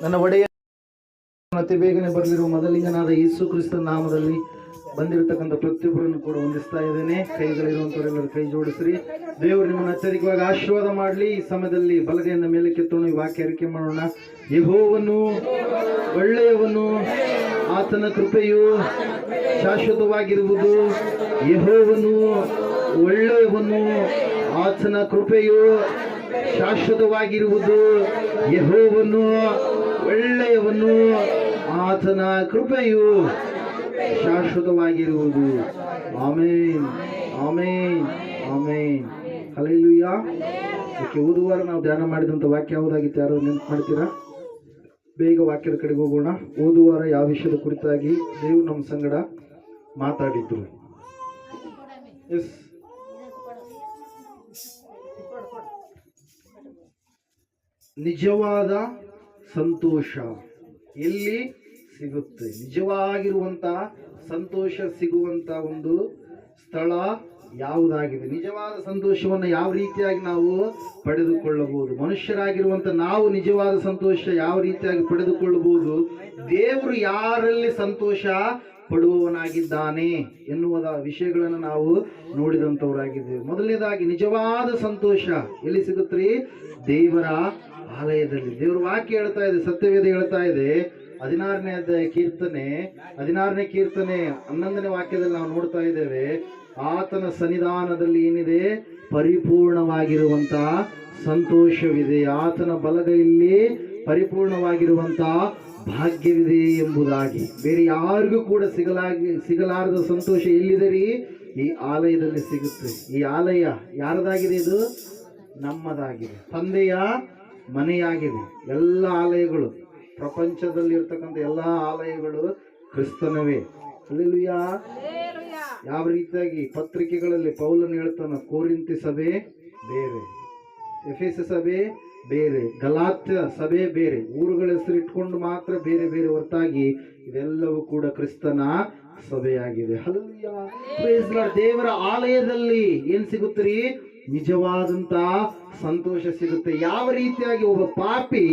ನನ್ನ ಒಡೆಯ ಅತಿ ಬೇಗನೆ ಬರಲಿರುವ ಮೊದಲಿಂಗನಾದ ಯೇಸು ಕ್ರಿಸ್ತನ ನಾಮದಲ್ಲಿ ಬಂದಿರತಕ್ಕಂಥ ಪ್ರತಿಯೊಬ್ಬರನ್ನು ಕೂಡ ಹೊಂದಿಸ್ತಾ ಇದ್ದೇನೆ. ಕೈಗಳಿರುವಂತವರೆಲ್ಲರೂ ಕೈ ಜೋಡಿಸ್ರಿ. ದೇವರು ನಿಮ್ಮನ್ನು ಅತ್ಯಧಿಕವಾಗಿ ಆಶೀರ್ವಾದ ಮಾಡಲಿ. ಈ ಸಮಯದಲ್ಲಿ ಬಲಗೈಯಿಂದ ಮೇಲಕ್ಕೆತ್ತೋಣ. ಈ ವಾಕ್ಯ ಅರಿಕೆ ಮಾಡೋಣ. ಯೆಹೋವನು ಒಳ್ಳೆಯವನು, ಆತನ ಕೃಪೆಯು ಶಾಶ್ವತವಾಗಿರುವುದು. ಯೆಹೋವನು ಒಳ್ಳೆಯವನು, ಆತನ ಕೃಪೆಯು ಶಾಶ್ವತವಾಗಿರುವುದು. ಯೆಹೋವನು ಒಳ್ಳೆಯವನು, ಆತನ ಕೃಪೆಯು ಶಾಶ್ವತವಾಗಿರುವುದು. ಆಮೇನ್, ಆಮೇನ್, ಆಮೇನ್. ಹಲ್ಲೆಲೂಯಾ. ಇದಕ್ಕೆ ಓದುವಾರ ನಾವು ಧ್ಯಾನ ಮಾಡಿದಂಥ ವಾಕ್ಯ ಯಾವುದಾಗಿತ್ತು? ಯಾರು ನೆನಪು ಮಾಡ್ತೀರಾ? ಬೇಗ ವಾಕ್ಯದ ಕಡೆಗೆ ಹೋಗೋಣ. ಓದುವಾರ ಯಾವ ವಿಷಯದ ಕುರಿತಾಗಿ ದೇವರು ನಮ್ಮ ಸಂಗಡ ಮಾತಾಡಿದ್ರು? ಎಸ್, ನಿಜವಾದ ಸಂತೋಷ ಎಲ್ಲಿ ಸಿಗುತ್ತೆ? ನಿಜವಾಗಿರುವಂತ ಸಂತೋಷ ಸಿಗುವಂತ ಒಂದು ಸ್ಥಳ ಯಾವುದಾಗಿದೆ? ನಿಜವಾದ ಸಂತೋಷವನ್ನು ಯಾವ ರೀತಿಯಾಗಿ ನಾವು ಪಡೆದುಕೊಳ್ಳಬಹುದು? ಮನುಷ್ಯರಾಗಿರುವಂತ ನಾವು ನಿಜವಾದ ಸಂತೋಷ ಯಾವ ರೀತಿಯಾಗಿ ಪಡೆದುಕೊಳ್ಳಬಹುದು? ದೇವರು ಯಾರಲ್ಲಿ ಸಂತೋಷ ಪಡುವವನಾಗಿದ್ದಾನೆ ಎನ್ನುವ ವಿಷಯಗಳನ್ನು ನಾವು ನೋಡಿದಂಥವರಾಗಿದ್ದೇವೆ. ಮೊದಲನೇದಾಗಿ ನಿಜವಾದ ಸಂತೋಷ ಎಲ್ಲಿ ಸಿಗುತ್ತೀ? ದೇವರ ಆಲಯದಲ್ಲಿ. ದೇವರ ವಾಕ್ಯ ಹೇಳ್ತಾ ಇದೆ, ಸತ್ಯವೇದ ಹೇಳ್ತಾ ಇದೆ, 16ನೇ ಅಧ್ಯಾಯ ಕೀರ್ತನೆ 11ನೇ ವಾಕ್ಯದಲ್ಲಿ ನಾವು ನೋಡ್ತಾ ಇದ್ದೇವೆ, ಆತನ ಸನ್ನಿಧಾನದಲ್ಲಿ ಏನಿದೆ? ಪರಿಪೂರ್ಣವಾಗಿರುವಂತಹ ಸಂತೋಷವಿದೆ. ಆತನ ಬಲಗೈಯಲ್ಲಿ ಪರಿಪೂರ್ಣವಾಗಿರುವಂತಹ ಭಾಗ್ಯವಿದೆ ಎಂಬುದಾಗಿ. ಬೇರೆ ಯಾರಿಗೂ ಕೂಡ ಸಿಗಲಾರದ ಸಂತೋಷ ಎಲ್ಲಿದೆ ರೀ? ಈ ಆಲಯದಲ್ಲಿ ಸಿಗುತ್ತೆ. ಈ ಆಲಯ ಯಾರದಾಗಿದೆ? ಇದು ನಮ್ಮದಾಗಿದೆ, ತಂದೆಯ ಮನೆಯಾಗಿದೆ. ಎಲ್ಲ ಆಲಯಗಳು, ಪ್ರಪಂಚದಲ್ಲಿ ಇರ್ತಕ್ಕಂಥ ಎಲ್ಲ ಆಲಯಗಳು ಕ್ರಿಸ್ತನವೇ. ಹಲ್ಲೆಲೂಯಾ. ಯಾವ ರೀತಿಯಾಗಿ ಪತ್ರಿಕೆಗಳಲ್ಲಿ ಪೌಲನು ಹೇಳ್ತಾನ, ಕೋರಿಂತಿ ಸಭೆ ಬೇರೆ, ಎಫೆಸ ಸಭೆ ಬೇರೆ, ಗಲಾತ್ಯ ಸಭೆ ಬೇರೆ, ಊರುಗಳ ಹೆಸರು ಇಟ್ಕೊಂಡು ಮಾತ್ರ ಬೇರೆ ಬೇರೆ ಹೊರತಾಗಿ ಇದೆಲ್ಲವೂ ಕೂಡ ಕ್ರಿಸ್ತನ ಸಭೆಯಾಗಿದೆ. ಹಲ್ಲೆಲೂಯಾ. Praise lord. ದೇವರ ಆಲಯದಲ್ಲಿ ಏನ್ ಸಿಗುತ್ತೀರಿ? ನಿಜವಾದಂತ ಸಂತೋಷ ಸಿಗುತ್ತೆ. ಯಾವ ರೀತಿಯಾಗಿ ಒಬ್ಬ ಪಾಪಿ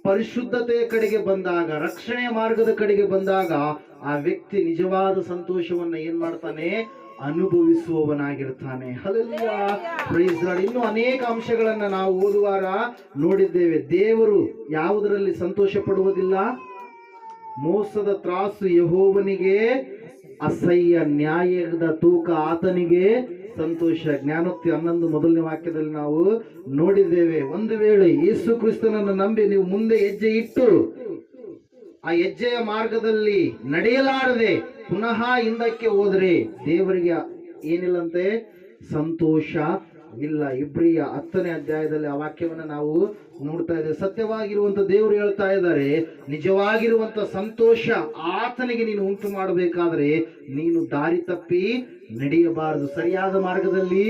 ಪರಿಶುದ್ಧತೆಯ ಕಡೆಗೆ ಬಂದಾಗ, ರಕ್ಷಣೆಯ ಮಾರ್ಗದ ಕಡೆಗೆ ಬಂದಾಗ, ಆ ವ್ಯಕ್ತಿ ನಿಜವಾದ ಸಂತೋಷವನ್ನ ಏನ್ ಮಾಡ್ತಾನೆ? ಅನುಭವಿಸುವವನಾಗಿರ್ತಾನೆ. ಹಲ್ಲೆಲೂಯಾ. Praise Lord. ಇನ್ನು ಅನೇಕ ಅಂಶಗಳನ್ನ ನಾವು ಓದುವಾರ ನೋಡಿದ್ದೇವೆ. ದೇವರು ಯಾವುದರಲ್ಲಿ ಸಂತೋಷ ಪಡುವುದಿಲ್ಲ? ಮೋಸದ ತ್ರಾಸು ಯೆಹೋವನಿಗೆ ಅಸಹ್ಯ, ನ್ಯಾಯದ ತೂಕ ಆತನಿಗೆ ಸಂತೋಷ. ಜ್ಞಾನೋಕ್ತಿ 11 ಮೊದಲನೇ ವಾಕ್ಯದಲ್ಲಿ ನಾವು ನೋಡಿದ್ದೇವೆ. ಒಂದು ವೇಳೆ ಯೇಸು ಕ್ರಿಸ್ತನನ್ನು ನಂಬಿ ನೀವು ಮುಂದೆ ಹೆಜ್ಜೆ ಇಟ್ಟು ಆ ಹೆಜ್ಜೆಯ ಮಾರ್ಗದಲ್ಲಿ ನಡೆಯಲಾರದೆ ಪುನಃ ಹಿಂದಕ್ಕೆ ಹೋದ್ರೆ ದೇವರಿಗೆ ಏನಿಲ್ಲಂತೆ? ಸಂತೋಷವಿಲ್ಲ. ಇಬ್ರಿಯ 10ನೇ ಅಧ್ಯಾಯದಲ್ಲಿ ಆ ವಾಕ್ಯವನ್ನು ನಾವು ನೋಡ್ತಾ ಇದ್ದೇವೆ. ಸತ್ಯವಾಗಿರುವಂತ ದೇವರು ಹೇಳ್ತಾ ಇದ್ದಾರೆ, ನಿಜವಾಗಿರುವಂತ ಸಂತೋಷ ಆತನಿಗೆ ನೀನು ಉಂಟು ಮಾಡಬೇಕಾದ್ರೆ ನೀನು ದಾರಿ ತಪ್ಪಿ ನಡೆಯಬಾರದು, ಸರಿಯಾದ ಮಾರ್ಗದಲ್ಲಿ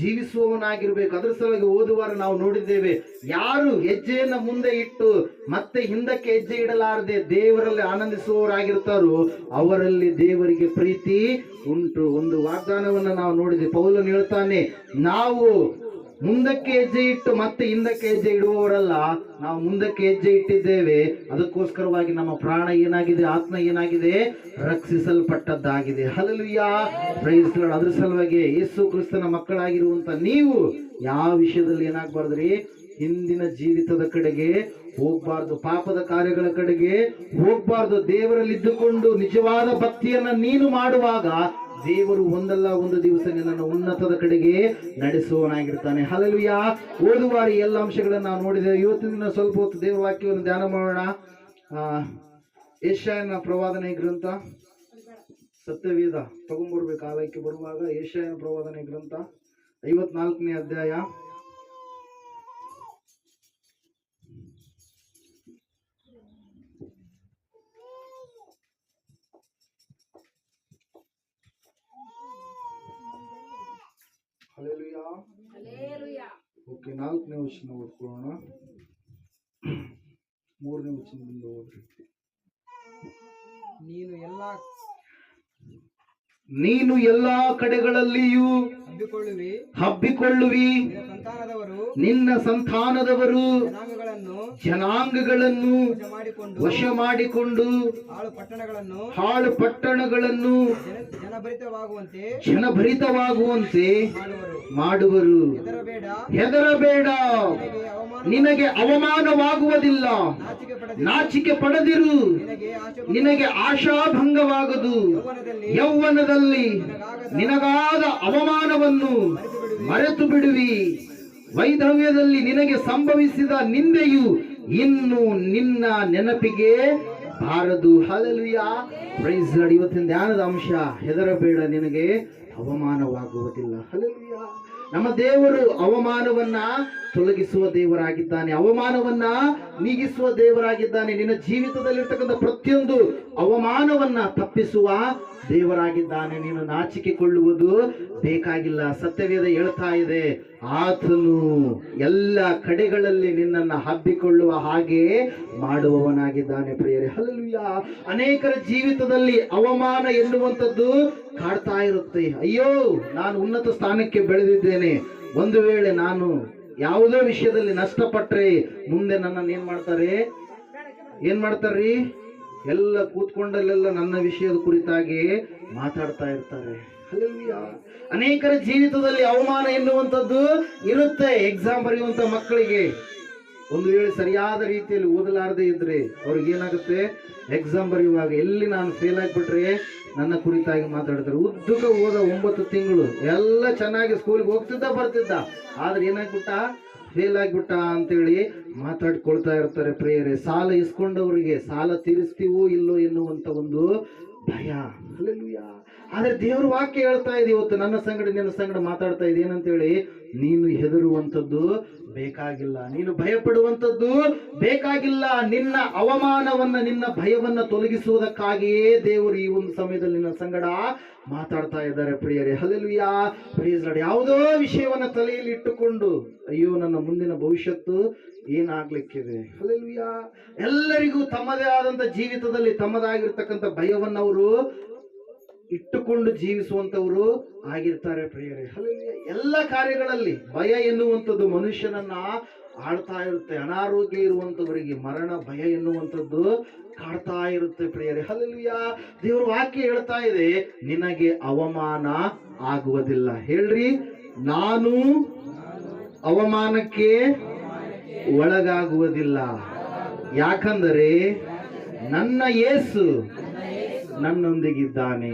ಜೀವಿಸುವವನಾಗಿರ್ಬೇಕು. ಅದರ ಸಲುವಾಗಿ ಓದುವಾರ ನಾವು ನೋಡಿದ್ದೇವೆ, ಯಾರು ಹೆಜ್ಜೆಯನ್ನ ಮುಂದೆ ಇಟ್ಟು ಮತ್ತೆ ಹಿಂದಕ್ಕೆ ಹೆಜ್ಜೆ ಇಡಲಾರದೆ ದೇವರಲ್ಲಿ ಆನಂದಿಸುವವರಾಗಿರ್ತಾರೋ ಅವರಲ್ಲಿ ದೇವರಿಗೆ ಪ್ರೀತಿ ಉಂಟು. ಒಂದು ವಾಗ್ದಾನವನ್ನ ನಾವು ನೋಡಿದ್ವಿ. ಪೌಲನು ಹೇಳ್ತಾನೆ, ನಾವು ಮುಂದಕ್ಕೆ ಹೆಜ್ಜೆ ಇಟ್ಟು ಮತ್ತೆ ಹಿಂದಕ್ಕೆ ಹೆಜ್ಜೆ ಇಡುವವರಲ್ಲ, ನಾವು ಮುಂದಕ್ಕೆ ಹೆಜ್ಜೆ ಇಟ್ಟಿದ್ದೇವೆ. ಅದಕ್ಕೋಸ್ಕರವಾಗಿ ನಮ್ಮ ಪ್ರಾಣ ಏನಾಗಿದೆ? ಆತ್ಮ ಏನಾಗಿದೆ? ರಕ್ಷಿಸಲ್ಪಟ್ಟದ್ದಾಗಿದೆ. ಹಲ್ಲೆಲೂಯಾ. Praise Lord. ಅದ್ರ ಸಲುವಾಗಿ ಯೇಸು ಕ್ರಿಸ್ತನ ಮಕ್ಕಳಾಗಿರುವಂತ ನೀವು ಯಾವ ವಿಷಯದಲ್ಲಿ ಏನಾಗಬಾರ್ದ್ರಿ? ಹಿಂದಿನ ಜೀವಿತದ ಕಡೆಗೆ ಹೋಗ್ಬಾರ್ದು, ಪಾಪದ ಕಾರ್ಯಗಳ ಕಡೆಗೆ ಹೋಗ್ಬಾರ್ದು. ದೇವರಲ್ಲಿ ಇದ್ದುಕೊಂಡು ನಿಜವಾದ ಭಕ್ತಿಯನ್ನ ನೀನು ಮಾಡುವಾಗ ದೇವರು ಒಂದಲ್ಲ ಒಂದು ದಿವಸ ನಿನ್ನನ್ನು ಉನ್ನತದ ಕಡೆಗೆ ನಡೆಸುವವನಾಗಿರ್ತಾನೆ. ಹಲ್ಲೆಲೂಯಾ. ಓದುವಾರ ಎಲ್ಲ ಅಂಶಗಳನ್ನು ನಾವು ನೋಡಿದ್ದೇವೆ. ಇವತ್ತಿನ ದಿನ ಸ್ವಲ್ಪ ಹೊತ್ತು ದೇವರ ವಾಕ್ಯವನ್ನು ಧ್ಯಾನ ಮಾಡೋಣ. ಯೆಶಾಯನ ಪ್ರವಾದನೆ ಗ್ರಂಥ, ಸತ್ಯವೇದ ತಗೊಂಡ್ಬರ್ಬೇಕು ಆಲಯಕ್ಕೆ ಬರುವಾಗ. ಯೆಶಾಯನ ಪ್ರವಾದನೆ ಗ್ರಂಥ 54ನೇ ಅಧ್ಯಾಯ. ಹಲ್ಲೆಲೂಯಾ. ಓಕೆ, 4ನೇ ವಚನ ಓದ್ಕೊಳ್ಳೋಣ. 3ನೇ ವಚನದಿಂದ ಓದ್ರಿ. ನೀನು ಎಲ್ಲ ನೀನು ಎಲ್ಲಾ ಕಡೆಗಳಲ್ಲಿಯೂ ಹಬ್ಬಿಕೊಳ್ಳುವಿ. ಹಬ್ಬಿಕೊಳ್ಳುವಿ. ನಿನ್ನ ಸಂತಾನದವರು ನಿನ್ನ ಸಂತಾನದವರು ಜನಾಂಗಗಳನ್ನು ಜನಾಂಗಗಳನ್ನು ವಶ ಮಾಡಿಕೊಂಡು ವಶ ಮಾಡಿಕೊಂಡು ಹಾಳು ಪಟ್ಟಣಗಳನ್ನು ಜನಭರಿತವಾಗುವಂತೆ ಜನಭರಿತವಾಗುವಂತೆ ಮಾಡುವರು. ಮಾಡುವರು. ಹೆದರಬೇಡ, ಹೆದರಬೇಡ, ನಿನಗೆ ಅವಮಾನವಾಗುವುದಿಲ್ಲ. ನಾಚಿಕೆ ಪಡದೆ, ನಾಚಿಕೆ ಪಡೆದಿರು, ನಿನಗೆ ಆಶಾಭಂಗವಾಗದು. ಯೌವನದಲ್ಲಿ ನಿನಗಾದ ಅವಮಾನವನ್ನು ಮರೆತು ಬಿಡುವಿ. ವೈಧವ್ಯದಲ್ಲಿ ನಿನಗೆ ಸಂಭವಿಸಿದ ನಿಂದೆಯು ಇನ್ನು ನಿನ್ನ ನೆನಪಿಗೆ ಬಾರದು. Hallelujah, praise Lord. ಇವತ್ತಿನ ಧ್ಯಾನದ ಅಂಶ, ಹೆದರಬೇಡ, ನಿನಗೆ ಅವಮಾನವಾಗುವುದಿಲ್ಲ. ಹಲ್ಲೆಲೂಯಾ. ನಮ್ಮ ದೇವರು ಅವಮಾನವನ್ನ ತೊಲಗಿಸುವ ದೇವರಾಗಿದ್ದಾನೆ, ಅವಮಾನವನ್ನ ನೀಗಿಸುವ ದೇವರಾಗಿದ್ದಾನೆ. ನಿನ್ನ ಜೀವಿತದಲ್ಲಿರ್ತಕ್ಕಂಥ ಪ್ರತಿಯೊಂದು ಅವಮಾನವನ್ನ ತಪ್ಪಿಸುವ ದೇವರಾಗಿದ್ದಾನೆ. ನೀನು ನಾಚಿಕೆಕೊಳ್ಳುವುದು ಬೇಕಾಗಿಲ್ಲ. ಸತ್ಯವೇದ ಹೇಳ್ತಾ ಇದೆ, ಆತನು ಎಲ್ಲ ಕಡೆಗಳಲ್ಲಿ ನಿನ್ನನ್ನು ಹಬ್ಬಿಕೊಳ್ಳುವ ಹಾಗೆ ಮಾಡುವವನಾಗಿದ್ದಾನೆ. ಪ್ರಿಯರೇ, ಹಲ್ಲೆಲೂಯಾ. ಅನೇಕರ ಜೀವಿತದಲ್ಲಿ ಅವಮಾನ ಎನ್ನುವಂಥದ್ದು ಕಾಡ್ತಾ ಇರುತ್ತೆ. ಅಯ್ಯೋ, ನಾನು ಉನ್ನತ ಸ್ಥಾನಕ್ಕೆ ಬೆಳೆದಿದ್ದೇನೆ, ಒಂದು ವೇಳೆ ನಾನು ಯಾವುದೋ ವಿಷಯದಲ್ಲಿ ನಷ್ಟಪಟ್ರೆ ಮುಂದೆ ನನ್ನನ್ನು ಏನ್ ಮಾಡ್ತಾರ್ರಿ? ಎಲ್ಲ ಕೂತ್ಕೊಂಡಲ್ಲೆಲ್ಲ ನನ್ನ ವಿಷಯದ ಕುರಿತಾಗಿ ಮಾತಾಡ್ತಾ ಇರ್ತಾರೆ. ಹಲ್ಲೆಲೂಯಾ. ಅನೇಕರ ಜೀವಿತದಲ್ಲಿ ಅವಮಾನ ಎನ್ನುವಂಥದ್ದು ಇರುತ್ತೆ. ಎಕ್ಸಾಮ್ ಬರೆಯುವಂತ ಮಕ್ಕಳಿಗೆ ಒಂದು ವೇಳೆ ಸರಿಯಾದ ರೀತಿಯಲ್ಲಿ ಓದಲಾರದೆ ಇದ್ರೆ ಅವ್ರಿಗೆ ಏನಾಗುತ್ತೆ, ಎಕ್ಸಾಮ್ ಬರೆಯುವಾಗ ಎಲ್ಲಿ ನಾನು ಫೇಲ್ ಆಗಿಬಿಟ್ರೆ ನನ್ನ ಕುರಿತಾಗಿ ಮಾತಾಡ್ತಾರೆ. ಉದ್ದಕ ಓದ 9 ತಿಂಗಳು ಎಲ್ಲ ಚೆನ್ನಾಗಿ ಸ್ಕೂಲ್ಗೆ ಹೋಗ್ತಿದ್ದ ಬರ್ತಿದ್ದ, ಆದ್ರೆ ಏನಾಗ್ಬಿಟ್ಟ, ಫೇಲ್ ಆಗಿಬಿಟ್ಟ ಅಂತೇಳಿ ಮಾತಾಡ್ಕೊಳ್ತಾ ಇರ್ತಾರೆ. ಪ್ರೇಯರೇ, ಸಾಲ ಇಸ್ಕೊಂಡವರಿಗೆ ಸಾಲ ತೀರಿಸ್ತೀವೋ ಇಲ್ಲೋ ಎನ್ನುವಂತ ಒಂದು ಭಯ. ಹಲ್ಲೆಲೂಯಾ. ಆದ್ರೆ ದೇವ್ರ ವಾಕ್ಯ ಹೇಳ್ತಾ ಇದೆ, ಇವತ್ತು ನನ್ನ ಸಂಗಡ ನಿನ್ನ ಸಂಗಡ ಮಾತಾಡ್ತಾ ಇದೆ. ಏನಂತೇಳಿ, ನೀನು ಹೆದರುವಂಥದ್ದು ಬೇಕಾಗಿಲ್ಲ, ನೀನು ಭಯಪಡುವಂಥದ್ದು ಬೇಕಾಗಿಲ್ಲ. ನಿನ್ನ ಅವಮಾನವನ್ನ, ನಿನ್ನ ಭಯವನ್ನ ತೊಲಗಿಸುವುದಕ್ಕಾಗಿಯೇ ದೇವರು ಈ ಒಂದು ಸಮಯದಲ್ಲಿ ನಿನ್ನ ಸಂಗಡ ಮಾತಾಡ್ತಾ ಇದ್ದಾರೆ. ಪ್ರಿಯರೇ, ಹಲ್ಲೆಲೂಯಾ, ಪ್ರೈಸ್ ಲಾರ್ಡ್. ಯಾವುದೋ ವಿಷಯವನ್ನ ತಲೆಯಲ್ಲಿ ಇಟ್ಟುಕೊಂಡು ಅಯ್ಯೋ ನನ್ನ ಮುಂದಿನ ಭವಿಷ್ಯತ್ತು ಏನಾಗ್ಲಿಕ್ಕಿದೆ. ಹಲ್ಲೆಲೂಯಾ. ಎಲ್ಲರಿಗೂ ತಮ್ಮದೇ ಆದಂತ ಜೀವಿತದಲ್ಲಿ ತಮ್ಮದಾಗಿರ್ತಕ್ಕಂಥ ಭಯವನ್ನ ಅವರು ಇಟ್ಟುಕೊಂಡು ಜೀವಿಸುವಂತವರು ಆಗಿರ್ತಾರೆ. ಪ್ರಿಯರೇ, ಹಲ್ಲೆಲೂಯಾ. ಎಲ್ಲ ಕಾರ್ಯಗಳಲ್ಲಿ ಭಯ ಎನ್ನುವಂಥದ್ದು ಮನುಷ್ಯನನ್ನ ಆಳ್ತಾ ಇರುತ್ತೆ. ಅನಾರೋಗ್ಯ ಇರುವಂತವರಿಗೆ ಮರಣ ಭಯ ಎನ್ನುವಂಥದ್ದು ಕಾಡ್ತಾ ಇರುತ್ತೆ. ಪ್ರಿಯರೇ, ಹಲ್ಲೆಲೂಯಾ. ದೇವರ ವಾಕ್ಯ ಹೇಳ್ತಾ ಇದೆ, ನಿನಗೆ ಅವಮಾನ ಆಗುವುದಿಲ್ಲ. ಹೇಳ್ರಿ, ನಾನು ಅವಮಾನಕ್ಕೆ ಒಳಗಾಗುವುದಿಲ್ಲ. ಯಾಕಂದರೆ ನನ್ನ ಯೇಸು ನನ್ನೊಂದಿಗಿದ್ದಾನೆ.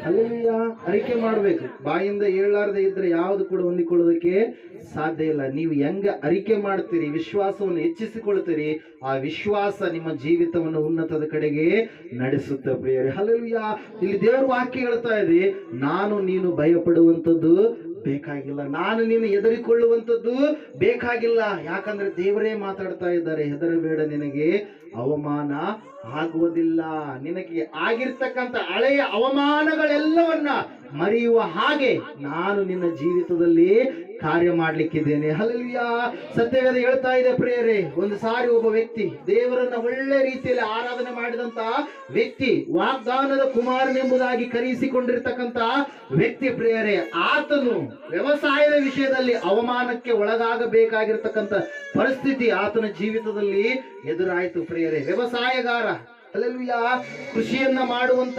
ಹಲ್ಲೆಲೂಯಾ. ಅರಿಕೆ ಮಾಡ್ಬೇಕು. ಬಾಯಿಂದ ಹೇಳಲಾರದೆ ಇದ್ರೆ ಯಾವುದು ಕೂಡ ಹೊಂದಿಕೊಳ್ಳೋದಕ್ಕೆ ಸಾಧ್ಯ ಇಲ್ಲ. ನೀವು ಹೆಂಗ ಅರಿಕೆ ಮಾಡ್ತೀರಿ, ವಿಶ್ವಾಸವನ್ನು ಹೆಚ್ಚಿಸಿಕೊಳ್ತೀರಿ, ಆ ವಿಶ್ವಾಸ ನಿಮ್ಮ ಜೀವಿತವನ್ನು ಉನ್ನತದ ಕಡೆಗೆ ನಡೆಸುತ್ತೆ. ಪ್ರಿಯರೇ, ಹಲ್ಲೆಲೂಯಾ. ಇಲ್ಲಿ ದೇವರ ವಾಕ್ಯ ಹೇಳ್ತಾ ಇದೆ, ನಾನು ನೀನು ಭಯಪಡುವಂಥದ್ದು ಬೇಕಾಗಿಲ್ಲ, ನಾನು ನೀನು ಹೆದರಿಕೊಳ್ಳುವಂಥದ್ದು ಬೇಕಾಗಿಲ್ಲ. ಯಾಕಂದ್ರೆ ದೇವರೇ ಮಾತಾಡ್ತಾ ಇದ್ದಾರೆ, ಹೆದರಬೇಡ, ನಿನಗೆ ಅವಮಾನ ಆಗುವುದಿಲ್ಲ. ನಿನಗೆ ಆಗಿರ್ತಕ್ಕಂಥ ಹಳೆಯ ಅವಮಾನಗಳೆಲ್ಲವನ್ನ ಮರೆಯುವ ಹಾಗೆ ನಾನು ನಿನ್ನ ಜೀವಿತದಲ್ಲಿ ಕಾರ್ಯ ಮಾಡ್ಲಿಕ್ಕಿದ್ದೇನೆ. ಹಲ್ಲೆಲೂಯಾ. ಸತ್ಯವೇದ ಹೇಳ್ತಾ ಇದೆ ಪ್ರಿಯರೇ, ಒಂದು ಸಾರಿ ಒಬ್ಬ ವ್ಯಕ್ತಿ ದೇವರನ್ನ ಒಳ್ಳೆ ರೀತಿಯಲ್ಲಿ ಆರಾಧನೆ ಮಾಡಿದಂತ ವ್ಯಕ್ತಿ, ವಾಗ್ದಾನದ ಕುಮಾರನೆಂಬುದಾಗಿ ಕರೆಯಿಸಿಕೊಂಡಿರ್ತಕ್ಕಂಥ ವ್ಯಕ್ತಿ ಪ್ರಿಯರೇ, ಆತನು ವ್ಯವಸಾಯದ ವಿಷಯದಲ್ಲಿ ಅವಮಾನಕ್ಕೆ ಒಳಗಾಗಬೇಕಾಗಿರ್ತಕ್ಕಂಥ ಪರಿಸ್ಥಿತಿ ಆತನ ಜೀವಿತದಲ್ಲಿ ಎದುರಾಯಿತು. ಪ್ರಿಯರೇ, ವ್ಯವಸಾಯಗಾರ, ಹಲ್ಲೆಲೂಯಾ, ಕೃಷಿಯನ್ನ ಮಾಡುವಂತ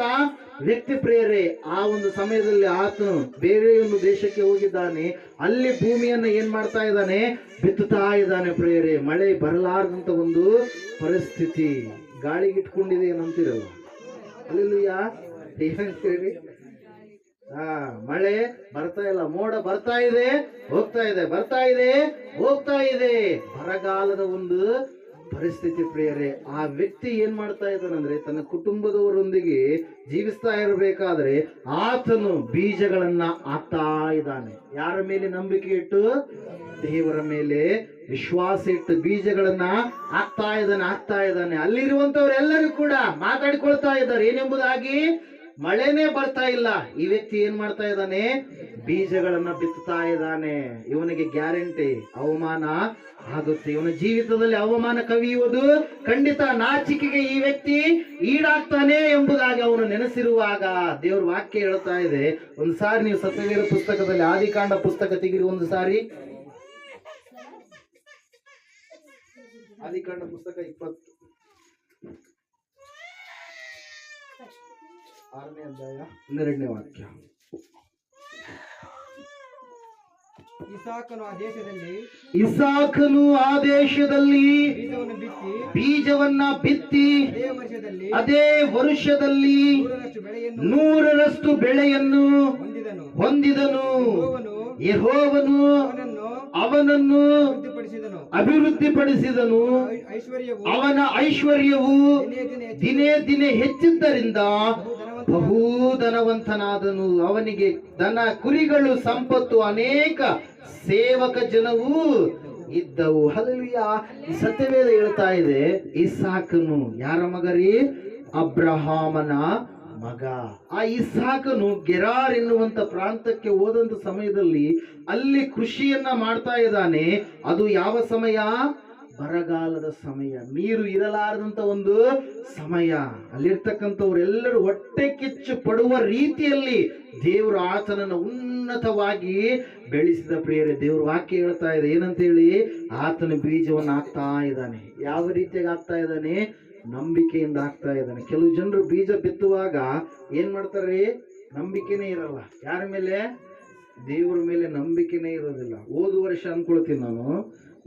ವ್ಯಕ್ತಿ ಪ್ರಿಯರೇ, ಆ ಒಂದು ಸಮಯದಲ್ಲಿ ಆತನು ಬೇರೆ ಒಂದು ದೇಶಕ್ಕೆ ಹೋಗಿದ್ದಾನೆ. ಅಲ್ಲಿ ಭೂಮಿಯನ್ನ ಏನ್ ಮಾಡ್ತಾ ಇದ್ದಾನೆ, ಬಿತ್ತುತ್ತಾ ಇದ್ದಾನೆ. ಪ್ರಿಯರೇ, ಮಳೆ ಬರಲಾರದಂತ ಒಂದು ಪರಿಸ್ಥಿತಿ, ಗಾಳಿಗೆ ಇಟ್ಕೊಂಡಿದೆ ಏನಂತೀರಲ್ಲ, ಹಲ್ಲೆಲೂಯಾ, ಏನಂತೀರಿ? ಮಳೆ ಬರ್ತಾ ಇಲ್ಲ, ಮೋಡ ಬರ್ತಾ ಇದೆ, ಹೋಗ್ತಾ ಇದೆ, ಬರ್ತಾ ಇದೆ, ಹೋಗ್ತಾ ಇದೆ. ಬರಗಾಲದ ಒಂದು ಪರಿಸ್ಥಿತಿ ಪ್ರಿಯರೇ. ಆ ವ್ಯಕ್ತಿ ಏನ್ ಮಾಡ್ತಾ ಇದ್ದಾನಂದ್ರೆ, ತನ್ನ ಕುಟುಂಬದವರೊಂದಿಗೆ ಜೀವಿಸ್ತಾ ಇರಬೇಕಾದ್ರೆ ಆತನು ಬೀಜಗಳನ್ನ ಹಾಕ್ತಾ ಇದ್ದಾನೆ. ಯಾರ ಮೇಲೆ ನಂಬಿಕೆ ಇಟ್ಟು? ದೇವರ ಮೇಲೆ ವಿಶ್ವಾಸ ಇಟ್ಟು ಬೀಜಗಳನ್ನ ಹಾಕ್ತಾ ಇದ್ದಾನೆ. ಅಲ್ಲಿರುವಂತವರೆಲ್ಲರೂ ಕೂಡ ಮಾತಾಡಿಕೊಳ್ತಾ ಇದ್ದಾರೆ, ಏನೆಂಬುದಾಗಿ, ಮಳೆನೇ ಬರ್ತಾ ಇಲ್ಲ. ಈ ವ್ಯಕ್ತಿ ಏನ್ ಮಾಡ್ತಾ ಇದ್ದಾನೆ? ಬೀಜಗಳನ್ನ ಬಿತ್ತುತ್ತಾ ಇದ್ದಾನೆ. ಇವನಿಗೆ ಗ್ಯಾರಂಟಿ ಅವಮಾನ ಆಗುತ್ತೆ. ಇವನ ಜೀವಿತದಲ್ಲಿ ಅವಮಾನ ಕವಿಯುವುದು ಖಂಡಿತ. ನಾಚಿಕೆಗೆ ಈ ವ್ಯಕ್ತಿ ಈಡಾಗ್ತಾನೆ ಎಂಬುದಾಗಿ ಅವನು ನೆನೆಸಿರುವಾಗ ದೇವ್ರ ವಾಕ್ಯ ಹೇಳ್ತಾ ಇದೆ. ಒಂದು ಸಾರಿ ನೀವು ಸತ್ಯವೇದ ಪುಸ್ತಕದಲ್ಲಿ ಆದಿಕಾಂಡ ಪುಸ್ತಕ ತೆಗಿರಿ. ಒಂದು ಸಾರಿ ಆದಿಕಾಂಡ ಪುಸ್ತಕ 26ನೇ ಅಧ್ಯಾಯ 12ನೇ ವಾಕ್ಯ. ಇಸಾಕನು ಆ ದೇಶದಲ್ಲಿ ಬೀಜವನ್ನು ಬಿತ್ತಿ ಬೀಜವನ್ನ ಬಿತ್ತಿ ಅದೇ ವರ್ಷದಲ್ಲಿ ಅದೇ ವರ್ಷದಲ್ಲಿ 100ರಷ್ಟು ಬೆಳೆಯನ್ನು ಹೊಂದಿದನು. ಯೆಹೋವನು ಅವನನ್ನು ಅಭಿವೃದ್ಧಿಪಡಿಸಿದನು. ಅವನ ಐಶ್ವರ್ಯವು ದಿನೇ ದಿನೇ ಹೆಚ್ಚಿದ್ದರಿಂದ ಬಹು ಧನವಂತನಾದನು. ಅವನಿಗೆ ದನ ಕುರಿಗಳು ಸಂಪತ್ತು ಅನೇಕ ಸೇವಕ ಜನವು ಇದ್ದವು. ಹಲ್ಲೆಲೂಯಾ. ಈ ಸತ್ಯವೇದ ಹೇಳ್ತಾ ಇದೆ, ಇಸಾಕನು ಯಾರ ಮಗ ರೀ? ಅಬ್ರಹಾಮನ ಮಗ. ಆ ಇಸಾಕನು ಗೆರಾರ್ ಎನ್ನುವಂತ ಪ್ರಾಂತಕ್ಕೆ ಹೋದಂತ ಸಮಯದಲ್ಲಿ ಅಲ್ಲಿ ಕೃಷಿಯನ್ನ ಮಾಡ್ತಾ ಇದ್ದಾನೆ. ಅದು ಯಾವ ಸಮಯ? ಬರಗಾಲದ ಸಮಯ, ನೀರು ಇರಲಾರದಂತ ಒಂದು ಸಮಯ. ಅಲ್ಲಿರ್ತಕ್ಕಂಥವ್ರೆಲ್ಲರೂ ಹೊಟ್ಟೆ ಕಿಚ್ಚು ಪಡುವ ರೀತಿಯಲ್ಲಿ ದೇವರು ಆತನನ್ನು ಉನ್ನತವಾಗಿ ಬೆಳೆಸಿದ. ಪ್ರಿಯರೇ, ದೇವ್ರ ವಾಕ್ಯ ಹೇಳ್ತಾ ಇದೆ ಏನಂತ ಹೇಳಿ? ಆತನ ಬೀಜವನ್ನು ಹಾಕ್ತಾ ಇದ್ದಾನೆ. ಯಾವ ರೀತಿಯಾಗಿ ಹಾಕ್ತಾ ಇದ್ದಾನೆ? ನಂಬಿಕೆಯಿಂದ ಹಾಕ್ತಾ ಇದ್ದಾನೆ. ಕೆಲವು ಜನರು ಬೀಜ ಬಿತ್ತುವಾಗ ಏನ್ ಮಾಡ್ತಾರೆ? ನಂಬಿಕೆನೇ ಇರಲ್ಲ. ಯಾರ ಮೇಲೆ? ದೇವರ ಮೇಲೆ ನಂಬಿಕೆನೇ ಇರೋದಿಲ್ಲ. ಹೋದ ವರ್ಷ ಅನ್ಕೊಳ್ತೀನಿ ನಾನು,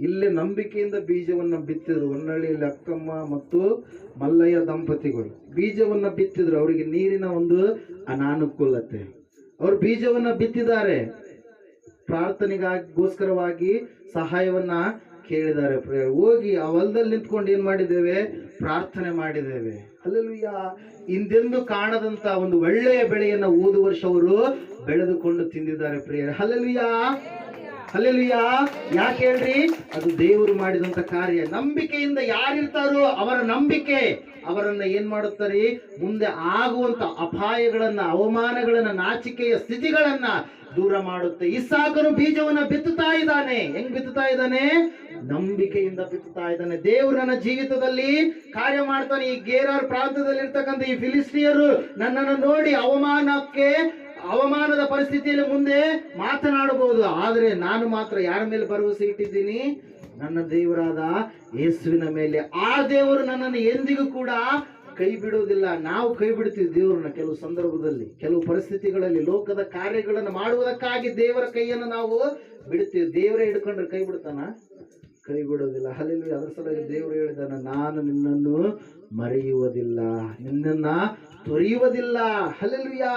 ಇಲ್ಲೇ ನಂಬಿಕೆಯಿಂದ ಬೀಜವನ್ನ ಬಿತ್ತಿದ್ರು. ಹೊನ್ನಳ್ಳಿಯಲ್ಲಿ ಅಕ್ಕಮ್ಮ ಮತ್ತು ಮಲ್ಲಯ್ಯ ದಂಪತಿಗಳು ಬೀಜವನ್ನ ಬಿತ್ತಿದ್ರು. ಅವರಿಗೆ ನೀರಿನ ಒಂದು ಅನಾನುಕೂಲತೆ. ಅವರು ಬೀಜವನ್ನ ಬಿತ್ತಿದ್ದಾರೆ, ಪ್ರಾರ್ಥನೆಗೋಸ್ಕರವಾಗಿ ಸಹಾಯವನ್ನ ಕೇಳಿದ್ದಾರೆ. ಹೋಗಿ ಆ ಹೊಲದಲ್ಲಿ ನಿಂತ್ಕೊಂಡು ಏನ್ ಮಾಡಿದ್ದೇವೆ? ಪ್ರಾರ್ಥನೆ ಮಾಡಿದ್ದೇವೆ. ಹಲ್ಲೆಲೂಯಾ. ಹಿಂದೆಂದು ಕಾಣದಂತ ಒಂದು ಒಳ್ಳೆಯ ಬೆಳೆಯನ್ನ ಹೋದ ವರ್ಷ ಅವರು ಬೆಳೆದುಕೊಂಡು ತಿಂದಿದ್ದಾರೆ. ಪ್ರಿಯರೇ, ಹಲ್ಲೆಲೂಯಾ, ಹಲ್ಲೆಲೂಯಾ. ಯಾಕೆ ಹೇಳ್ರಿ? ಅದು ದೇವರು ಮಾಡಿದಂತ ಕಾರ್ಯ. ನಂಬಿಕೆಯಿಂದ ಯಾರಿರ್ತಾರೋ ಅವರ ನಂಬಿಕೆ ಅವರನ್ನ ಏನ್ ಮಾಡುತ್ತಾರೆ? ಮುಂದೆ ಆಗುವಂತ ಅಪಾಯಗಳನ್ನ, ಅವಮಾನಗಳನ್ನ, ನಾಚಿಕೆಯ ಸ್ಥಿತಿಗಳನ್ನ ದೂರ ಮಾಡುತ್ತೆ. ಇಸಾಕನು ಬೀಜವನ್ನ ಬಿತ್ತುತ್ತಾ ಇದ್ದಾನೆ. ಹೆಂಗ್ ಬಿತ್ತುತ್ತಾ ಇದ್ದಾನೆ? ನಂಬಿಕೆಯಿಂದ ಬಿತ್ತುತ್ತಾ ಇದ್ದಾನೆ. ದೇವರು ನನ್ನ ಜೀವಿತದಲ್ಲಿ ಕಾರ್ಯ ಮಾಡ್ತಾನೆ. ಈ ಗೆರಾರ್ ಪ್ರಾಂತದಲ್ಲಿ ಇರ್ತಕ್ಕಂಥ ಈ ಫಿಲಿಸ್ಟಿಯರು ನನ್ನನ್ನು ನೋಡಿ ಅವಮಾನದ ಪರಿಸ್ಥಿತಿಯಲ್ಲಿ ಮುಂದೆ ಮಾತನಾಡಬಹುದು. ಆದರೆ ನಾನು ಮಾತ್ರ ಯಾರ ಮೇಲೆ ಭರವಸೆ ಇಟ್ಟಿದ್ದೀನಿ? ನನ್ನ ದೇವರಾದ ಯೇಸುವಿನ ಮೇಲೆ. ಆ ದೇವರು ನನ್ನನ್ನು ಎಂದಿಗೂ ಕೂಡ ಕೈ ಬಿಡುವುದಿಲ್ಲ. ನಾವು ಕೈ ಬಿಡ್ತೀವಿ ದೇವರನ್ನ ಕೆಲವು ಸಂದರ್ಭದಲ್ಲಿ, ಕೆಲವು ಪರಿಸ್ಥಿತಿಗಳಲ್ಲಿ. ಲೋಕದ ಕಾರ್ಯಗಳನ್ನು ಮಾಡುವುದಕ್ಕಾಗಿ ದೇವರ ಕೈಯನ್ನು ನಾವು ಬಿಡ್ತೀವಿ. ದೇವರೇ ಹಿಡ್ಕೊಂಡ್ರೆ ಕೈ ಬಿಡ್ತಾನ? ಕೈ ಬಿಡೋದಿಲ್ಲ. ಹಲ್ಲೆಲೂಯಾ. ಅದರ ಸಲುವಾಗಿ ದೇವರು ಹೇಳಿದಾನ, ನಾನು ನಿನ್ನನ್ನು ಮರೆಯುವುದಿಲ್ಲ, ನಿನ್ನನ್ನ ತೊರೆಯುವುದಿಲ್ಲ. ಹಲ್ಲೆಲೂಯಾ.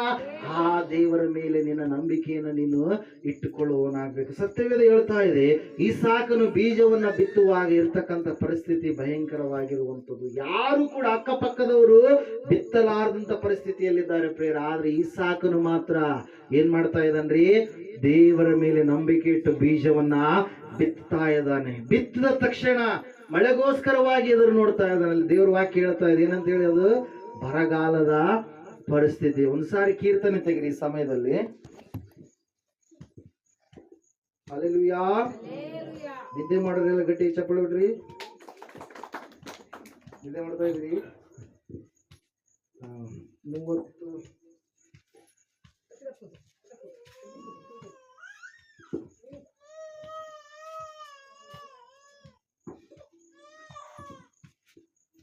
ಆ ದೇವರ ಮೇಲೆ ನಿನ್ನ ನಂಬಿಕೆಯನ್ನು ನೀನು ಇಟ್ಟುಕೊಳ್ಳುವವನಾಗಬೇಕು. ಸತ್ಯವೇದ ಹೇಳ್ತಾ ಇದೆ, ಇಸಾಕನು ಬೀಜವನ್ನ ಬಿತ್ತುವಾಗ ಇರ್ತಕ್ಕಂಥ ಪರಿಸ್ಥಿತಿ ಭಯಂಕರವಾಗಿರುವಂಥದ್ದು. ಯಾರು ಕೂಡ ಅಕ್ಕಪಕ್ಕದವರು ಬಿತ್ತಲಾರದಂತ ಪರಿಸ್ಥಿತಿಯಲ್ಲಿದ್ದಾರೆ ಪ್ರೇರ. ಆದ್ರೆ ಇಸಾಕನು ಮಾತ್ರ ಏನ್ ಮಾಡ್ತಾ ಇದ್ದಾನ್ರಿ? ದೇವರ ಮೇಲೆ ನಂಬಿಕೆ ಇಟ್ಟು ಬೀಜವನ್ನ ಬಿತ್ತಾ ಇದ್ದಾನೆ. ಬಿತ್ತಿದ ತಕ್ಷಣ ಮಳೆಗೋಸ್ಕರವಾಗಿ ಎದುರು ನೋಡ್ತಾ ಇದ್ದಾನೆ. ದೇವ್ರ ವಾಕ್ಯ ಹೇಳ್ತಾ ಇದೆ ಏನಂತ ಹೇಳಿ? ಅದು ಬರಗಾಲದ ಪರಿಸ್ಥಿತಿ. ಒಂದ್ಸಾರಿ ಕೀರ್ತನೆ ತೆಗಿರಿ ಈ ಸಮಯದಲ್ಲಿ. ಹಲ್ಲೆಲೂಯಾ. ನಿದ್ದೆ ಮಾಡೋರೆಲ್ಲ ಗಟ್ಟಿ ಚಪ್ಪಳ ಬಿಡ್ರಿ. ನಿದ್ದೆ ಮಾಡ್ತಾ ಇದ್ರಿ? 30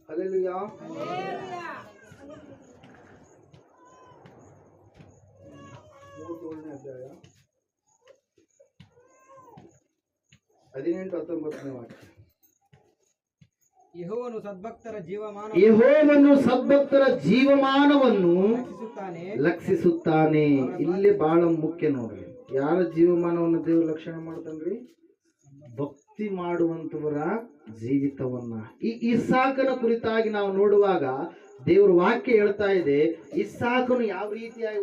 ಹಲ್ಲೆಲೂಯಾ. 37ನೇ ಅಧ್ಯಾಯ 18-19ನೇ ವಾಕ್ಯ. ಯೆಹೋವನು ಸದ್ಭಕ್ತರ ಜೀವಮಾನವನ್ನು ಲಕ್ಷಿಸುತ್ತಾನೆ. ಇಲ್ಲಿ ಬಹಳ ಮುಖ್ಯ ನೋಡ್ರಿ. ಯಾರ ಜೀವಮಾನವನ್ನು ದೇವರು ಲಕ್ಷಣೆ ಮಾಡ್ತಾನ್ರಿ? ಭಕ್ತಿ ಮಾಡುವಂತವರ ಜೀವಿತವನ್ನ. ಈ ಇಸಾಕನ ಕುರಿತಾಗಿ ನಾವು ನೋಡುವಾಗ ದೇವ್ರ ವಾಕ್ಯ ಹೇಳ್ತಾ ಇದೆ, ಇಸಾಕನು ಯಾವ ರೀತಿಯಾಗಿ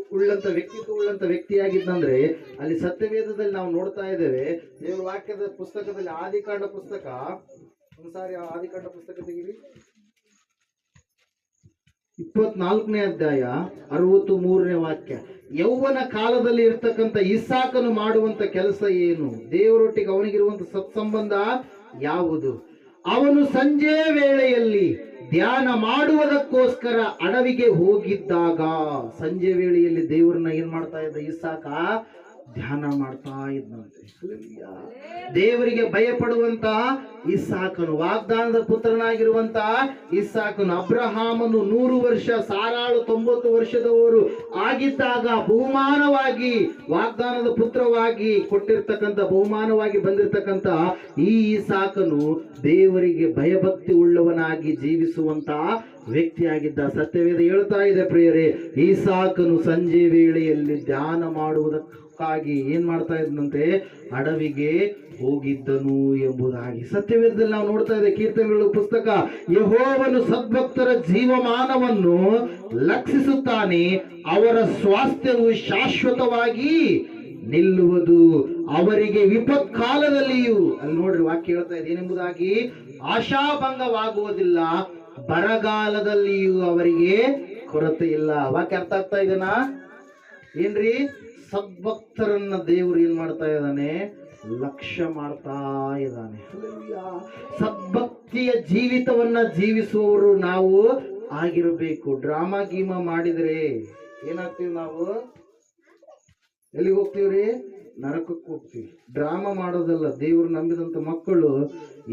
ವ್ಯಕ್ತಿತ್ವ ಉಳ್ಳಂತ ವ್ಯಕ್ತಿಯಾಗಿದ್ದಂದ್ರೆ ಅಲ್ಲಿ ಸತ್ಯವೇದದಲ್ಲಿ ನಾವು ನೋಡ್ತಾ ಇದ್ದೇವೆ. ದೇವ್ರ ವಾಕ್ಯದ ಪುಸ್ತಕದಲ್ಲಿ ಆದಿಕಾಂಡ ಪುಸ್ತಕ, ಒಂದ್ಸಾರಿ ಆದಿಕಾಂಡ ಪುಸ್ತಕ ತೆಗಿರಿ. 24ನೇ ಅಧ್ಯಾಯ 63ನೇ ವಾಕ್ಯ. ಯೌವನ ಕಾಲದಲ್ಲಿ ಇರ್ತಕ್ಕಂಥ ಇಸಾಕನು ಮಾಡುವಂತ ಕೆಲಸ ಏನು? ದೇವರೊಟ್ಟಿಗೆ ಅವನಿಗಿರುವಂತ ಸತ್ಸಂಬಂಧ ಯಾವುದು? ಅವನು ಸಂಜೆ ವೇಳೆಯಲ್ಲಿ ಧ್ಯಾನ ಮಾಡುವುದಕ್ಕೋಸ್ಕರ ಅಡವಿಗೆ ಹೋಗಿದ್ದಾಗ, ಸಂಜೆ ವೇಳೆಯಲ್ಲಿ ದೇವರನ್ನ ಏನ್ ಮಾಡ್ತಾ ಇದ್ದ ಇಸಾಕ? ಧ್ಯಾನ ಮಾಡ್ತಾ ಇದ್ದಂತೆ. ದೇವರಿಗೆ ಭಯಪಡುವಂತ ಇಸಾಕನು, ವಾಗ್ದಾನದ ಪುತ್ರನಾಗಿರುವಂತ ಇಸಾಕನು, ಅಬ್ರಹಾಮನು 100 ವರ್ಷ, ಸಾರಾಳು 90 ವರ್ಷದವರು ಆಗಿದ್ದಾಗ ಬಹುಮಾನವಾಗಿ, ವಾಗ್ದಾನದ ಪುತ್ರವಾಗಿ ಕೊಟ್ಟಿರ್ತಕ್ಕಂಥ, ಬಹುಮಾನವಾಗಿ ಬಂದಿರತಕ್ಕಂಥ ಈ ಇಸಾಕನು ದೇವರಿಗೆ ಭಯಭಕ್ತಿ ಉಳ್ಳವನಾಗಿ ಜೀವಿಸುವಂತ ವ್ಯಕ್ತಿಯಾಗಿದ್ದ. ಸತ್ಯವೇದ ಹೇಳ್ತಾ ಇದೆ ಪ್ರಿಯರೇ, ಇಸಾಕನು ಸಂಜೆ ವೇಳೆಯಲ್ಲಿ ಧ್ಯಾನ ಮಾಡುವುದಕ್ಕಾಗಿ ಏನ್ ಮಾಡ್ತಾ ಇದ್ದಂತೆ? ಅಡವಿಗೆ ಹೋಗಿದ್ದನು ಎಂಬುದಾಗಿ ಸತ್ಯವೇದದಲ್ಲಿ ನಾವು ನೋಡ್ತಾ ಇದ್ದೇವೆ. ಕೀರ್ತನೆಗಳ ಪುಸ್ತಕ, ಯೆಹೋವನು ಸದ್ಭಕ್ತರ ಜೀವಮಾನವನ್ನು ಲಕ್ಷಿಸುತ್ತಾನೆ, ಅವರ ಸ್ವಾಸ್ಥ್ಯವು ಶಾಶ್ವತವಾಗಿ ನಿಲ್ಲುವುದು, ಅವರಿಗೆ ವಿಪತ್ ಕಾಲದಲ್ಲಿಯೂ, ಅಲ್ಲಿ ನೋಡ್ರಿ ವಾಕ್ಯ ಹೇಳ್ತಾ ಇದೆ ಏನೆಂಬುದಾಗಿ, ಆಶಾಭಂಗವಾಗುವುದಿಲ್ಲ, ಬರಗಾಲದಲ್ಲಿಯೂ ಅವರಿಗೆ ಕೊರತೆ ಇಲ್ಲ. ವಾಕ್ಯ ಅರ್ಥ ಆಗ್ತಾ ಇದೆನಾ? ಏನ್ರಿ? ಸದ್ಭಕ್ತರನ್ನ ದೇವರು ಏನ್ ಮಾಡ್ತಾ ಇದ್ದಾನೆ? ಲಕ್ಷ್ಯ ಮಾಡ್ತಾ ಇದ್ದಾನೆ. ಸದ್ಭಕ್ತಿಯ ಜೀವಿತವನ್ನ ಜೀವಿಸುವವರು ನಾವು ಆಗಿರಬೇಕು. ಡ್ರಾಮಾ ಗೀಮಾ ಮಾಡಿದ್ರೆ ಏನಾಗ್ತೀವಿ ನಾವು? ಎಲ್ಲಿಗೆ ಹೋಗ್ತೀವ್ರಿ? ನರಕಕ್ಕೆ ಹೋಗ್ತೀವಿ. ಡ್ರಾಮಾ ಮಾಡೋದಲ್ಲ. ದೇವ್ರು ನಂಬಿದಂತ ಮಕ್ಕಳು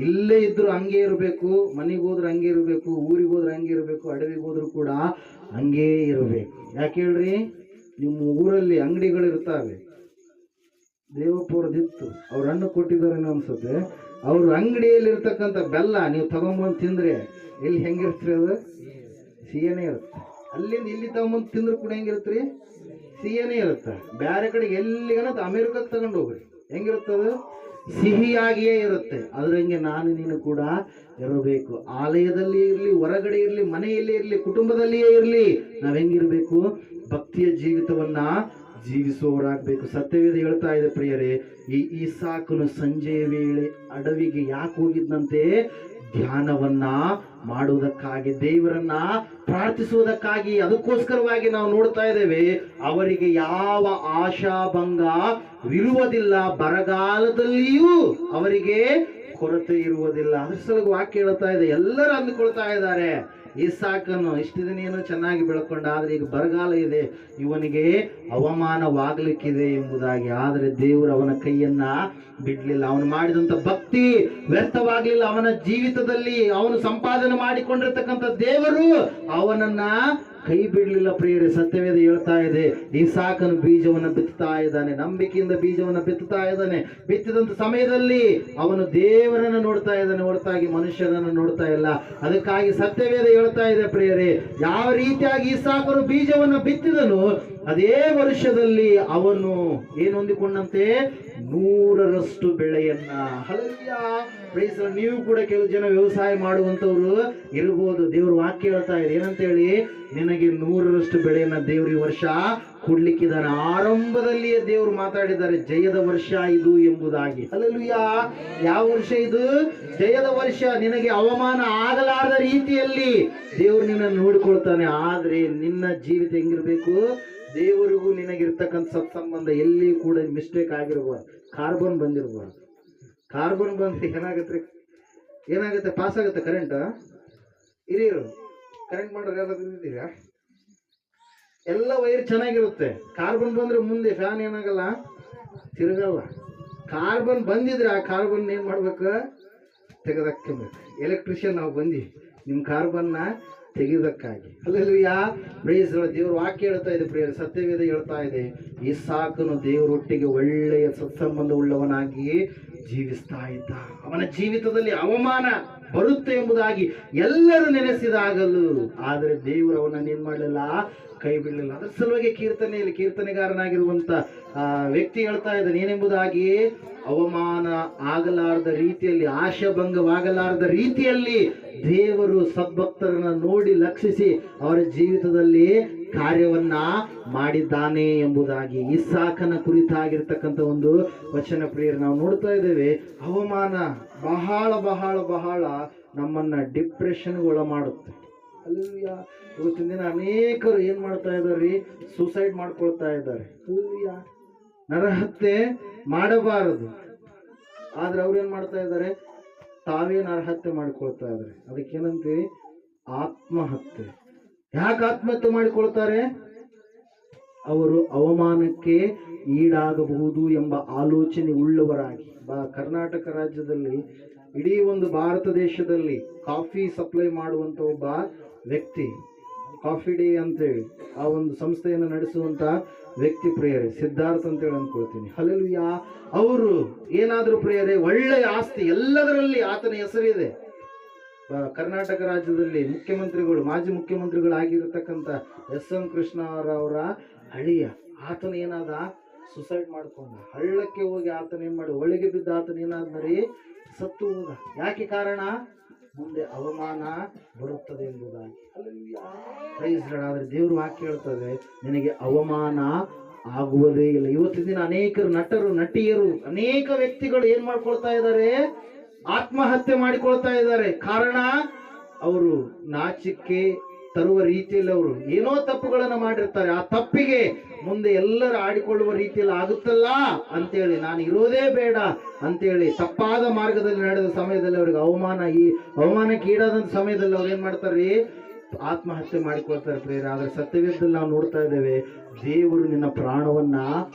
ಇಲ್ಲೇ ಇದ್ರು ಹಂಗೆ ಇರಬೇಕು, ಮನೆಗೆ ಹೋದ್ರೆ ಹಂಗೆ ಇರಬೇಕು, ಊರಿಗೆ ಹೋದ್ರೆ ಹಂಗೆ ಇರಬೇಕು, ಅಡವಿಗೆ ಹೋದ್ರು ಕೂಡ ಹಂಗೇ ಇರಬೇಕು. ಯಾಕೆ ಹೇಳ್ರಿ? ನಿಮ್ಮ ಊರಲ್ಲಿ ಅಂಗಡಿಗಳಿರ್ತಾವೆ, ದೇವಪುರದಿತ್ತು, ಅವ್ರ ಹಣ್ಣು ಕೊಟ್ಟಿದ್ದಾರೇನೋ ಅನ್ಸುತ್ತೆ. ಅವ್ರ ಅಂಗಡಿಯಲ್ಲಿ ಇರ್ತಕ್ಕಂಥ ಬೆಲ್ಲ ನೀವು ತಗೊಂಬಂದು ತಿಂದ್ರೆ ಇಲ್ಲಿ ಹೆಂಗಿರ್ತೀರಿ? ಅದು ಸಿಹಿನೇ ಇರುತ್ತೆ. ಅಲ್ಲಿಂದ ಇಲ್ಲಿ ತಗೊಂಬಂದು ತಿಂದ್ರು ಕೂಡ ಹೆಂಗಿರುತ್ತ್ರಿ? ಸಿಹಿನೇ ಇರುತ್ತೆ. ಬೇರೆ ಕಡೆಗೆ ಎಲ್ಲಿಗನ ಅಮೆರಿಕಕ್ಕೆ ತಗೊಂಡು ಹೋಗ್ರಿ, ಹೆಂಗಿರುತ್ತದು? ಸಿಹಿಯಾಗಿಯೇ ಇರುತ್ತೆ. ಅದ್ರಂಗೆ ನಾನು ನೀನು ಕೂಡ ಇರಬೇಕು. ಆಲಯದಲ್ಲಿ ಇರಲಿ, ಹೊರಗಡೆ ಇರಲಿ, ಮನೆಯಲ್ಲೇ ಇರಲಿ, ಕುಟುಂಬದಲ್ಲಿಯೇ ಇರಲಿ, ನಾವ್ ಹೆಂಗಿರ್ಬೇಕು? ಭಕ್ತಿಯ ಜೀವಿತವನ್ನ ಜೀವಿಸುವವರಾಗಬೇಕು. ಸತ್ಯವೇದ ಹೇಳ್ತಾ ಇದೆ ಪ್ರಿಯರೇ, ಈ ಇಸಾಕನು ಸಂಜೆಯ ವೇಳೆ ಅಡವಿಗೆ ಯಾಕೆ ಹೋಗಿದ್ದಂತೆ? ಧ್ಯಾನವನ್ನ ಮಾಡುವುದಕ್ಕಾಗಿ, ದೇವರನ್ನ ಪ್ರಾರ್ಥಿಸುವುದಕ್ಕಾಗಿ. ಅದಕ್ಕೋಸ್ಕರವಾಗಿ ನಾವು ನೋಡ್ತಾ ಇದ್ದೇವೆ, ಅವರಿಗೆ ಯಾವ ಆಶಾಭಂಗವಿರುವುದಿಲ್ಲ, ಬರಗಾಲದಲ್ಲಿಯೂ ಅವರಿಗೆ ಕೊರತೆ ಇರುವುದಿಲ್ಲ. ಅದ್ರ ಸಲುವಾಗಿ ವಾಕ್ಯ ಹೇಳ್ತಾ ಇದೆ. ಎಲ್ಲರೂ ಅಂದುಕೊಳ್ತಾ ಇದ್ದಾರೆ, ಇಸಾಕನು ಇಷ್ಟು ದಿನ ಏನೋ ಚೆನ್ನಾಗಿ ಬೆಳ್ಕೊಂಡ, ಆದ್ರೆ ಈಗ ಬರಗಾಲ ಇದೆ, ಇವನಿಗೆ ಅವಮಾನವಾಗ್ಲಿಕ್ಕಿದೆ ಎಂಬುದಾಗಿ. ಆದರೆ ದೇವರು ಅವನ ಕೈಯನ್ನ ಬಿಡ್ಲಿಲ್ಲ. ಅವನು ಮಾಡಿದಂತ ಭಕ್ತಿ ವ್ಯರ್ಥವಾಗ್ಲಿಲ್ಲ. ಅವನ ಜೀವಿತದಲ್ಲಿ ಅವನು ಸಂಪಾದನೆ ಮಾಡಿಕೊಂಡಿರ್ತಕ್ಕಂಥ ದೇವರು ಅವನನ್ನ ಕೈ ಬಿಡ್ಲಿಲ್ಲ. ಪ್ರಿಯರೇ, ಸತ್ಯವೇದ ಹೇಳ್ತಾ ಇದೆ, ಇಸಾಕನು ಬೀಜವನ್ನು ಬಿತ್ತುತ್ತಾ ಇದ್ದಾನೆ, ನಂಬಿಕೆಯಿಂದ ಬೀಜವನ್ನು ಬಿತ್ತುತ್ತಾ ಇದ್ದಾನೆ. ಬಿತ್ತಿದಂತ ಸಮಯದಲ್ಲಿ ಅವನು ದೇವರನ್ನ ನೋಡ್ತಾ ಇದ್ದಾನೆ, ಹೊರತಾಗಿ ಮನುಷ್ಯರನ್ನು ನೋಡ್ತಾ ಇಲ್ಲ. ಅದಕ್ಕಾಗಿ ಸತ್ಯವೇದ ಹೇಳ್ತಾ ಇದೆ ಪ್ರಿಯರೇ, ಯಾವ ರೀತಿಯಾಗಿ ಇಸಾಕನು ಬೀಜವನ್ನು ಬಿತ್ತಿದನು, ಅದೇ ವರ್ಷದಲ್ಲಿ ಅವನು ಏನು ಹೊಂದಿಕೊಂಡಂತೆ? 100ರಷ್ಟು ಬೆಳೆಯನ್ನ. ಹಲ್ಲೆಲೂಯಾ. Praise the Lord. ನೀವು ಕೂಡ ಕೆಲವು ಜನ ವ್ಯವಸಾಯ ಮಾಡುವಂತವ್ರು ಇರಬಹುದು. ದೇವ್ರ ವಾಕ್ಯ ಹೇಳ್ತಾ ಇದೆ ಏನಂತ ಹೇಳಿ, ನಿನಗೆ 100ರಷ್ಟು ಬೆಳೆಯನ್ನ ದೇವ್ರ ಈ ವರ್ಷ ಕೊಡ್ಲಿಕ್ಕಿದ್ದಾನೆ. ಆರಂಭದಲ್ಲಿಯೇ ದೇವರು ಮಾತಾಡಿದ್ದಾರೆ, ಜಯದ ವರ್ಷ ಇದು ಎಂಬುದಾಗಿ. ಹಲ್ಲೆಲೂಯಾ. ಯಾವ ವರ್ಷ ಇದು? ಜಯದ ವರ್ಷ. ನಿನಗೆ ಅವಮಾನ ಆಗಲಾರದ ರೀತಿಯಲ್ಲಿ ದೇವರು ನಿನ್ನನ್ನು ನೋಡಿಕೊಳ್ತಾನೆ. ಆದ್ರೆ ನಿನ್ನ ಜೀವಿತ ಹೆಂಗಿರ್ಬೇಕು? ದೇವರಿಗೂ ನಿನಗಿರ್ತಕ್ಕಂಥ ಸತ್ಸಂಬಂಧ ಎಲ್ಲಿ ಕೂಡ ಮಿಸ್ಟೇಕ್ ಆಗಿರ್ಬಾರ್ದು. ಕಾರ್ಬನ್ ಬಂದಿರ್ಬಾರ್ದು. ಕಾರ್ಬನ್ ಬಂದ್ರೆ ಏನಾಗುತ್ತೆ? ಪಾಸ್ ಆಗುತ್ತೆ ಕರೆಂಟ್. ಹಿರಿಯರು ಕರೆಂಟ್ ಮಾಡೋರು ಯಾರಾದ್ರೂ ಇದ್ದೀರಾ? ಎಲ್ಲ ವೈರ್ ಚೆನ್ನಾಗಿರುತ್ತೆ. ಕಾರ್ಬನ್ ಬಂದ್ರೆ ಮುಂದೆ ಫ್ಯಾನ್ ಏನಾಗಲ್ಲ, ತಿರುಗಲ್ಲ. ಕಾರ್ಬನ್ ಬಂದಿದ್ರೆ ಆ ಕಾರ್ಬನ್ ಏನ್ ಮಾಡ್ಬೇಕು? ತೆಗೆದಕ್ಕೋಬೇಕು. ಎಲೆಕ್ಟ್ರಿಷಿಯನ್ ನಾವು ಬಂದಿ ನಿಮ್ ಕಾರ್ಬನ್ನ ತೆಗೆದಕ್ಕಾಗಿ. ಹಲ್ಲೆಲೂಯಾ. Praise the Lord. ದೇವರು ವಾಕ್ಯ ಹೇಳ್ತಾ ಇದೆ ಪ್ರಿಯರೇ, ಸತ್ಯವೇದ ಹೇಳ್ತಾ ಇದೆ, ಇಸಾಕನು ದೇವರೊಟ್ಟಿಗೆ ಒಳ್ಳೆಯ ಸತ್ಸಂಬಂಧ ಉಳ್ಳವನಾಗಿ ಜೀವಿಸ್ತಾ ಇದ್ದ. ಅವನ ಜೀವಿತದಲ್ಲಿ ಅವಮಾನ ಬರುತ್ತೆ ಎಂಬುದಾಗಿ ಎಲ್ಲರೂ ನೆನೆಸಿದಾಗಲೂ, ಆದರೆ ದೇವರು ಅವನನ್ನು ಏನ್ ಮಾಡಲಿಲ್ಲ? ಕೈ ಬಿಡಲಿಲ್ಲ. ಅದರ ಸಲುವಾಗಿ ಕೀರ್ತನೆಯಲ್ಲಿ ಕೀರ್ತನೆಗಾರನಾಗಿರುವಂತ ವ್ಯಕ್ತಿ ಹೇಳ್ತಾ ಇದ್ದಾನೆ ಏನೆಂಬುದಾಗಿ, ಅವಮಾನ ಆಗಲಾರದ ರೀತಿಯಲ್ಲಿ, ಆಶಾಭಂಗವಾಗಲಾರದ ರೀತಿಯಲ್ಲಿ ದೇವರು ಸದ್ಭಕ್ತರನ್ನ ನೋಡಿ ಲಕ್ಷಿಸಿ ಅವರ ಜೀವಿತದಲ್ಲಿ ಕಾರ್ಯವನ್ನ ಮಾಡಿದ್ದಾನೆ ಎಂಬುದಾಗಿ. ಇಸಾಕನ ಕುರಿತಾಗಿರ್ತಕ್ಕಂಥ ಒಂದು ವಚನ ಪ್ರಿಯರು ನಾವು ನೋಡ್ತಾ ಇದ್ದೇವೆ. ಅವಮಾನ ಬಹಳ ಬಹಳ ಬಹಳ ನಮ್ಮನ್ನ ಡಿಪ್ರೆಷನ್ಗೆ ಒಳ ಮಾಡುತ್ತೆ. ಅಲ್ಲೂಯ್ಯ. ಇವತ್ತಿನ ದಿನ ಅನೇಕರು ಏನ್ ಮಾಡ್ತಾ ಇದಾರೆ? ಸೂಸೈಡ್ ಮಾಡ್ಕೊಳ್ತಾ ಇದ್ದಾರೆ. ಅಲ್ಲೂಯ್ಯ. ನರಹತ್ಯೆ ಮಾಡಬಾರದು, ಆದ್ರೆ ಅವ್ರು ಏನ್ ಮಾಡ್ತಾ ಇದ್ದಾರೆ? ತಾವೇ ನರಹತ್ಯೆ ಮಾಡ್ಕೊಳ್ತಾ ಇದ್ದಾರೆ. ಅದಕ್ಕೇನಂತೀವಿ? ಆತ್ಮಹತ್ಯೆ. ಯಾಕೆ ಆತ್ಮಹತ್ಯೆ ಮಾಡಿಕೊಳ್ತಾರೆ? ಅವರು ಅವಮಾನಕ್ಕೆ ಈಡಾಗಬಹುದು ಎಂಬ ಆಲೋಚನೆ ಉಳ್ಳವರಾಗಿ. ಕರ್ನಾಟಕ ರಾಜ್ಯದಲ್ಲಿ, ಇಡೀ ಒಂದು ಭಾರತ ದೇಶದಲ್ಲಿ ಕಾಫಿ ಸಪ್ಲೈ ಮಾಡುವಂತ ಒಬ್ಬ ವ್ಯಕ್ತಿ, ಕಾಫಿ ಡೇ ಅಂತೇಳಿ ಆ ಒಂದು ಸಂಸ್ಥೆಯನ್ನು ನಡೆಸುವಂತ ವ್ಯಕ್ತಿ ಪ್ರಿಯರೇ, ಸಿದ್ಧಾರ್ಥ ಅಂತೇಳಿ ಅನ್ಕೊಳ್ತೀನಿ. ಹಲ್ಲೆಲೂಯಾ. ಅವರು ಏನಾದರೂ ಪ್ರಿಯರೇ, ಒಳ್ಳೆಯ ಆಸ್ತಿ ಎಲ್ಲದರಲ್ಲಿ ಆತನ ಹೆಸರಿದೆ. ಕರ್ನಾಟಕ ರಾಜ್ಯದಲ್ಲಿ ಮುಖ್ಯಮಂತ್ರಿಗಳು, ಮಾಜಿ ಮುಖ್ಯಮಂತ್ರಿಗಳಾಗಿರತಕ್ಕಂಥ SM ಕೃಷ್ಣರಾವರ ಅಳಿಯ, ಆತನ ಏನಾದ? ಸುಸೈಡ್ ಮಾಡ್ಕೊಂಡ. ಹಳ್ಳಕ್ಕೆ ಹೋಗಿ ಆತನ ಏನ್ ಮಾಡಿ, ಒಳಗೆ ಬಿದ್ದ ಆತನ ಏನಾದ್ರಿ? ಸತ್ತು ಹೋದ. ಯಾಕೆ ಕಾರಣ? ಮುಂದೆ ಅವಮಾನ ಬರುತ್ತದೆ ಎಂಬುದಾಗಿ. ಆದ್ರೆ ದೇವ್ರು ವಾಕ್ಯ ಹೇಳ್ತದೆ, ನಿನಗೆ ಅವಮಾನ ಆಗುವುದೇ ಇಲ್ಲ. ಇವತ್ತಿನ ದಿನ ಅನೇಕರು ನಟರು, ನಟಿಯರು, ಅನೇಕ ವ್ಯಕ್ತಿಗಳು ಏನ್ ಮಾಡ್ಕೊಳ್ತಾ ಇದ್ದಾರೆ? ಆತ್ಮಹತ್ಯೆ ಮಾಡಿಕೊಳ್ತಾ ಇದ್ದಾರೆ. ಕಾರಣ ಅವರು ನಾಚಿಕೆ ತರುವ ರೀತಿಯಲ್ಲಿ ಅವರು ಏನೋ ತಪ್ಪುಗಳನ್ನ ಮಾಡಿರ್ತಾರೆ. ಆ ತಪ್ಪಿಗೆ ಮುಂದೆ ಎಲ್ಲರೂ ಆಡಿಕೊಳ್ಳುವ ರೀತಿಯಲ್ಲಿ ಆಗುತ್ತಲ್ಲ ಅಂತೇಳಿ, ನಾನು ಇರೋದೇ ಬೇಡ ಅಂತೇಳಿ ತಪ್ಪಾದ ಮಾರ್ಗದಲ್ಲಿ ನಡೆದ ಸಮಯದಲ್ಲಿ ಅವ್ರಿಗೆ ಅವಮಾನಕ್ಕೆ ಈಡಾದಂತ ಸಮಯದಲ್ಲಿ ಅವ್ರು ಏನ್ ಮಾಡ್ತಾರೆ? ಆತ್ಮಹತ್ಯೆ ಮಾಡಿಕೊಳ್ತಾರೆ ಪ್ರೇರ. ಆದ್ರೆ ಸತ್ಯವೇದದಲ್ಲಿ ನಾವು ನೋಡ್ತಾ ಇದ್ದೇವೆ, ದೇವರು ನಿನ್ನ ಪ್ರಾಣವನ್ನ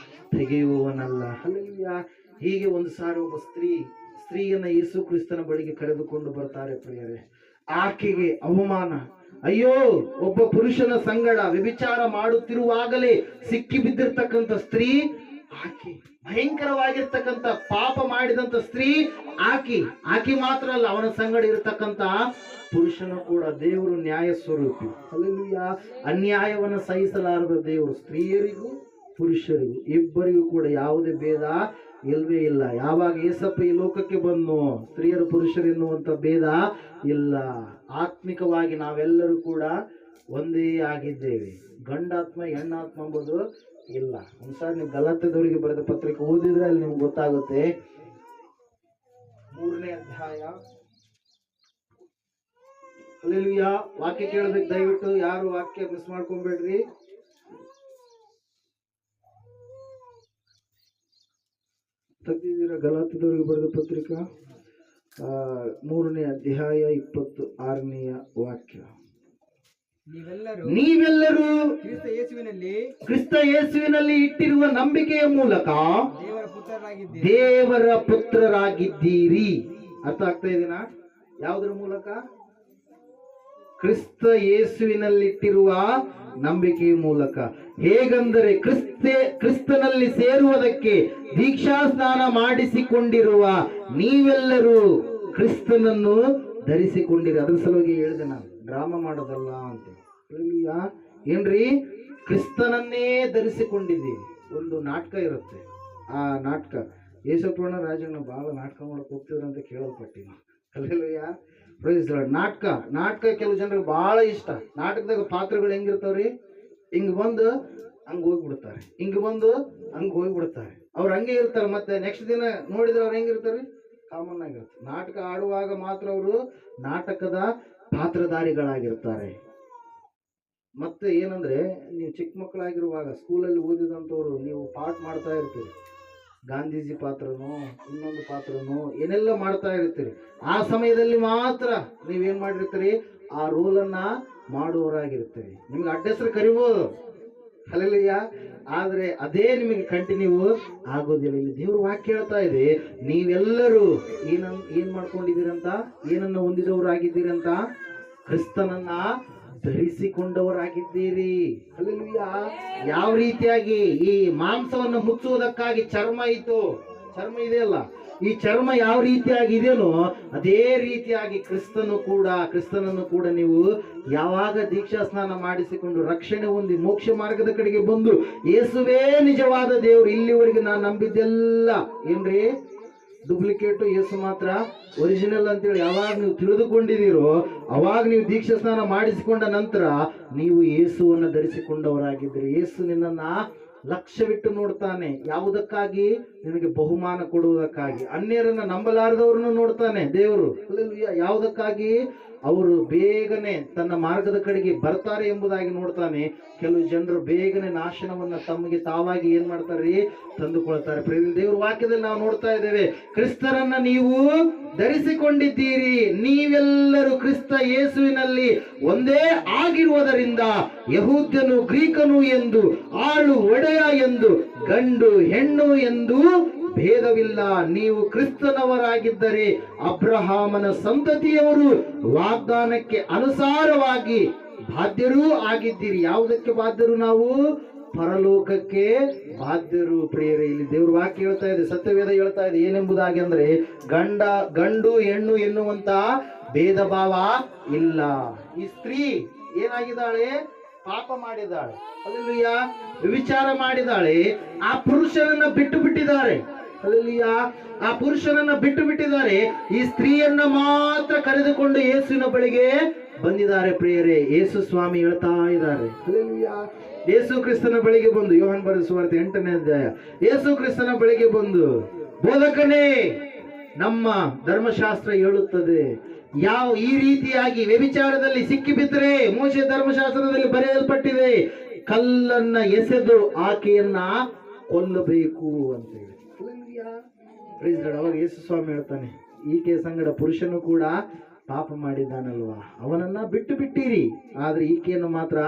ತೆಗೆಯುವವನಲ್ಲ. ಹಲ್ಲೆಲೂಯಾ. ಹೀಗೆ ಒಂದು ಸಾರಿ ಒಬ್ಬ ಸ್ತ್ರೀಯನ್ನ ಯೇಸು ಕ್ರಿಸ್ತನ ಬಳಿಗೆ ಕರೆದುಕೊಂಡು ಬರ್ತಾರೆ ಪ್ರಿಯರೇ. ಆಕೆಗೆ ಅವಮಾನ. ಅಯ್ಯೋ, ಒಬ್ಬ ಪುರುಷನ ಸಂಗಡ ವ್ಯಭಿಚಾರ ಮಾಡುತ್ತಿರುವಾಗಲೇ ಸಿಕ್ಕಿ ಬಿದ್ದಿರ್ತಕ್ಕಂಥ ಸ್ತ್ರೀ ಆಕೆ, ಭಯಂಕರವಾಗಿರ್ತಕ್ಕಂಥ ಪಾಪ ಮಾಡಿದಂತ ಸ್ತ್ರೀ ಆಕೆ ಮಾತ್ರ ಅಲ್ಲ, ಅವನ ಸಂಗಡ ಇರತಕ್ಕಂತ ಪುರುಷನು ಕೂಡ. ದೇವರು ನ್ಯಾಯ ಸ್ವರೂಪಿ. ಹಲ್ಲೆಲೂಯಾ. ಅನ್ಯಾಯವನ್ನು ಸಹಿಸಲಾರದ ದೇವರು ಸ್ತ್ರೀಯರಿಗೂ ಪುರುಷರಿಗೂ ಇಬ್ಬರಿಗೂ ಕೂಡ ಯಾವುದೇ ಭೇದ ಇಲ್ವೇ ಇಲ್ಲ. ಯಾವಾಗ ಏಸಪ್ಪ ಈ ಲೋಕಕ್ಕೆ ಬಂದು ಸ್ತ್ರೀಯರು ಪುರುಷರು ಎನ್ನುವಂತ ಭೇದ ಇಲ್ಲ. ಆತ್ಮಿಕವಾಗಿ ನಾವೆಲ್ಲರೂ ಕೂಡ ಒಂದೇ ಆಗಿದ್ದೇವೆ. ಗಂಡಾತ್ಮ ಹೆಣ್ಣಾತ್ಮ ಎಂಬುದು ಇಲ್ಲ. ಒಂದ್ಸಾರಿ ನೀವು ಗಲಾತ್ಯದವರಿಗೆ ಬರೆದ ಪತ್ರಿಕೆ ಓದಿದ್ರೆ ಅಲ್ಲಿ ನಿಮ್ಗೆ ಗೊತ್ತಾಗುತ್ತೆ. 3ನೇ ಅಧ್ಯಾಯ. ಹಲ್ಲೆಲೂಯಾ. ವಾಕ್ಯ ಕೇಳಬೇಕು ದಯವಿಟ್ಟು, ಯಾರು ವಾಕ್ಯ ಮಿಸ್ ಮಾಡ್ಕೊಂಬೇಡ್ರಿ. ತೆಗೆದಿದ್ದೀರಾ? ಗಲಾತ್ಯದವರಿಗೆ ಬರೆದ ಪತ್ರಿಕಾ 3ನೇ ಅಧ್ಯಾಯ 26ನೇ ವಾಕ್ಯ. ನೀವೆಲ್ಲರೂ ಕ್ರಿಸ್ತ ಯೇಸುವಿನಲ್ಲಿ ಇಟ್ಟಿರುವ ನಂಬಿಕೆಯ ಮೂಲಕ ದೇವರ ಪುತ್ರರಾಗಿದ್ದೀರಿ. ಅರ್ಥ ಆಗ್ತಾ ಇದೆನಾ? ಯಾವುದರ ಮೂಲಕ? ಕ್ರಿಸ್ತ ಯೇಸುವಿನಲ್ಲಿಟ್ಟಿರುವ ನಂಬಿಕೆಯ ಮೂಲಕ. ಹೇಗೆಂದರೆ ಕ್ರಿಸ್ತನಲ್ಲಿ ಸೇರುವುದಕ್ಕೆ ದೀಕ್ಷಾ ಸ್ನಾನ ಮಾಡಿಸಿಕೊಂಡಿರುವ ನೀವೆಲ್ಲರೂ ಕ್ರಿಸ್ತನನ್ನು ಧರಿಸಿಕೊಂಡಿರಿ. ಅದ್ರ ಸಲುವಾಗಿ ಹೇಳಿದೆ ನಾನು, ಡ್ರಾಮಾ ಮಾಡೋದಲ್ಲ ಅಂತ. ಏನ್ರಿ? ಕ್ರಿಸ್ತನನ್ನೇ ಧರಿಸಿಕೊಂಡಿದ್ದೀವಿ. ಒಂದು ನಾಟಕ ಇರುತ್ತೆ. ಆ ನಾಟಕ ಯೇಸಪ್ಪಣ್ಣ ರಾಜಣ್ಣ ಬಹಳ ನಾಟಕ ಮಾಡಕ್ ಹೋಗ್ತಿದ್ರು ಅಂತ ಕೇಳಲ್ಪಟ್ಟಿನ. ಹಲ್ಲೆಲೂಯಾ. Praise lord. ನಾಟಕ ಕೆಲವು ಜನರಿಗೆ ಬಹಳ ಇಷ್ಟ. ನಾಟಕದಾಗ ಪಾತ್ರಗಳು ಹೆಂಗಿರ್ತಾವ್ರಿ? ಹಿಂಗ್ ಬಂದು ಹಂಗ ಹೋಗ್ಬಿಡ್ತಾರೆ, ಹಿಂಗ್ ಬಂದು ಹಂಗ ಹೋಗ್ಬಿಡ್ತಾರೆ. ಅವ್ರು ಹಂಗೆ ಇರ್ತಾರೆ. ಮತ್ತೆ ನೆಕ್ಸ್ಟ್ ದಿನ ನೋಡಿದ್ರೆ ಅವ್ರು ಹೆಂಗಿರ್ತಾರೆ? ಕಾಮನ್ ಆಗಿರುತ್ತೆ. ನಾಟಕ ಆಡುವಾಗ ಮಾತ್ರ ಅವರು ನಾಟಕದ ಪಾತ್ರಧಾರಿಗಳಾಗಿರ್ತಾರೆ. ಮತ್ತೆ ಏನಂದ್ರೆ, ನೀವು ಚಿಕ್ಕ ಮಕ್ಕಳಾಗಿರುವಾಗ ಸ್ಕೂಲಲ್ಲಿ ಓದಿದಂಥವ್ರು ನೀವು ಪಾಠ ಮಾಡ್ತಾ ಇರ್ತೀರಿ. ಗಾಂಧೀಜಿ ಪಾತ್ರನೋ ಇನ್ನೊಂದು ಪಾತ್ರನೋ ಏನೆಲ್ಲ ಮಾಡ್ತಾ ಇರ್ತೀರಿ. ಆ ಸಮಯದಲ್ಲಿ ಮಾತ್ರ ನೀವೇನ್ ಮಾಡಿರ್ತೀರಿ? ಆ ರೋಲನ್ನ ಮಾಡುವವರಾಗಿರ್ತೀರಿ. ನಿಮ್ಗೆ ಅಡ್ಡ ಹೆಸರು ಕರಿಬೋದು, ಹಲ್ಲೆಲೂಯಾ. ಆದ್ರೆ ಅದೇ ನಿಮಗೆ ಕಂಟಿನ್ಯೂ ಆಗೋದಿಲ್ಲ. ಇಲ್ಲಿ ದೇವ್ರ ವಾಕ್ಯ ಹೇಳ್ತಾ ಇದೆ, ನೀವೆಲ್ಲರೂ ಏನ್ ಮಾಡ್ಕೊಂಡಿದ್ದೀರಂತ? ಏನನ್ನ ಹೊಂದಿದವರಾಗಿದ್ದೀರಂತ? ಕ್ರಿಸ್ತನನ್ನ ಧರಿಸಿಕೊಂಡವರಾಗಿದ್ದೀರಿ. ಹಲ್ಲೆಲೂಯಾ. ಯಾವ ರೀತಿಯಾಗಿ ಈ ಮಾಂಸವನ್ನು ಮುಚ್ಚುವುದಕ್ಕಾಗಿ ಚರ್ಮ ಇದೆಯಲ್ಲ, ಈ ಚರ್ಮ ಯಾವ ರೀತಿಯಾಗಿ ಇದೆಯೋ ಅದೇ ರೀತಿಯಾಗಿ ಕ್ರಿಸ್ತನನ್ನು ಕೂಡ ನೀವು ಯಾವಾಗ ದೀಕ್ಷಾ ಸ್ನಾನ ಮಾಡಿಸಿಕೊಂಡು ರಕ್ಷಣೆ ಹೊಂದಿ ಮೋಕ್ಷ ಮಾರ್ಗದ ಕಡೆಗೆ ಬಂದು ಯೇಸುವೇ ನಿಜವಾದ ದೇವರು, ಇಲ್ಲಿವರೆಗೆ ನಾನು ನಂಬಿದ್ದೆಲ್ಲ ಏನ್ರಿ ಡೂಪ್ಲಿಕೇಟು, ಯೇಸು ಮಾತ್ರ ಒರಿಜಿನಲ್ ಅಂತೇಳಿ ಯಾವಾಗ ನೀವು ತಿಳಿದುಕೊಂಡಿದ್ದೀರೋ ಅವಾಗ ನೀವು ದೀಕ್ಷಾ ಸ್ನಾನ ಮಾಡಿಸಿಕೊಂಡ ನಂತರ ನೀವು ಯೇಸುವನ್ನು ಧರಿಸಿಕೊಂಡವರಾಗಿದ್ದೀರಿ. ಯೇಸು ನಿನ್ನನ್ನ ಲಕ್ಷ್ಯವಿಟ್ಟು ನೋಡ್ತಾನೆ. ಯಾವುದಕ್ಕಾಗಿ? ನಿನಗೆ ಬಹುಮಾನ ಕೊಡುವುದಕ್ಕಾಗಿ. ಅನ್ಯರನ್ನ ನಂಬಲಾರದವ್ರನ್ನು ನೋಡ್ತಾನೆ ದೇವರು. ಯಾವುದಕ್ಕಾಗಿ? ಅವರು ಬೇಗನೆ ತನ್ನ ಮಾರ್ಗದ ಕಡೆಗೆ ಬರ್ತಾರೆ ಎಂಬುದಾಗಿ ನೋಡ್ತಾನೆ. ಕೆಲವು ಜನರು ಬೇಗನೆ ನಾಶನವನ್ನ ತಮಗೆ ತಾವಾಗಿ ಏನ್ ಮಾಡ್ತಾರೆ, ತಂದುಕೊಳ್ತಾರೆ. ದೇವ್ರ ವಾಕ್ಯದಲ್ಲಿ ನಾವು ನೋಡ್ತಾ ಇದ್ದೇವೆ, ಕ್ರಿಸ್ತರನ್ನ ನೀವು ಧರಿಸಿಕೊಂಡಿದ್ದೀರಿ, ನೀವೆಲ್ಲರೂ ಕ್ರಿಸ್ತ ಯೇಸುವಿನಲ್ಲಿ ಒಂದೇ ಆಗಿರುವುದರಿಂದ ಯಹೂದ್ಯನು ಗ್ರೀಕನು ಎಂದು, ಆಳು ಒಡೆಯ ಎಂದು, ಗಂಡು ಹೆಣ್ಣು ಎಂದು ಭೇದವಿಲ್ಲ. ನೀವು ಕ್ರಿಸ್ತನವರಾಗಿದ್ದರೆ ಅಬ್ರಹಾಮನ ಸಂತತಿಯವರು, ವಾಗ್ದಾನಕ್ಕೆ ಅನುಸಾರವಾಗಿ ಬಾಧ್ಯರೂ ಆಗಿದ್ದೀರಿ. ಯಾವುದಕ್ಕೆ ಬಾಧ್ಯರು? ನಾವು ಪರಲೋಕಕ್ಕೆ ಬಾಧ್ಯರು. ಪ್ರಿಯರೇ, ಇಲ್ಲಿ ದೇವ್ರ ವಾಕ್ಯ ಹೇಳ್ತಾ ಇದೆ, ಸತ್ಯವೇದ ಹೇಳ್ತಾ ಇದೆ ಏನೆಂಬುದಾಗಿ ಅಂದ್ರೆ, ಗಂಡು ಹೆಣ್ಣು ಎನ್ನುವಂತ ಭೇದ ಭಾವ ಇಲ್ಲ. ಈ ಸ್ತ್ರೀ ಏನಾಗಿದ್ದಾಳೆ? ಪಾಪ ಮಾಡಿದ್ದಾಳೆ, ಹಲ್ಲೆಲೂಯಾ, ವಿಚಾರ ಮಾಡಿದ್ದಾಳೆ. ಆ ಪುರುಷನನ್ನ ಬಿಟ್ಟು ಬಿಟ್ಟಿದ್ದಾರೆ, ಹಲ್ಲೆಲೂಯಾ, ಆ ಪುರುಷನನ್ನ ಬಿಟ್ಟು ಬಿಟ್ಟಿದ್ದಾರೆ. ಈ ಸ್ತ್ರೀಯನ್ನ ಮಾತ್ರ ಕರೆದುಕೊಂಡು ಯೇಸುವಿನ ಬಳಿಗೆ ಬಂದಿದ್ದಾರೆ. ಪ್ರಿಯರೇ, ಯೇಸು ಸ್ವಾಮಿ ಹೇಳ್ತಾ ಇದ್ದಾರೆ, ಹಲ್ಲೆಲೂಯಾ, ಯೇಸು ಕ್ರಿಸ್ತನ ಬಳಿಗೆ ಬಂದು, ಯೋಹಾನ ಬರೆದ ಸುವಾರ್ತೆ 8ನೇ ಅಧ್ಯಾಯ, ಯೇಸು ಕ್ರಿಸ್ತನ ಬಳಿಗೆ ಬಂದು, ಬೋಧಕನೇ, ನಮ್ಮ ಧರ್ಮಶಾಸ್ತ್ರ ಹೇಳುತ್ತದೆ, ಈ ರೀತಿಯಾಗಿ ವ್ಯಭಿಚಾರದಲ್ಲಿ ಸಿಕ್ಕಿಬಿದ್ದರೆ ಮೋಶೆ ಧರ್ಮಶಾಸ್ತ್ರದಲ್ಲಿ ಬರೆಯಲ್ಪಟ್ಟಿದೆ, ಕಲ್ಲನ್ನ ಎಸೆದು ಆಕೆಯನ್ನ ಕೊಲ್ಲಬೇಕು ಅಂತೇಳಿ. ಅವಾಗ ಯೇಸು ಸ್ವಾಮಿ ಹೇಳ್ತಾನೆ, ಈಕೆ ಸಂಗಡ ಪುರುಷನು ಕೂಡ ಪಾಪ ಮಾಡಿದ್ದಾನಲ್ವಾ, ಅವನನ್ನ ಬಿಟ್ಟು ಬಿಟ್ಟಿರಿ, ಆದ್ರೆ ಈಕೆಯನ್ನು ಮಾತ್ರ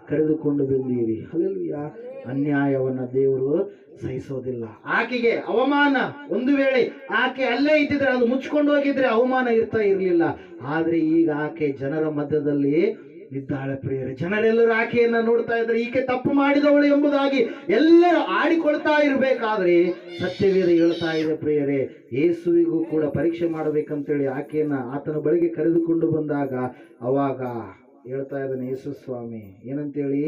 ಕರೆದುಕೊಂಡು ಬಂದಿರಿ. ಹಲ್ಲೆಲೂಯಾ. ಅನ್ಯಾಯವನ್ನ ದೇವರು ಸಹಿಸೋದಿಲ್ಲ. ಆಕೆಗೆ ಅವಮಾನ, ಒಂದು ವೇಳೆ ಆಕೆ ಅಲ್ಲೇ ಇದ್ದಿದ್ರೆ, ಅದು ಮುಚ್ಕೊಂಡು ಹೋಗಿದ್ರೆ ಅವಮಾನ ಇರ್ಲಿಲ್ಲ. ಆದ್ರೆ ಈಗ ಆಕೆ ಜನರ ಮಧ್ಯದಲ್ಲಿ ಇದ್ದಾಳೆ. ಪ್ರಿಯರೇ, ಜನರೆಲ್ಲರೂ ಆಕೆಯನ್ನ ನೋಡ್ತಾ ಇದ್ದಾರೆ, ಈಕೆ ತಪ್ಪು ಮಾಡಿದವಳು ಎಂಬುದಾಗಿ ಎಲ್ಲರೂ ಆಡಿಕೊಳ್ತಾ ಇರಬೇಕಾದ್ರೆ ಸತ್ಯವೇದ ಹೇಳ್ತಾ ಇದೆ ಪ್ರಿಯರೇ, ಯೇಸುವಿಗೂ ಕೂಡ ಪರೀಕ್ಷೆ ಮಾಡಬೇಕಂತೇಳಿ ಆಕೆಯನ್ನ ಆತನ ಬಳಿಗೆ ಕರೆದುಕೊಂಡು ಬಂದಾಗ ಅವಾಗ ಹೇಳ್ತಾ ಇದ್ದಾನೆ ಯೇಸು ಸ್ವಾಮಿ, ಏನಂತೇಳಿ,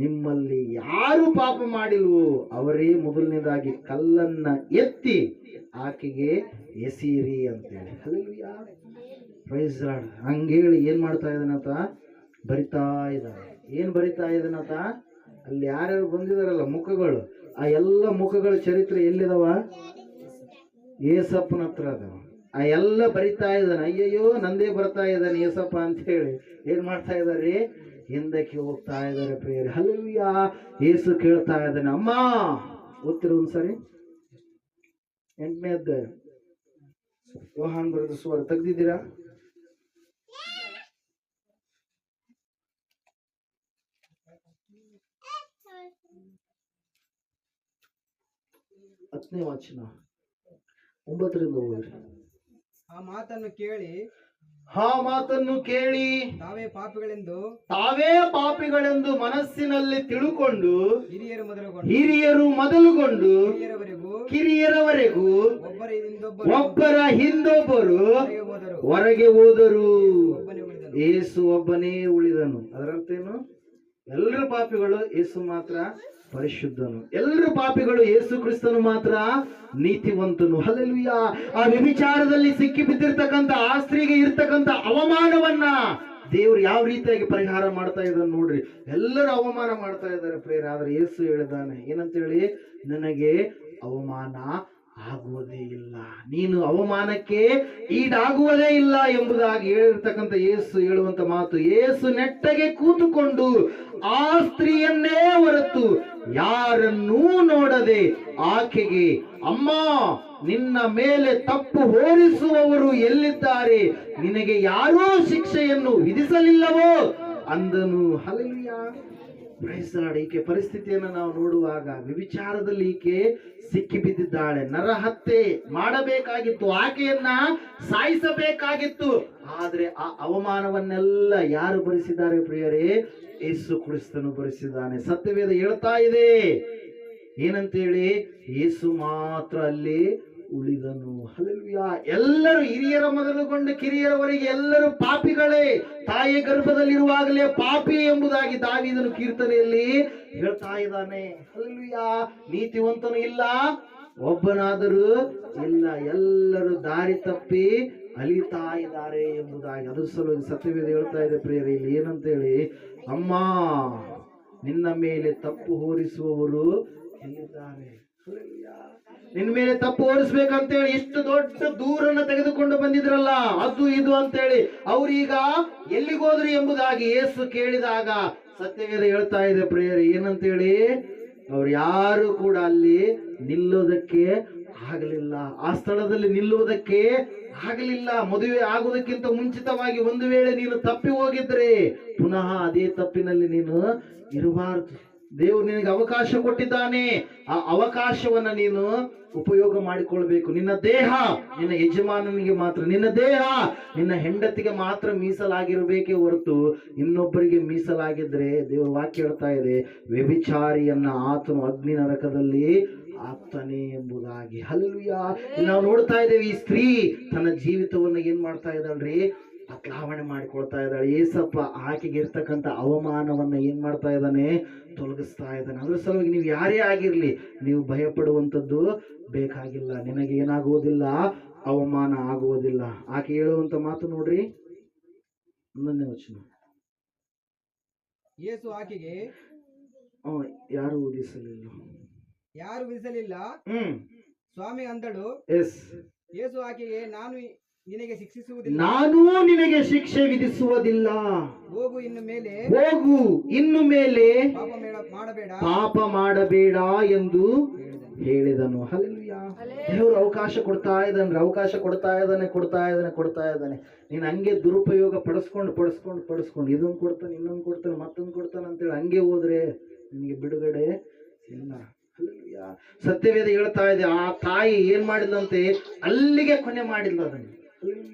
ನಿಮ್ಮಲ್ಲಿ ಯಾರು ಪಾಪ ಮಾಡಿಲ್ವೋ ಅವರೇ ಮೊದಲನೇದಾಗಿ ಕಲ್ಲನ್ನ ಎತ್ತಿ ಆಕೆಗೆ ಎಸೀರಿ ಅಂತೇಳಿ. Hallelujah, praise lord. ಹಂಗೇಳಿ ಏನ್ ಮಾಡ್ತಾ ಇದ್ದಾನಂತ ಬರಿತಾ ಇದ್ದಾನೆ. ಏನ್ ಬರಿತಾ ಇದ್ದಾನಂತ, ಅಲ್ಲಿ ಯಾರ್ಯಾರು ಬಂದಿದಾರಲ್ಲ ಮುಖಗಳು, ಆ ಎಲ್ಲ ಮುಖಗಳ ಚರಿತ್ರೆ ಎಲ್ಲಿದಾವ? ಏಸಪ್ಪನ ಹತ್ರ ಅದಾವ. ಆ ಎಲ್ಲ ಬರಿತಾ ಇದ್ದಾನೆ. ಅಯ್ಯಯ್ಯೋ, ನಂದೇ ಬರ್ತಾ ಇದ್ದಾನೆ ಏಸಪ್ಪ ಅಂತ ಹೇಳಿ ಏನ್ ಮಾಡ್ತಾ ಇದಾರೆ, ಹಿಂದಕ್ಕೆ ಹೋಗ್ತಾ ಇದ್ದಾರೆ ಪ್ರಿಯರೇ. ಹಲ್ಲೆಲೂಯಾ. ಏಸು ಕೇಳ್ತಾ ಇದ್ದಾನೆ, ಅಮ್ಮ, ಓದ್ತಿರೋ ಒಂದ್ಸರಿ 8ನೇ ಅಧ್ಯಾಯ ಯೋಹಾನ ಬರೆದ ಸುವಾರ್ತೆ ತೆಗ್ದಿದ್ದೀರಾ? ಹತ್ತನೇ ವಚನ 9ರಿಂದ ಓದ್ರಿ. ಆ ಮಾತನ್ನು ಕೇಳಿ ತಾವೇ ಪಾಪಿಗಳೆಂದು ಮನಸ್ಸಿನಲ್ಲಿ ತಿಳುಕೊಂಡು ಹಿರಿಯರು ಮೊದಲುಗೊಂಡು ಕಿರಿಯರವರೆಗೂ ಒಬ್ಬರ ಹಿಂದೊಬ್ಬರು ಹೊರಗೆ ಹೋದರು. ಯೇಸು ಒಬ್ಬನೇ ಉಳಿದನು. ಅದರರ್ಥ ಏನು? ಎಲ್ಲರೂ ಪಾಪಿಗಳು, ಯೇಸು ಮಾತ್ರ ಪರಿಶುದ್ಧನು. ಎಲ್ಲರೂ ಪಾಪಿಗಳು, ಯೇಸು ಕ್ರಿಸ್ತನು ಮಾತ್ರ ನೀತಿವಂತನು. ಹಲ್ಲೆಲೂಯಾ. ಆ ವ್ಯಭಿಚಾರದಲ್ಲಿ ಸಿಕ್ಕಿ ಬಿದ್ದಿರ್ತಕ್ಕಂಥ ಆ ಸ್ತ್ರೀಗೆ ಇರ್ತಕ್ಕಂಥ ಅವಮಾನವನ್ನ ದೇವ್ರು ಯಾವ ರೀತಿಯಾಗಿ ಪರಿಹಾರ ಮಾಡ್ತಾ ಇದ್ದಾನೆ ನೋಡ್ರಿ. ಎಲ್ಲರೂ ಅವಮಾನ ಮಾಡ್ತಾ ಇದ್ದಾರೆ ಪ್ರೇರ, ಆದ್ರೆ ಯೇಸು ಹೇಳಿದಾನೆ ಏನಂತೇಳಿ, ನನಗೆ ಅವಮಾನ ಆಗುವುದೇ ಇಲ್ಲ, ನೀನು ಅವಮಾನಕ್ಕೆ ಈಡಾಗುವುದೇ ಇಲ್ಲ ಎಂಬುದಾಗಿ ಹೇಳಿರ್ತಕ್ಕಂಥ ಯೇಸು ಹೇಳುವಂತ ಮಾತು. ಯೇಸು ನೆಟ್ಟಗೆ ಕೂತುಕೊಂಡು ಆ ಸ್ತ್ರೀಯನ್ನೇ ಹೊರತು ಯಾರನ್ನೂ ನೋಡದೆ ಆಕೆಗೆ, ಅಮ್ಮ, ನಿನ್ನ ಮೇಲೆ ತಪ್ಪು ಹೊರಿಸುವವರು ಎಲ್ಲಿದ್ದಾರೆ, ನಿನಗೆ ಯಾರೂ ಶಿಕ್ಷೆಯನ್ನು ವಿಧಿಸಲಿಲ್ಲವೋ ಅಂದನು. ಹಲ್ಲೆಲೂಯಾ. Praise Lord. ಈಕೆ ಪರಿಸ್ಥಿತಿಯನ್ನು ನಾವು ನೋಡುವಾಗ ವ್ಯಭಿಚಾರದಲ್ಲಿ ಈಕೆ ಸಿಕ್ಕಿ ಬಿದ್ದಿದ್ದಾಳೆ. ನರಹತ್ಯೆ ಮಾಡಬೇಕಾಗಿತ್ತು, ಆಕೆಯನ್ನ ಸಾಯಿಸಬೇಕಾಗಿತ್ತು. ಆದ್ರೆ ಆ ಅವಮಾನವನ್ನೆಲ್ಲ ಯಾರು ಭರಿಸಿದ್ದಾರೆ ಪ್ರಿಯರೇ? ಯೇಸು ಕ್ರಿಸ್ತನು ಭರಿಸಿದ್ದಾನೆ. ಸತ್ಯವೇದ ಹೇಳ್ತಾ ಇದೆ ಏನಂತೇಳಿ, ಯೇಸು ಮಾತ್ರ ಅಲ್ಲಿ ಉಳಿದನು. ಹಲ್ಲೆಲೂಯಾ. ಎಲ್ಲರೂ ಹಿರಿಯರ ಮೊದಲುಗೊಂಡು ಕಿರಿಯರವರೆಗೆ ಎಲ್ಲರೂ ಪಾಪಿಗಳೇ, ತಾಯಿಯ ಗರ್ಭದಲ್ಲಿರುವಾಗಲೇ ಪಾಪಿ ಎಂಬುದಾಗಿ ದಾವೀದನು ಕೀರ್ತನೆಯಲ್ಲಿ ಹೇಳ್ತಾ ಇದ್ದಾನೆ. ಹಲ್ಲೆಲೂಯಾ. ನೀತಿವಂತನು ಇಲ್ಲ, ಒಬ್ಬನಾದರೂ ಇಲ್ಲ, ಎಲ್ಲರೂ ದಾರಿ ತಪ್ಪಿ ಅಲಿತಾ ಇದ್ದಾರೆ ಎಂಬುದಾಗಿ. ಅದ್ರ ಸಲುವಾಗಿ ಸತ್ಯವೇದ ಹೇಳ್ತಾ ಇದೆ ಪ್ರಿಯರೇ, ಇಲ್ಲಿ ಏನಂತೇಳಿ, ಅಮ್ಮ, ನಿನ್ನ ಮೇಲೆ ತಪ್ಪು ಹೊರಿಸುವವರು ಎಲ್ಲಿದ್ದಾರೆ? ನಿನ್ ಮೇಲೆ ತಪ್ಪು ಹೊರಿಸ್ಬೇಕಂತೇಳಿ ಇಷ್ಟು ದೊಡ್ಡ ದೂರನ್ನ ತೆಗೆದುಕೊಂಡು ಬಂದಿದ್ರಲ್ಲ, ಅದು ಇದು ಅಂತೇಳಿ ಅವ್ರೀಗ ಎಲ್ಲಿಗೋದ್ರು ಎಂಬುದಾಗಿ ಯೇಸು ಕೇಳಿದಾಗ ಸತ್ಯವೇದ ಹೇಳ್ತಾ ಇದೆ ಪ್ರಿಯರೇ, ಏನಂತೇಳಿ, ಅವ್ರು ಯಾರು ಕೂಡ ಅಲ್ಲಿ ನಿಲ್ಲೋದಕ್ಕೆ ಆಗಲಿಲ್ಲ, ಆ ಸ್ಥಳದಲ್ಲಿ ನಿಲ್ಲುವುದಕ್ಕೆ ಆಗಲಿಲ್ಲ. ಮದುವೆ ಆಗುವುದಕ್ಕಿಂತ ಮುಂಚಿತವಾಗಿ ಒಂದು ವೇಳೆ ನೀನು ತಪ್ಪಿ ಹೋಗಿದ್ರೆ ಪುನಃ ಅದೇ ತಪ್ಪಿನಲ್ಲಿ ನೀನು ಇರಬಾರದು. ದೇವರು ನಿನಗೆ ಅವಕಾಶ ಕೊಟ್ಟಿದ್ದಾನೆ, ಆ ಅವಕಾಶವನ್ನ ನೀನು ಉಪಯೋಗ ಮಾಡಿಕೊಳ್ಬೇಕು. ನಿನ್ನ ದೇಹ ನಿನ್ನ ಯಜಮಾನನಿಗೆ ಮಾತ್ರ, ನಿನ್ನ ದೇಹ ನಿನ್ನ ಹೆಂಡತಿಗೆ ಮಾತ್ರ ಮೀಸಲಾಗಿರ್ಬೇಕೇ ಹೊರತು ಇನ್ನೊಬ್ಬರಿಗೆ ಮೀಸಲಾಗಿದ್ರೆ ದೇವರ ವಾಕ್ಯ ಹೇಳ್ತಾ ಇದೆ, ವ್ಯಭಿಚಾರಿಯನ್ನ ಆತನು ಅಗ್ನಿ ನರಕದಲ್ಲಿ ಆಗ್ತಾನೆ ಎಂಬುದಾಗಿ. ಹಲ್ಲೆಲೂಯಾ. ನಾವು ನೋಡ್ತಾ ಇದ್ದೇವೆ, ಈ ಸ್ತ್ರೀ ತನ್ನ ಜೀವಿತವನ್ನ ಏನ್ ಮಾಡ್ತಾ ಇದ್ದಾಳ್ರಿ, ಬದಲಾವಣೆ ಮಾಡಿಕೊಳ್ತಾ ಇದ್ದಾಳೆ. ಏಸಪ್ಪ ಆಕೆಗೆ ಇರ್ತಕ್ಕಂಥ ಅವಮಾನವನ್ನ ಏನ್ ಮಾಡ್ತಾ ಇದ್ದಾನೆ, ತೊಲಗಿಸ್ತಾ ಇದ್ದಾನೆ. ಅದ್ರ ಸಲುವಾಗಿ ನೀವು ಯಾರೇ ಆಗಿರ್ಲಿ, ನೀವು ಭಯಪಡುವಂಥದ್ದು ಬೇಕಾಗಿಲ್ಲ, ನಿನಗೆ ಏನಾಗುವುದಿಲ್ಲ, ಅವಮಾನ ಆಗುವುದಿಲ್ಲ. ಆಕೆ ಹೇಳುವಂತ ಮಾತು ನೋಡ್ರಿ, 11ನೇ ವಚನ. ಯೇಸು ಆಕೆಗೆ, ಯಾರು ಉದಿಸಲಿಲ್ಲ, ಸ್ವಾಮಿ ಅಂದಳು. ಎಸ್. ಯೇಸು ಆಕೆಗೆ, ನಾನು ನಿನಗೆ ಶಿಕ್ಷಿಸುವುದಿಲ್ಲ, ನಾನು ನಿನಗೆ ಶಿಕ್ಷೆ ವಿಧಿಸುವುದಿಲ್ಲ, ಹೋಗು, ಇನ್ನು ಮೇಲೆ ಹೋಗು, ಇನ್ನು ಮೇಲೆ ಮಾಡಬೇಡ, ಪಾಪ ಮಾಡಬೇಡ ಎಂದು ಹೇಳಿದನು. ಹಲ್ಲೆಲೂಯಾ. ದೇವರು ಅವಕಾಶ ಕೊಡ್ತಾ ಇದ್ದಾನೆ, ಅವಕಾಶ ಕೊಡ್ತಾ ಇದ್ದಾನೆ. ನೀನು ಹಂಗೆ ದುರುಪಯೋಗ ಪಡಿಸ್ಕೊಂಡು ಇದೊಂದು ಕೊಡ್ತಾನೆ, ಇನ್ನೊಂದು ಕೊಡ್ತಾನೆ, ಮತ್ತೊಂದು ಕೊಡ್ತಾನೆ ಅಂತೇಳಿ ಹಂಗೆ ಹೋದ್ರೆ ನಿನಗೆ ಬಿಡುಗಡೆ ಇಲ್ಲ. ಹಲ್ಲೆಲೂಯಾ. ಸತ್ಯವೇದ ಹೇಳ್ತಾ ಇದೆ, ಆ ತಾಯಿ ಏನ್ ಮಾಡಿದಂತೆ, ಅಲ್ಲಿಗೆ ಕೊನೆ ಮಾಡಿಲ್ಲ ಅದನ್ನು.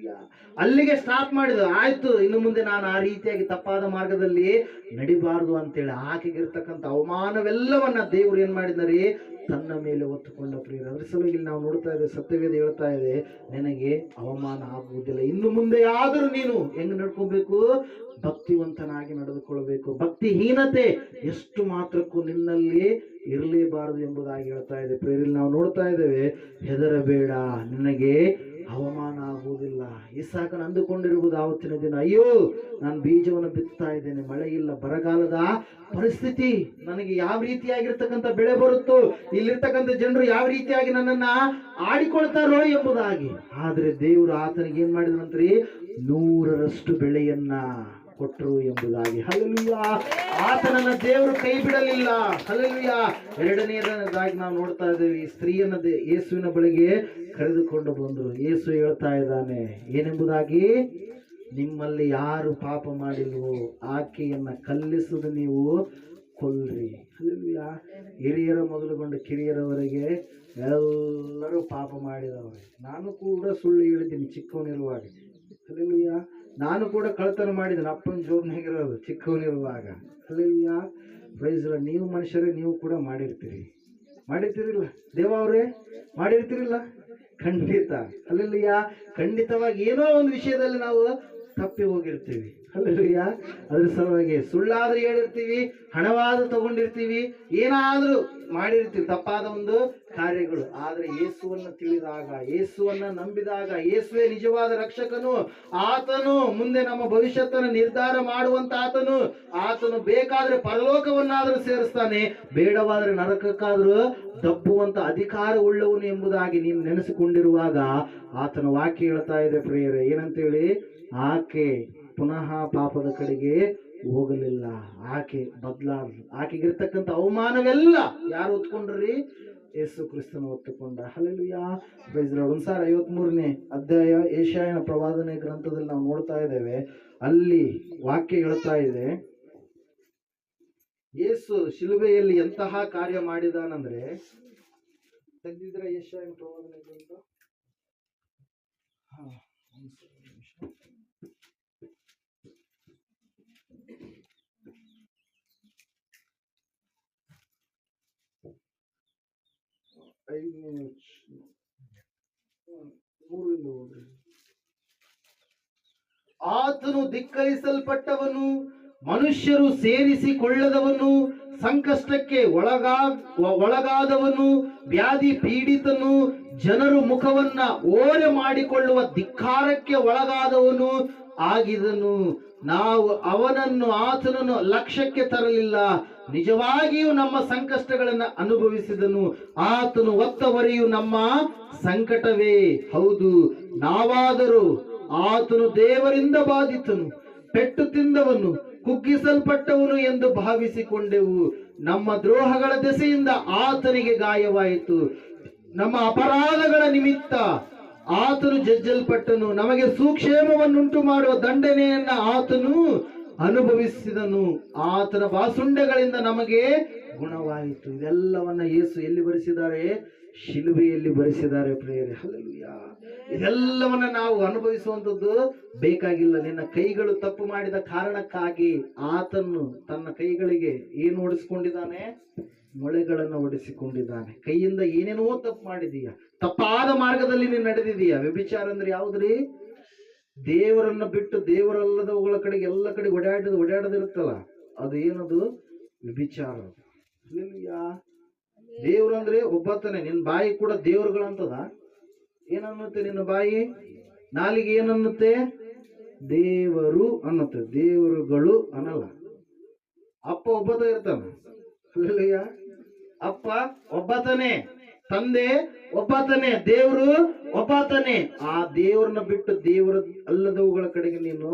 ಅಲ್ಲಿಗೆ ಸ್ಟಾಪ್ ಮಾಡಿದ, ಆಯ್ತು, ಇನ್ನು ಮುಂದೆ ನಾನು ಆ ರೀತಿಯಾಗಿ ತಪ್ಪಾದ ಮಾರ್ಗದಲ್ಲಿ ನಡಿಬಾರದು ಅಂತೇಳಿ ಆಕೆಗಿರ್ತಕ್ಕಂಥ ಅವಮಾನವೆಲ್ಲವನ್ನ ದೇವರು ಏನ್ ಮಾಡಿದ್ದಾರೆ, ತನ್ನ ಮೇಲೆ ಹೊತ್ತುಕೊಂಡ ಪ್ರಿಯರ. ಅದ್ರ ಸಲುವಾಗಿ ನಾವು ನೋಡ್ತಾ ಇದ್ದೇವೆ, ಸತ್ಯವೇದ ಹೇಳ್ತಾ ಇದೆ, ನಿನಗೆ ಅವಮಾನ ಆಗುವುದಿಲ್ಲ. ಇನ್ನು ಮುಂದೆ ಆದರೂ ನೀನು ಹೆಂಗ್ ನಡ್ಕೋಬೇಕು, ಭಕ್ತಿವಂತನಾಗಿ ನಡೆದುಕೊಳ್ಬೇಕು. ಭಕ್ತಿಹೀನತೆ ಎಷ್ಟು ಮಾತ್ರಕ್ಕೂ ನಿನ್ನಲ್ಲಿ ಇರಲೇಬಾರದು ಎಂಬುದಾಗಿ ಹೇಳ್ತಾ ಇದೆ ಪ್ರಿಯರಲ್ಲಿ. ನಾವು ನೋಡ್ತಾ ಇದ್ದೇವೆ, ಹೆದರಬೇಡ, ನಿನಗೆ ಅವಮಾನ ಆಗುವುದಿಲ್ಲ. ಇಸಾಕನ ಅಂದುಕೊಂಡಿರುವುದು ಆವತ್ತಿನ ದಿನ, ಅಯ್ಯೋ ನಾನು ಬೀಜವನ್ನು ಬಿತ್ತಾ ಇದ್ದೇನೆ, ಮಳೆ ಇಲ್ಲ, ಬರಗಾಲದ ಪರಿಸ್ಥಿತಿ, ನನಗೆ ಯಾವ ರೀತಿಯಾಗಿರ್ತಕ್ಕಂಥ ಬೆಳೆ ಬರುತ್ತೋ, ಇಲ್ಲಿರ್ತಕ್ಕಂಥ ಜನರು ಯಾವ ರೀತಿಯಾಗಿ ನನ್ನನ್ನ ಆಡಿಕೊಳ್ತಾರೋ ಎಂಬುದಾಗಿ. ಆದ್ರೆ ದೇವರು ಆತನಿಗೆ ಏನ್ ಮಾಡಿದ್ರಂತ್ರಿ, 100ರಷ್ಟು ಬೆಳೆಯನ್ನ ಕೊಟ್ಟರು ಎಂಬುದಾಗಿ. ಹಲ್ಲೆಲೂಯಾ. ಆತನನ್ನ ದೇವರು ಕೈ ಬಿಡಲಿಲ್ಲ. ಹಲ್ಲೆಲೂಯಾ. ಎರಡನೆಯದಾಗಿ ನಾವು ನೋಡ್ತಾ ಇದ್ದೇವೆ, ಈ ಸ್ತ್ರೀಯನ್ನ ಯೇಸುವಿನ ಬಳಿಗೆ ಕರೆದುಕೊಂಡು ಬಂದರು. ಯೇಸು ಹೇಳ್ತಾ ಇದ್ದಾನೆ ಏನೆಂಬುದಾಗಿ, ನಿಮ್ಮಲ್ಲಿ ಯಾರು ಪಾಪ ಮಾಡಿಲ್ವೋ ಆಕೆಯನ್ನ ಕಲ್ಲಿಸುವುದು ನೀವು ಕೊಲ್ರಿ. ಹಲ್ಲೆಲೂಯಾ. ಹಿರಿಯರ ಮೊದಲುಗೊಂಡು ಕಿರಿಯರವರೆಗೆ ಎಲ್ಲರೂ ಪಾಪ ಮಾಡಿದವರು. ನಾನು ಕೂಡ ಸುಳ್ಳು ಹೇಳಿದ್ದೀನಿ ಚಿಕ್ಕವನಿರುವಾಗ. ಹಲ್ಲೆಲೂಯಾ. ನಾನು ಕೂಡ ಕಳ್ತನ ಮಾಡಿದ್ದೀನಿ, ಅಪ್ಪನ ಜೋಬ್ನಾಗಿರೋದು ಚಿಕ್ಕವನಿರುವಾಗ. ಹಲ್ಲೆಲೂಯಾ. Praise Lord. ನೀವು ಮನುಷ್ಯರೇ, ನೀವು ಕೂಡ ಮಾಡಿರ್ತೀರಿಲ್ಲ ದೇವ ಅವರೇ, ಮಾಡಿರ್ತೀರಿಲ್ಲ ಖಂಡಿತ. ಹಲ್ಲೆಲೂಯಾ. ಖಂಡಿತವಾಗಿ ಏನೋ ಒಂದು ವಿಷಯದಲ್ಲಿ ನಾವು ತಪ್ಪಿ ಹೋಗಿರ್ತೀವಿ. ಹಲ್ಲೆಲೂಯಾ. ಅದ್ರ ಸಲುವಾಗಿ ಸುಳ್ಳಾದ್ರೂ ಹೇಳಿರ್ತೀವಿ, ಹಣವಾದ್ರೂ ತಗೊಂಡಿರ್ತೀವಿ, ಏನಾದ್ರೂ ಮಾಡಿರ್ತೀವಿ ತಪ್ಪಾದ ಒಂದು ಕಾರ್ಯಗಳು. ಆದ್ರೆ ಯೇಸುವನ್ನ ತಿಳಿದಾಗ, ಯೇಸುವನ್ನ ನಂಬಿದಾಗ, ಯೇಸುವೇ ನಿಜವಾದ ರಕ್ಷಕನು, ಆತನು ಮುಂದೆ ನಮ್ಮ ಭವಿಷ್ಯತ್ತನ್ನು ನಿರ್ಧಾರ ಮಾಡುವಂತ ಆತನು ಬೇಕಾದ್ರೆ ಪರಲೋಕವನ್ನಾದ್ರೂ ಸೇರಿಸ್ತಾನೆ, ಬೇಡವಾದ್ರೆ ನರಕಕ್ಕಾದ್ರೂ ದಬ್ಬುವಂತ ಅಧಿಕಾರ ಉಳ್ಳವನು ಎಂಬುದಾಗಿ ನೀನು ನೆನೆಸಿಕೊಂಡಿರುವಾಗ ಆತನ ವಾಕ್ಯ ಹೇಳ್ತಾ ಇದೆ ಪ್ರಿಯರೇ, ಏನಂತೇಳಿ, ಆಕೆ ಪುನಃ ಪಾಪದ ಕಡೆಗೆ ಹೋಗಲಿಲ್ಲ, ಆಕೆ ಬದಲಾದ್ಲು. ಆಕೆಗಿರ್ತಕ್ಕಂಥ ಅವಮಾನವೆಲ್ಲ ಯಾರು ಹೊತ್ಕೊಂಡ್ರಿ, ಯೇಸು ಕ್ರಿಸ್ತನ ಹೊತ್ತುಕೊಂಡ. ಹಲ್ಲೆಲೂಯಾ. Praise lord. 53ನೇ ಅಧ್ಯಾಯ ಯೆಶಾಯನ ಪ್ರವಾದನೆ ಗ್ರಂಥದಲ್ಲಿ ನಾವು ನೋಡ್ತಾ ಇದ್ದೇವೆ, ಅಲ್ಲಿ ವಾಕ್ಯ ಹೇಳ್ತಾ ಇದೆ, ಯೇಸು ಶಿಲುಬೆಯಲ್ಲಿ ಎಂತಹ ಕಾರ್ಯ ಮಾಡಿದಾನಂದ್ರೆ, ತೆಗೆದಿದ್ರೆ ಯೆಶಾಯನ ಪ್ರವಾದನೆ ಗ್ರಂಥ, ಆತನು ಧಿಕ್ಕರಿಸಲ್ಪಟ್ಟವನು, ಮನುಷ್ಯರು ಸೇರಿಸಿಕೊಳ್ಳದವನು, ಸಂಕಷ್ಟಕ್ಕೆ ಒಳಗಾದವನು, ವ್ಯಾಧಿ ಪೀಡಿತನು, ಜನರು ಮುಖವನ್ನ ಓರೆ ಮಾಡಿಕೊಳ್ಳುವ ಧಿಕ್ಕಾರಕ್ಕೆ ಒಳಗಾದವನು, ಆಗಿದನು. ನಾವು ಆತನನ್ನು ಲಕ್ಷ್ಯಕ್ಕೆ ತರಲಿಲ್ಲ. ನಿಜವಾಗಿಯೂ ನಮ್ಮ ಸಂಕಷ್ಟಗಳನ್ನು ಅನುಭವಿಸಿದನು. ಆತನು ಹೊತ್ತ ಹೊರೆಯು ನಮ್ಮ ಸಂಕಟವೇ. ಹೌದು, ನಾವಾದರೂ ಆತನು ದೇವರಿಂದ ಬಾಧಿತನು, ಪೆಟ್ಟು ತಿಂದವನು, ಕುಗ್ಗಿಸಲ್ಪಟ್ಟವನು ಎಂದು ಭಾವಿಸಿಕೊಂಡೆವು. ನಮ್ಮ ದ್ರೋಹಗಳ ದೆಸೆಯಿಂದ ಆತನಿಗೆ ಗಾಯವಾಯಿತು. ನಮ್ಮ ಅಪರಾಧಗಳ ನಿಮಿತ್ತ ಆತನು ಜಜ್ಜಲ್ಪಟ್ಟನು. ನಮಗೆ ಸುಕ್ಷೇಮವನ್ನುಂಟು ಮಾಡುವ ದಂಡನೆಯನ್ನ ಆತನು ಅನುಭವಿಸಿದನು. ಆತನ ಬಾಸುಂಡೆಗಳಿಂದ ನಮಗೆ ಗುಣವಾಯಿತು. ಇದೆಲ್ಲವನ್ನ ಯೇಸು ಎಲ್ಲಿ ಬರೆಸಿದ್ದಾರೆ? ಶಿಲುಬೆಯಲ್ಲಿ ಬರೆಸಿದ್ದಾರೆ ಪ್ರಿಯರೇ. ಹಲ್ಲೆಲೂಯಾ. ಇದೆಲ್ಲವನ್ನ ನಾವು ಅನುಭವಿಸುವಂಥದ್ದು ಬೇಕಾಗಿಲ್ಲ. ನಿನ್ನ ಕೈಗಳು ತಪ್ಪು ಮಾಡಿದ ಕಾರಣಕ್ಕಾಗಿ ಆತನು ತನ್ನ ಕೈಗಳಿಗೆ ಏನು ಹೊಡೆಸಿಕೊಂಡಿದ್ದಾನೆ? ಮೊಳೆಗಳನ್ನು ಹೊಡೆಸಿಕೊಂಡಿದ್ದಾನೆ. ಕೈಯಿಂದ ಏನೇನೋ ತಪ್ಪು ಮಾಡಿದೀಯ, ತಪ್ಪಾದ ಮಾರ್ಗದಲ್ಲಿ ನೀನು ನಡೆದಿದೀಯ. ವ್ಯಭಿಚಾರ ಅಂದ್ರೆ ಯಾವ್ದ್ರಿ? ದೇವರನ್ನ ಬಿಟ್ಟು ದೇವರಲ್ಲದವುಗಳ ಕಡೆಗೆ ಎಲ್ಲ ಕಡೆ ಓಡಾಡದಿರುತ್ತಲ್ಲ, ಅದು ಏನದು? ವ್ಯಭಿಚಾರ. ದೇವ್ರಂದ್ರೆ ಒಬ್ಬತನೇ. ನಿನ್ನ ಬಾಯಿ ಕೂಡ ದೇವರುಗಳಂತದ. ಏನನ್ನುತ್ತೆ ನಿನ್ನ ಬಾಯಿ? ನಾಲಿಗೆ ಏನನ್ನುತ್ತೆ? ದೇವರು ಅನ್ನುತ್ತೆ, ದೇವರುಗಳು ಅನ್ನಲ್ಲ. ಅಪ್ಪ ಒಬ್ಬತ ಇರ್ತಾನ. ಅಪ್ಪ ಒಬ್ಬತನೇ, ತಂದೆ ಒಬ್ಬತನೇ, ದೇವರು ಒಬ್ಬತನೇ. ಆ ದೇವರನ್ನ ಬಿಟ್ಟು ದೇವರ ಅಲ್ಲದವುಗಳ ಕಡೆಗೆ ನೀನು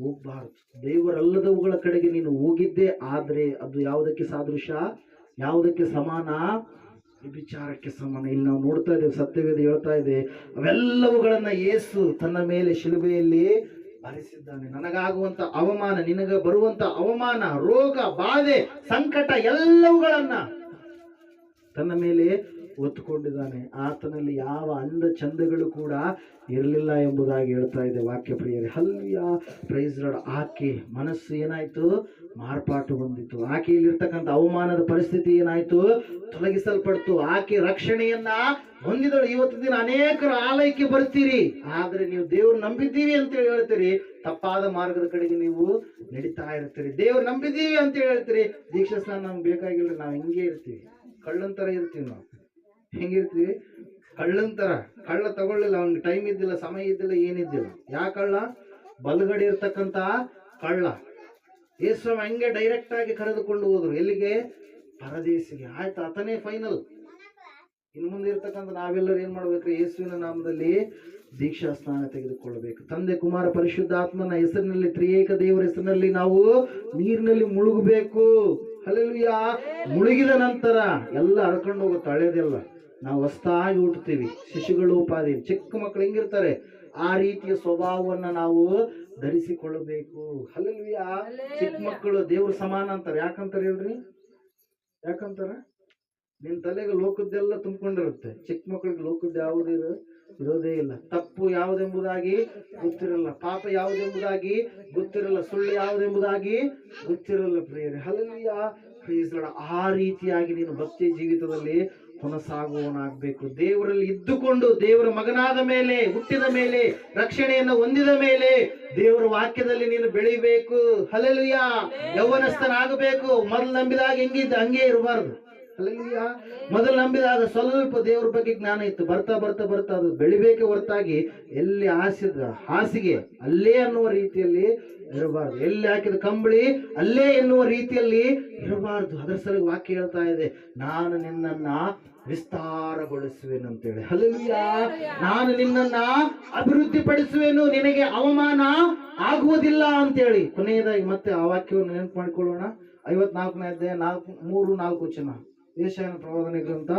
ಹೋಗ್ಬಾರ್ದು. ದೇವರಲ್ಲದವುಗಳ ಕಡೆಗೆ ನೀನು ಹೋಗಿದ್ದೆ ಆದ್ರೆ ಅದು ಯಾವುದಕ್ಕೆ ಸಾದೃಶ? ಯಾವುದಕ್ಕೆ ಸಮಾನ? ವಿಚಾರಕ್ಕೆ ಸಮಾನ. ಇಲ್ಲಿ ನಾವು ನೋಡ್ತಾ ಇದ್ದೇವೆ, ಸತ್ಯವೇದ ಹೇಳ್ತಾ ಇದೆ, ಅವೆಲ್ಲವುಗಳನ್ನ ಯೇಸು ತನ್ನ ಮೇಲೆ ಶಿಲುಬೆಯಲ್ಲಿ ಭರಿಸಿದ್ದಾನೆ. ನನಗಾಗುವಂತ ಅವಮಾನ, ನಿನಗೆ ಬರುವಂತ ಅವಮಾನ, ರೋಗ, ಬಾಧೆ, ಸಂಕಟ ಎಲ್ಲವುಗಳನ್ನ ತನ್ನ ಮೇಲೆ ಒತ್ತುಕೊಂಡಿದ್ದಾನೆ. ಆತನಲ್ಲಿ ಯಾವ ಅಂದ ಚಂದಗಳು ಕೂಡ ಇರಲಿಲ್ಲ ಎಂಬುದಾಗಿ ಹೇಳ್ತಾ ಇದೆ ವಾಕ್ಯ ಪ್ರಿಯರೇ. Hallelujah, praise Lord. ಆಕೆ ಮನಸ್ಸು ಏನಾಯ್ತು? ಮಾರ್ಪಾಟು ಬಂದಿತ್ತು. ಆಕೆಯಲ್ಲಿರ್ತಕ್ಕಂಥ ಅವಮಾನದ ಪರಿಸ್ಥಿತಿ ಏನಾಯ್ತು? ತೊಲಗಿಸಲ್ಪಡ್ತು. ಆಕೆ ರಕ್ಷಣೆಯನ್ನ ಹೊಂದಿದಳು. ಇವತ್ತು ದಿನ ಅನೇಕರು ಆಲಯಕ್ಕೆ ಬರ್ತೀರಿ, ಆದ್ರೆ ನೀವು ದೇವ್ರು ನಂಬಿದ್ದೀವಿ ಅಂತ ಹೇಳ್ತೀರಿ, ತಪ್ಪಾದ ಮಾರ್ಗದ ಕಡೆಗೆ ನೀವು ನಡೀತಾ ಇರ್ತೀರಿ. ದೇವ್ರು ನಂಬಿದ್ದೀವಿ ಅಂತ ಹೇಳ್ತೀರಿ, ದೀಕ್ಷಾ ಸ್ನಾನ ನಮ್ಗೆ ಬೇಕಾಗಿಲ್ಲ, ನಾವು ಹಿಂಗೆ ಇರ್ತೀವಿ, ಕಳ್ಳಂತರ ಇರ್ತೀವಿ. ನಾವು ಹೆಂಗಿರ್ತೀವಿ? ಕಳ್ಳಂತರ. ಕಳ್ಳ ತಗೊಳ್ಳಿಲ್ಲ, ಅವ್ನಿಗೆ ಟೈಮ್ ಇದ್ದಿಲ್ಲ, ಸಮಯ ಇದ್ದಿಲ್ಲ, ಏನಿದ್ದಿಲ್ಲ. ಯಾ ಕಳ್ಳ? ಬಲಗಡೆ ಇರ್ತಕ್ಕಂತ ಕಳ್ಳ. ಯೇಸು ಹಂಗೆ ಡೈರೆಕ್ಟ್ ಆಗಿ ಕರೆದುಕೊಂಡು ಹೋದ್ರು. ಎಲ್ಲಿಗೆ? ಪರದೇಶಿಗೆ. ಆಯ್ತು, ಆತನೇ ಫೈನಲ್. ಇನ್ನು ಮುಂದೆ ಇರ್ತಕ್ಕಂಥ ನಾವೆಲ್ಲರೂ ಏನ್ ಮಾಡ್ಬೇಕ್ರಿ? ಯೇಸುವಿನ ನಾಮದಲ್ಲಿ ದೀಕ್ಷಾ ಸ್ನಾನ ತೆಗೆದುಕೊಳ್ಳಬೇಕು. ತಂದೆ, ಕುಮಾರ, ಪರಿಶುದ್ಧಾತ್ಮನ ಹೆಸರಿನಲ್ಲಿ, ತ್ರಿಯೇಕ ದೇವರ ಹೆಸರಿನಲ್ಲಿ ನಾವು ನೀರಿನಲ್ಲಿ ಮುಳುಗಬೇಕು. ಹಲ್ಲೆಲೂಯಾ. ಮುಳುಗಿದ ನಂತರ ಎಲ್ಲ ಹರ್ಕೊಂಡು ಹೋಗುತ್ತೆ, ಹಳೇದೆಲ್ಲ. ನಾವು ಹೊಸದಾಗಿ ಹುಟ್ಟುತ್ತೀವಿ, ಶಿಶುಗಳೋಪಾದಿ. ಚಿಕ್ಕ ಮಕ್ಕಳು ಹೆಂಗಿರ್ತಾರೆ ಆ ರೀತಿಯ ಸ್ವಭಾವವನ್ನ ನಾವು ಧರಿಸಿಕೊಳ್ಳಬೇಕು. ಹಲ್ಲೆಲೂಯಾ. ಚಿಕ್ಕ ಮಕ್ಕಳು ದೇವ್ರ ಸಮಾನ ಅಂತಾರೆ. ಯಾಕಂತಾರೆ ಹೇಳ್ರಿ? ಯಾಕಂತಾರ? ನಿನ್ ತಲೆಗೆ ಲೋಕದ್ದೆಲ್ಲ ತುಂಬಿಕೊಂಡಿರುತ್ತೆ. ಚಿಕ್ಕ ಮಕ್ಕಳಿಗೆ ಲೋಕದ್ದು ಯಾವುದೇ ಇರೋದೇ ಇಲ್ಲ. ತಪ್ಪು ಯಾವುದೆಂಬುದಾಗಿ ಗೊತ್ತಿರಲ್ಲ, ಪಾಪ ಯಾವುದೆಂಬುದಾಗಿ ಗೊತ್ತಿರಲ್ಲ, ಸುಳ್ಳು ಯಾವುದೆಂಬುದಾಗಿ ಗೊತ್ತಿರಲ್ಲ ಪ್ರಿಯರೇ. Hallelujah, praise Lord. ಆ ರೀತಿಯಾಗಿ ನೀನು ಭಕ್ತಿ ಜೀವಿತದಲ್ಲಿ ಕೊನಸಾಗುವವನಾಗಬೇಕು. ದೇವರಲ್ಲಿ ಇದ್ದುಕೊಂಡು, ದೇವರ ಮಗನಾದ ಮೇಲೆ, ಹುಟ್ಟಿದ ಮೇಲೆ, ರಕ್ಷಣೆಯನ್ನು ಹೊಂದಿದ ಮೇಲೆ ದೇವರ ವಾಕ್ಯದಲ್ಲಿ ನೀನು ಬೆಳಿಬೇಕು. ಹಲ್ಲೆಲೂಯಾ. ಯೌವನಸ್ಥನಾಗಬೇಕು. ಮೊದಲು ನಂಬಿದಾಗ ಹೆಂಗಿದ್ದ ಹಂಗೆ ಇರಬಾರ್ದು. ಹಲ್ಲೆಲೂಯಾ. ಮೊದಲು ನಂಬಿದಾಗ ಸ್ವಲ್ಪ ದೇವರ ಬಗ್ಗೆ ಜ್ಞಾನ ಇತ್ತು, ಬರ್ತಾ ಬರ್ತಾ ಬರ್ತಾ ಅದು ಬೆಳಿಬೇಕೆ ಹೊರತಾಗಿ ಎಲ್ಲಿ ಹಾಸಿಗೆ ಅಲ್ಲೇ ಅನ್ನುವ ರೀತಿಯಲ್ಲಿ ಇರಬಾರ್ದು. ಎಲ್ಲಿ ಹಾಕಿದ ಕಂಬಳಿ ಅಲ್ಲೇ ಎನ್ನುವ ರೀತಿಯಲ್ಲಿ ಇರಬಾರ್ದು. ಅದರ ಸಲುವಾಗಿ ವಾಕ್ಯ ಹೇಳ್ತಾ ಇದೆ, ನಾನು ನಿನ್ನನ್ನ ವಿಸ್ತಾರಗೊಳಿಸುವೆನಂತೇಳಿ. ಹಲ್ಲೆಲೂಯಾ. ನಾನು ನಿನ್ನನ್ನ ಅಭಿವೃದ್ಧಿ ಪಡಿಸುವೆನು, ನಿನಗೆ ಅವಮಾನ ಆಗುವುದಿಲ್ಲ ಅಂತೇಳಿ. ಕೊನೆಯದಾಗಿ ಮತ್ತೆ ಆ ವಾಕ್ಯವನ್ನು ನೆನಪು ಮಾಡಿಕೊಳ್ಳೋಣ. 54ನೇ ಅಧ್ಯಾಯ 3-4 ವಚನ, ಯೆಶಾಯನ ಪ್ರವಾದನೆ ಗ್ರಂಥ,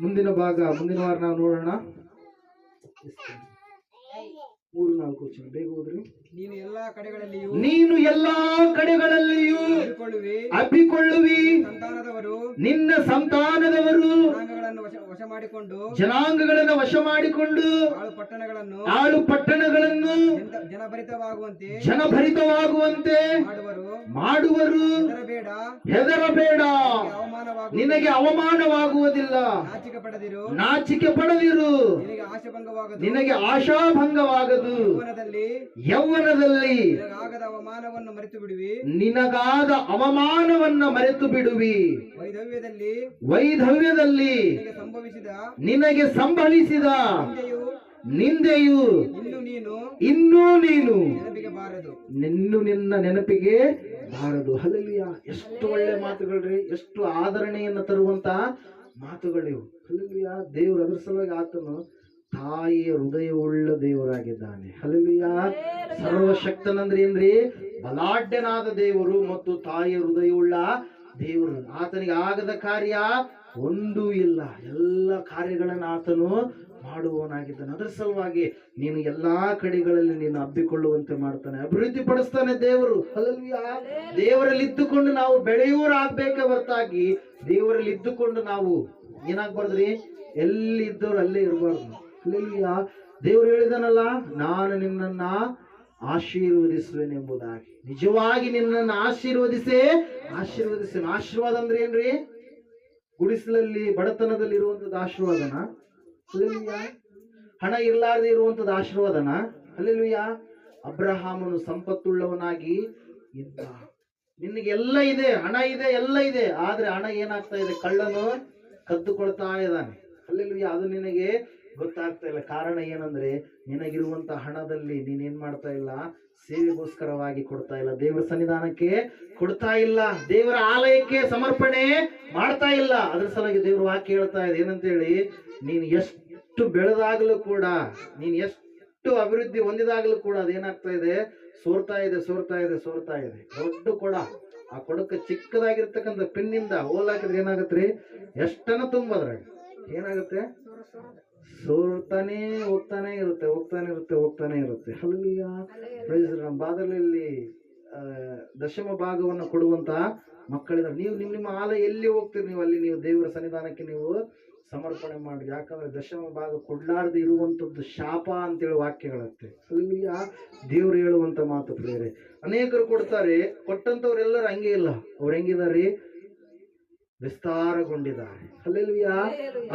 ಮುಂದಿನ ಭಾಗ, ಮುಂದಿನ ವಾರ ನಾವು ನೋಡೋಣ. 3-4 ವಚನ ಬೇಗ ಹೋದ್ರಿ. ನೀನು ಎಲ್ಲಾ ಕಡೆಗಳಲ್ಲಿಯೂ ಅಪ್ಪಿಕೊಳ್ಳುವಿ. ನಿನ್ನ ಸಂತಾನದವರು ಜನಾಂಗಗಳನ್ನು ವಶ ಮಾಡಿಕೊಂಡು ಆಳು ಪಟ್ಟಣಗಳನ್ನು ಜನಭರಿತವಾಗುವಂತೆ ಮಾಡುವರು. ಹೆದರಬೇಡ, ನಿನಗೆ ಅವಮಾನವಾಗುವುದಿಲ್ಲ. ನಾಚಿಕೆ ಪಡೆದಿರು, ನಿನಗೆ ಆಶಾಭಂಗವಾಗದು. ಯೌವನದಲ್ಲಿ ನಿನಗಾದ ಅವಮಾನವನ್ನ ಮರೆತು ಬಿಡುವಿ. ವೈಧವ್ಯದಲ್ಲಿ ನಿನಗೆ ಸಂಭವಿಸಿದ ನಿಂದೆಯು ಇನ್ನೂ ನೀನು ನೆನಪಿಗೆ ಬಾರದು. ನಿನ್ನ ನೆನಪಿಗೆ ಬಾರದು. ಹಲ್ಲೆಲೂಯ. ಎಷ್ಟು ಒಳ್ಳೆ ಮಾತುಗಳ್ರಿ, ಎಷ್ಟು ಆದರಣೆಯನ್ನು ತರುವಂತ ಮಾತುಗಳಿವು. ಹಲ್ಲೆಲೂಯ. ದೇವರು ಅದ್ರ ಸಲುವಾಗಿ ಆತನು ತಾಯಿಯ ಹೃದಯವುಳ್ಳ ದೇವರಾಗಿದ್ದಾನೆ. ಹಲ್ಲೆಲೂಯ. ಸರ್ವಶಕ್ತನಂದ್ರೆ ಏನ್ರಿ? ಬಲಾಢ್ಯನಾದ ದೇವರು ಮತ್ತು ತಾಯಿಯ ಹೃದಯವುಳ್ಳ ದೇವರು. ಆತನಿಗೆ ಆಗದ ಕಾರ್ಯ ಒಂದೂ ಇಲ್ಲ. ಎಲ್ಲ ಕಾರ್ಯಗಳನ್ನು ಆತನು ಮಾಡುವವನಾಗಿದ್ದಾನೆ. ಅದರ ಸಲುವಾಗಿ ನೀನು ಎಲ್ಲಾ ಕಡೆಗಳಲ್ಲಿ ನೀನು ಹಬ್ಬಿಕೊಳ್ಳುವಂತೆ ಮಾಡ್ತಾನೆ, ಅಭಿವೃದ್ಧಿ ಪಡಿಸ್ತಾನೆ ದೇವರು. ಹಲ್ಲೆಲೂಯ. ದೇವರಲ್ಲಿ ಇದ್ದುಕೊಂಡು ನಾವು ಬೆಳೆಯುವರಾಗಬೇಕೆ ಹೊರತಾಗಿ ದೇವರಲ್ಲಿ ಇದ್ದುಕೊಂಡು ನಾವು ಏನಾಗ್ಬಾರ್ದ್ರಿ? ಎಲ್ಲಿ ಇದ್ದವ್ರು ಅಲ್ಲೇ ಇರಬಾರ್ದು. ಹಲ್ಲೆಲೂಯ. ದೇವರು ಹೇಳಿದನಲ್ಲ, ನಾನು ನಿನ್ನನ್ನ ಆಶೀರ್ವದಿಸುವೆನೆಂಬುದಾಗಿ. ನಿಜವಾಗಿ ನಿನ್ನನ್ನು ಆಶೀರ್ವದಿಸುವೆನು. ಆಶೀರ್ವಾದ ಅಂದ್ರೆ ಏನ್ರಿ? ಗುಡಿಸಲಲ್ಲಿ ಬಡತನದಲ್ಲಿ ಇರುವಂತದ್ದು ಆಶೀರ್ವಾದನ? ಹಲ್ಲೆಲೂಯ. ಹಣ ಇರ್ಲಾರ್ದೆ ಇರುವಂತದ್ದು ಆಶೀರ್ವಾದನ? ಹಲ್ಲೆಲೂಯ. ಅಬ್ರಹಾಮನು ಸಂಪತ್ತುಳ್ಳವನಾಗಿ ಇದ್ದ. ನಿನಗೆ ಎಲ್ಲ ಇದೆ, ಹಣ ಇದೆ, ಎಲ್ಲ ಇದೆ. ಆದ್ರೆ ಹಣ ಏನಾಗ್ತಾ ಇದೆ? ಕಳ್ಳನು ಕದ್ದುಕೊಳ್ತಾ ಇದ್ದಾನೆ. ಹಲ್ಲೆಲೂಯ. ಅದು ನಿನಗೆ ಗೊತ್ತಾಗ್ತಾ ಇಲ್ಲ. ಕಾರಣ ಏನಂದ್ರೆ ನಿನಗಿರುವಂತ ಹಣದಲ್ಲಿ ನೀನೇನ್ ಮಾಡ್ತಾ ಇಲ್ಲ? ಸೇವೆಗೋಸ್ಕರವಾಗಿ ಕೊಡ್ತಾ ಇಲ್ಲ, ದೇವರ ಸನ್ನಿಧಾನಕ್ಕೆ ಕೊಡ್ತಾ ಇಲ್ಲ, ದೇವರ ಆಲಯಕ್ಕೆ ಸಮರ್ಪಣೆ ಮಾಡ್ತಾ ಇಲ್ಲ. ಅದ್ರ ಸಲುವಾಗಿ ದೇವ್ರ ವಾಕ್ಯ ಹೇಳ್ತಾ ಇದೆ ಏನಂತೇಳಿ, ನೀನು ಎಷ್ಟು ಬೆಳೆದಾಗಲೂ ಕೂಡ, ನೀನು ಎಷ್ಟು ಅಭಿವೃದ್ಧಿ ಹೊಂದಿದಾಗಲೂ ಕೂಡ ಅದೇನಾಗ್ತಾ ಇದೆ? ಸೋರ್ತಾ ಇದೆ. ದೊಡ್ಡ ಕೊಡ, ಆ ಕೊಡಕ್ಕೆ ಚಿಕ್ಕದಾಗಿರ್ತಕ್ಕಂಥ ಪಿನ್ನಿಂದ ಹೋಲಾಕಿದ್ರೆ ಏನಾಗತ್ರಿ? ಎಷ್ಟನ್ನ ತುಂಬದ್ರಾಗ ಏನಾಗುತ್ತೆ? ಸೋರ್ತಾನೆ ಹೋಗ್ತಾನೆ ಇರುತ್ತೆ. ಹಲ್ಲೆಲೂಯ. ನಮ್ಮ ಬಾದಲಲ್ಲಿ ದಶಮ ಭಾಗವನ್ನು ಕೊಡುವಂತ ಮಕ್ಕಳಿದ್ದಾರೆ. ನೀವು ನಿಮ್ಮ ಆಲಯ ಎಲ್ಲಿ ಹೋಗ್ತೀರಿ, ನೀವು ಅಲ್ಲಿ ನೀವು ದೇವರ ಸನ್ನಿಧಾನಕ್ಕೆ ನೀವು ಸಮರ್ಪಣೆ ಮಾಡಿ. ಯಾಕಂದ್ರೆ ದಶಮ ಭಾಗ ಕೊಡ್ಲಾರ್ದೆ ಇರುವಂತದ್ದು ಶಾಪ ಅಂತೇಳಿ ವಾಕ್ಯಗಳತ್ತೆ. ಹಲ್ಲೆಲೂಯ. ದೇವ್ರು ಹೇಳುವಂತ ಮಾತು ಪ್ರಿಯರೇ. ಅನೇಕರು ಕೊಡ್ತಾರೆ, ಕೊಟ್ಟಂತವ್ರೆಲ್ಲರೂ ಹಂಗೆ ಇಲ್ಲ. ಅವ್ರು ಹೆಂಗಿದಾರೆ? ವಿಸ್ತಾರಗೊಂಡಿದ್ದಾರೆ. ಹಲ್ಲೆಲೂಯ.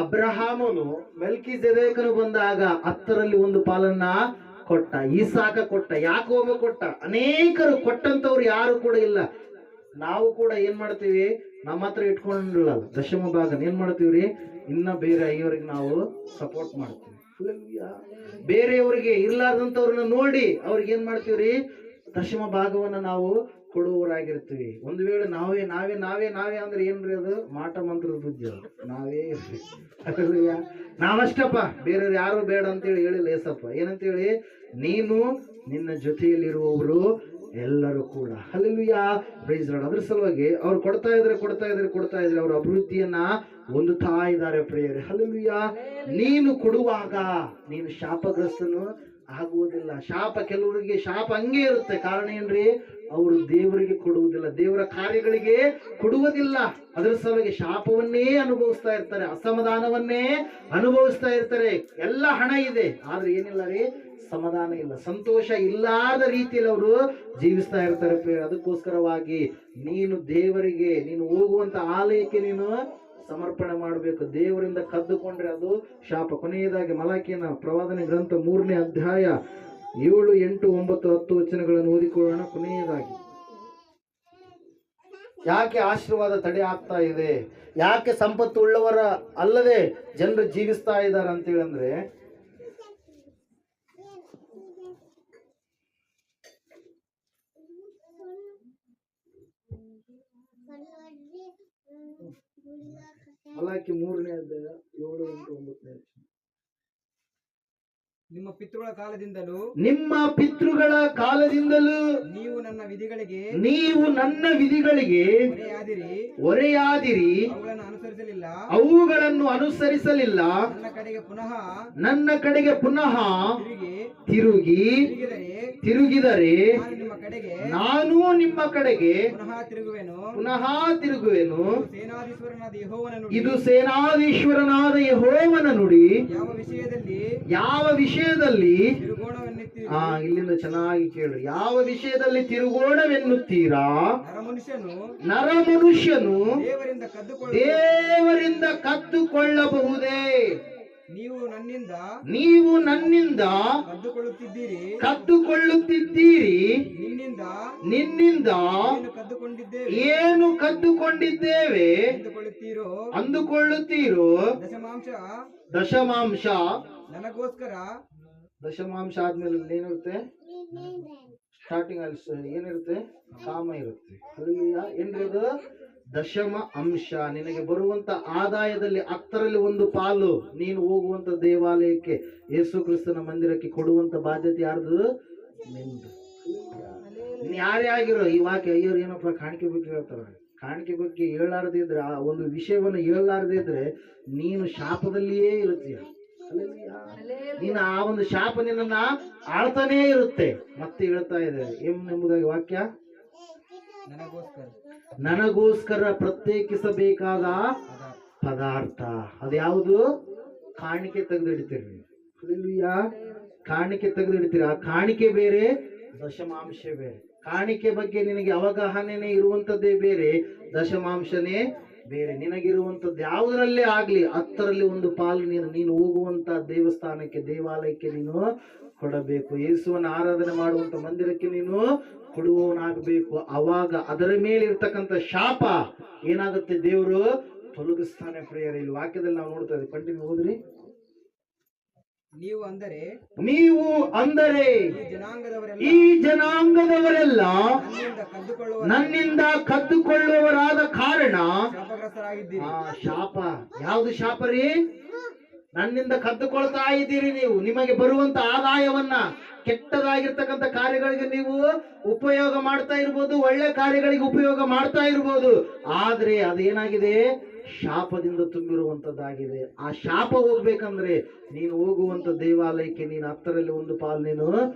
ಅಬ್ರಹಾಮನು ಮೆಲ್ಕಿಜೆದೇಕನು ಬಂದಾಗ 10ರಲ್ಲಿ 1 ಪಾಲನ್ನ ಕೊಟ್ಟ, ಈಸಾಕ ಕೊಟ್ಟ, ಯಾಕೋಬ ಕೊಟ್ಟ. ಅನೇಕರು ಕೊಟ್ಟಂತವ್ರು ಯಾರು ಕೂಡ ಇಲ್ಲ. ನಾವು ಕೂಡ ಏನ್ ಮಾಡ್ತೀವಿ? ನಮ್ಮ ಹತ್ರ ಇಟ್ಕೊಂಡಿಲ್ಲ ದಶಮ ಭಾಗ ಏನ್ ಮಾಡ್ತೀವ್ರಿ? ಇನ್ನ ಬೇರೆ ಐವರಿಗೆ ನಾವು ಸಪೋರ್ಟ್ ಮಾಡ್ತೀವಿ. ಹಲ್ಲೆಲೂಯ. ಬೇರೆಯವರಿಗೆ ಇರ್ಲಾರ್ದಂತವ್ರನ್ನ ನೋಡಿ ಅವ್ರಿಗೆ ಏನ್ ಮಾಡ್ತೀವ್ರಿ? ದಶಮ ಭಾಗವನ್ನ ನಾವು ಕೊಡುವವರಾಗಿರ್ತೀವಿ. ಒಂದು ವೇಳೆ ನಾವೇ ಅಂದ್ರೆ ಏನ್ರಿ? ಅದು ಮಾಟ ಮಂತ್ರದ ಬುದ್ಧಿ. ಅದು ನಾವೇ ಇರ್ತೀವಿ. ಹಲ್ಲೆಲೂಯ. ನಾವಷ್ಟಪ್ಪ, ಬೇರೆಯವ್ರು ಯಾರು ಬೇಡ ಅಂತೇಳಿ ಹೇಳಿಲ್ಲ ಏಸಪ್ಪ. ಏನಂತೇಳಿ? ನೀನು ನಿನ್ನ ಜೊತೆಯಲ್ಲಿರುವವರು ಎಲ್ಲರೂ ಕೂಡ. ಹಲ್ಲೆಲೂಯ. Praise Lord. ಅದ್ರ ಸಲುವಾಗಿ ಅವ್ರು ಕೊಡ್ತಾ ಇದ್ರೆ ಅವ್ರ ಅಭಿವೃದ್ಧಿಯನ್ನ ಹೊಂದುತ್ತಾ ಇದ್ದಾರೆ ಪ್ರಿಯರೇ. ಹಲ್ಲೆಲೂಯ. ನೀನು ಕೊಡುವಾಗ ನೀನು ಶಾಪಗ್ರಸ್ತನು ಆಗುವುದಿಲ್ಲ. ಶಾಪ, ಕೆಲವರಿಗೆ ಶಾಪ ಹಂಗೆ ಇರುತ್ತೆ. ಕಾರಣ ಏನ್ರಿ? ಅವರು ದೇವರಿಗೆ ಕೊಡುವುದಿಲ್ಲ, ದೇವರ ಕಾರ್ಯಗಳಿಗೆ ಕೊಡುವುದಿಲ್ಲ. ಅದರ ಸಲುವಾಗಿ ಶಾಪವನ್ನೇ ಅನುಭವಿಸ್ತಾ ಇರ್ತಾರೆ, ಅಸಮಾಧಾನವನ್ನೇ ಅನುಭವಿಸ್ತಾ ಇರ್ತಾರೆ. ಎಲ್ಲ ಹಣ ಇದೆ, ಆದ್ರೆ ಏನಿಲ್ಲ ರೀ? ಸಮಾಧಾನ ಇಲ್ಲ, ಸಂತೋಷ ಇಲ್ಲಾದ ರೀತಿಯಲ್ಲಿ ಅವರು ಜೀವಿಸ್ತಾ ಇರ್ತಾರೆ. ಅದಕ್ಕೋಸ್ಕರವಾಗಿ ನೀನು ದೇವರಿಗೆ, ನೀನು ಹೋಗುವಂತ ಆಲಯಕ್ಕೆ ನೀನು ಸಮರ್ಪಣೆ ಮಾಡಬೇಕು. ದೇವರಿಂದ ಕದ್ದುಕೊಂಡ್ರೆ ಅದು ಶಾಪ. ಕೊನೆಯದಾಗಿ ಮಲಾಕಿಯನ ಪ್ರವಾದನೆ ಗ್ರಂಥ 3ನೇ ಅಧ್ಯಾಯ 7, 8, 9, 10 ವಚನಗಳನ್ನು ಓದಿಕೊಳ್ಳೋಣ. ಕೊನೆಯದಾಗಿ ಯಾಕೆ ಆಶೀರ್ವಾದ ತಡೆ ಆಗ್ತಾ ಇದೆ? ಯಾಕೆ ಸಂಪತ್ತು ಉಳ್ಳವರ ಅಲ್ಲದೆ ಜನರು ಜೀವಿಸ್ತಾ ಇದ್ದಾರೆ ಅಂತೇಳಿ ಅಂದ್ರೆ, ಮಲಾಕಿ 3ನೇ ಅಧ್ಯಾಯ 7, 8, 9. ನಿಮ್ಮ ಪಿತೃಗಳ ಕಾಲದಿಂದಲೂ ನೀವು ನನ್ನ ವಿಧಿಗಳಿಗೆ ಹೊರೆಯಾದಿರಿ, ಅವುಗಳನ್ನು ಅನುಸರಿಸಲಿಲ್ಲ. ನನ್ನ ಕಡೆಗೆ ಪುನಃ ತಿರುಗಿದರೆ ನಾನು ನಿಮ್ಮ ಕಡೆಗೆ ಪುನಃ ತಿರುಗುವೆನು. ಇದು ಸೇನಾಧೀಶ್ವರನಾದ ಯೆಹೋವನ ನುಡಿ. ಯಾವ ವಿಷಯದಲ್ಲಿ ಇಲ್ಲಿಂದ ಚೆನ್ನಾಗಿ ಕೇಳು. ಯಾವ ವಿಷಯದಲ್ಲಿ ತಿರುಗೋಣವೆನ್ನುತ್ತೀರಾ? ನರಮನುಷ್ಯನು ದೇವರಿಂದ ಕದ್ದುಕೊಳ್ಳಬಹುದೇ? ನೀವು ನನ್ನಿಂದ ಕದ್ದುಕೊಳ್ಳುತ್ತಿದ್ದೀರಿ. ನಿನ್ನಿಂದ ಏನು ಕದ್ದುಕೊಂಡಿದ್ದೇವೆ ಅಂದುಕೊಳ್ಳುತ್ತೀರೋ? ದಶಮಾಂಶ ದಶಮಾಂಶ ಆದ್ಮೇಲೆ ಅಲ್ಲಿ ಏನಿರುತ್ತೆ? ಸ್ಟಾರ್ಟಿಂಗ್ ಅಲ್ಲಿ ಏನಿರುತ್ತೆ? ಕಾಮ ಇರುತ್ತೆ. ಹಲ್ಲೆಲೂಯಾ. ಏನ್ರಿ ಅದು? ದಶಮ ಅಂಶ. ನಿನಗೆ ಬರುವಂತ ಆದಾಯದಲ್ಲಿ 10ರಲ್ಲಿ 1 ಪಾಲು ನೀನು ಹೋಗುವಂತ ದೇವಾಲಯಕ್ಕೆ, ಯೇಸು ಕ್ರಿಸ್ತನ ಮಂದಿರಕ್ಕೆ ಕೊಡುವಂತ ಬಾಧ್ಯತೆ ಯಾರ್ದು? ನಿಂದು. ನೀನ್ ಯಾರೇ ಆಗಿರೋ ಈ ವಾಕ್ಯ ಅಯ್ಯೋರು ಏನಪ್ಪ ಕಾಣಿಕೆ ಬಗ್ಗೆ ಹೇಳ್ತಾರ, ಕಾಣಿಕೆ ಬಗ್ಗೆ ಹೇಳಾರದೇ ಇದ್ರೆ, ಆ ಒಂದು ವಿಷಯವನ್ನು ಹೇಳಲಾರದೇ ಇದ್ರೆ ನೀನು ಶಾಪದಲ್ಲಿಯೇ ಇರುತ್ತೀಯ. ನೀನು ಆ ಒಂದು ಶಾಪ ನಿನ್ನ ಆಳ್ತಾನೇ ಇರುತ್ತೆ. ಮತ್ತೆ ಹೇಳ್ತಾ ಇದೆ ಎಂಬುದಾಗಿ ವಾಕ್ಯ, ನನಗೋಸ್ಕರ ಪ್ರತ್ಯೇಕಿಸಬೇಕಾದ ಪದಾರ್ಥ. ಅದ್ಯಾವುದು? ಕಾಣಿಕೆ ತೆಗೆದಿಡ್ತೀರಿ. ಹಲ್ಲೆಲೂಯಾ. ಕಾಣಿಕೆ ತೆಗೆದಿಡ್ತೀರಿ. ಆ ಕಾಣಿಕೆ ಬೇರೆ, ದಶಮಾಂಶ ಬೇರೆ. ಕಾಣಿಕೆ ಬಗ್ಗೆ ನಿನಗೆ ಅವಗಾಹನೆ ಇರುವಂತದ್ದೇ ಬೇರೆ, ದಶಮಾಂಶನೇ ಬೇರೆ. ನಿನಗಿರುವಂತದ್ದು ಯಾವುದರಲ್ಲೇ ಆಗ್ಲಿ 10ರಲ್ಲಿ 1 ಪಾಲು ನೀನು ಹೋಗುವಂತ ದೇವಸ್ಥಾನಕ್ಕೆ, ದೇವಾಲಯಕ್ಕೆ ನೀನು ಕೊಡಬೇಕು. ಯೇಸುವನ್ನ ಆರಾಧನೆ ಮಾಡುವಂತ ಮಂದಿರಕ್ಕೆ ನೀನು ಕೊಡುವವನಾಗಬೇಕು. ಅವಾಗ ಅದರ ಮೇಲೆ ಇರ್ತಕ್ಕಂಥ ಶಾಪ ಏನಾಗುತ್ತೆ? ದೇವರು ತೊಲಗಿಸ್ತಾನೆ. ಪ್ರಿಯರೇ, ಇಲ್ಲಿ ವಾಕ್ಯದಲ್ಲಿ ನಾವು ನೋಡ್ತಾ ಇದ್ದೀವಿ. ಕಂಟಿನ್ಯೂ ಓದ್ರಿ. ನೀವು ಅಂದರೆ ಈ ಜನಾಂಗದವರೆಲ್ಲ ನನ್ನಿಂದ ಕದ್ದುಕೊಳ್ಳುವವರಾದ ಕಾರಣ ಶಾಪಗ್ರಸ್ತರಾಗಿದ್ದೀರಿ. ಶಾಪ. ಯಾವುದು ಶಾಪ ರೀ? ನನ್ನಿಂದ ಕದ್ದುಕೊಳ್ತಾ ಇದ್ದೀರಿ ನೀವು. ನಿಮಗೆ ಬರುವಂತ ಆದಾಯವನ್ನ ಕೆಟ್ಟದಾಗಿರ್ತಕ್ಕಂಥ ಕಾರ್ಯಗಳಿಗೆ ನೀವು ಉಪಯೋಗ ಮಾಡ್ತಾ ಇರ್ಬೋದು, ಒಳ್ಳೆ ಕಾರ್ಯಗಳಿಗೆ ಉಪಯೋಗ ಮಾಡ್ತಾ ಇರ್ಬೋದು, ಆದ್ರೆ ಅದೇನಾಗಿದೆ? ಶಾಪದಿಂದ ತುಂಬಿರುವಂತದ್ದಾಗಿದೆ. ಆ ಶಾಪ ಹೋಗ್ಬೇಕಂದ್ರೆ ನೀನು ಹೋಗುವಂತ ದೇವಾಲಯಕ್ಕೆ ನೀನು 10ರಲ್ಲಿ 1 ಪಾಲು ನೀನು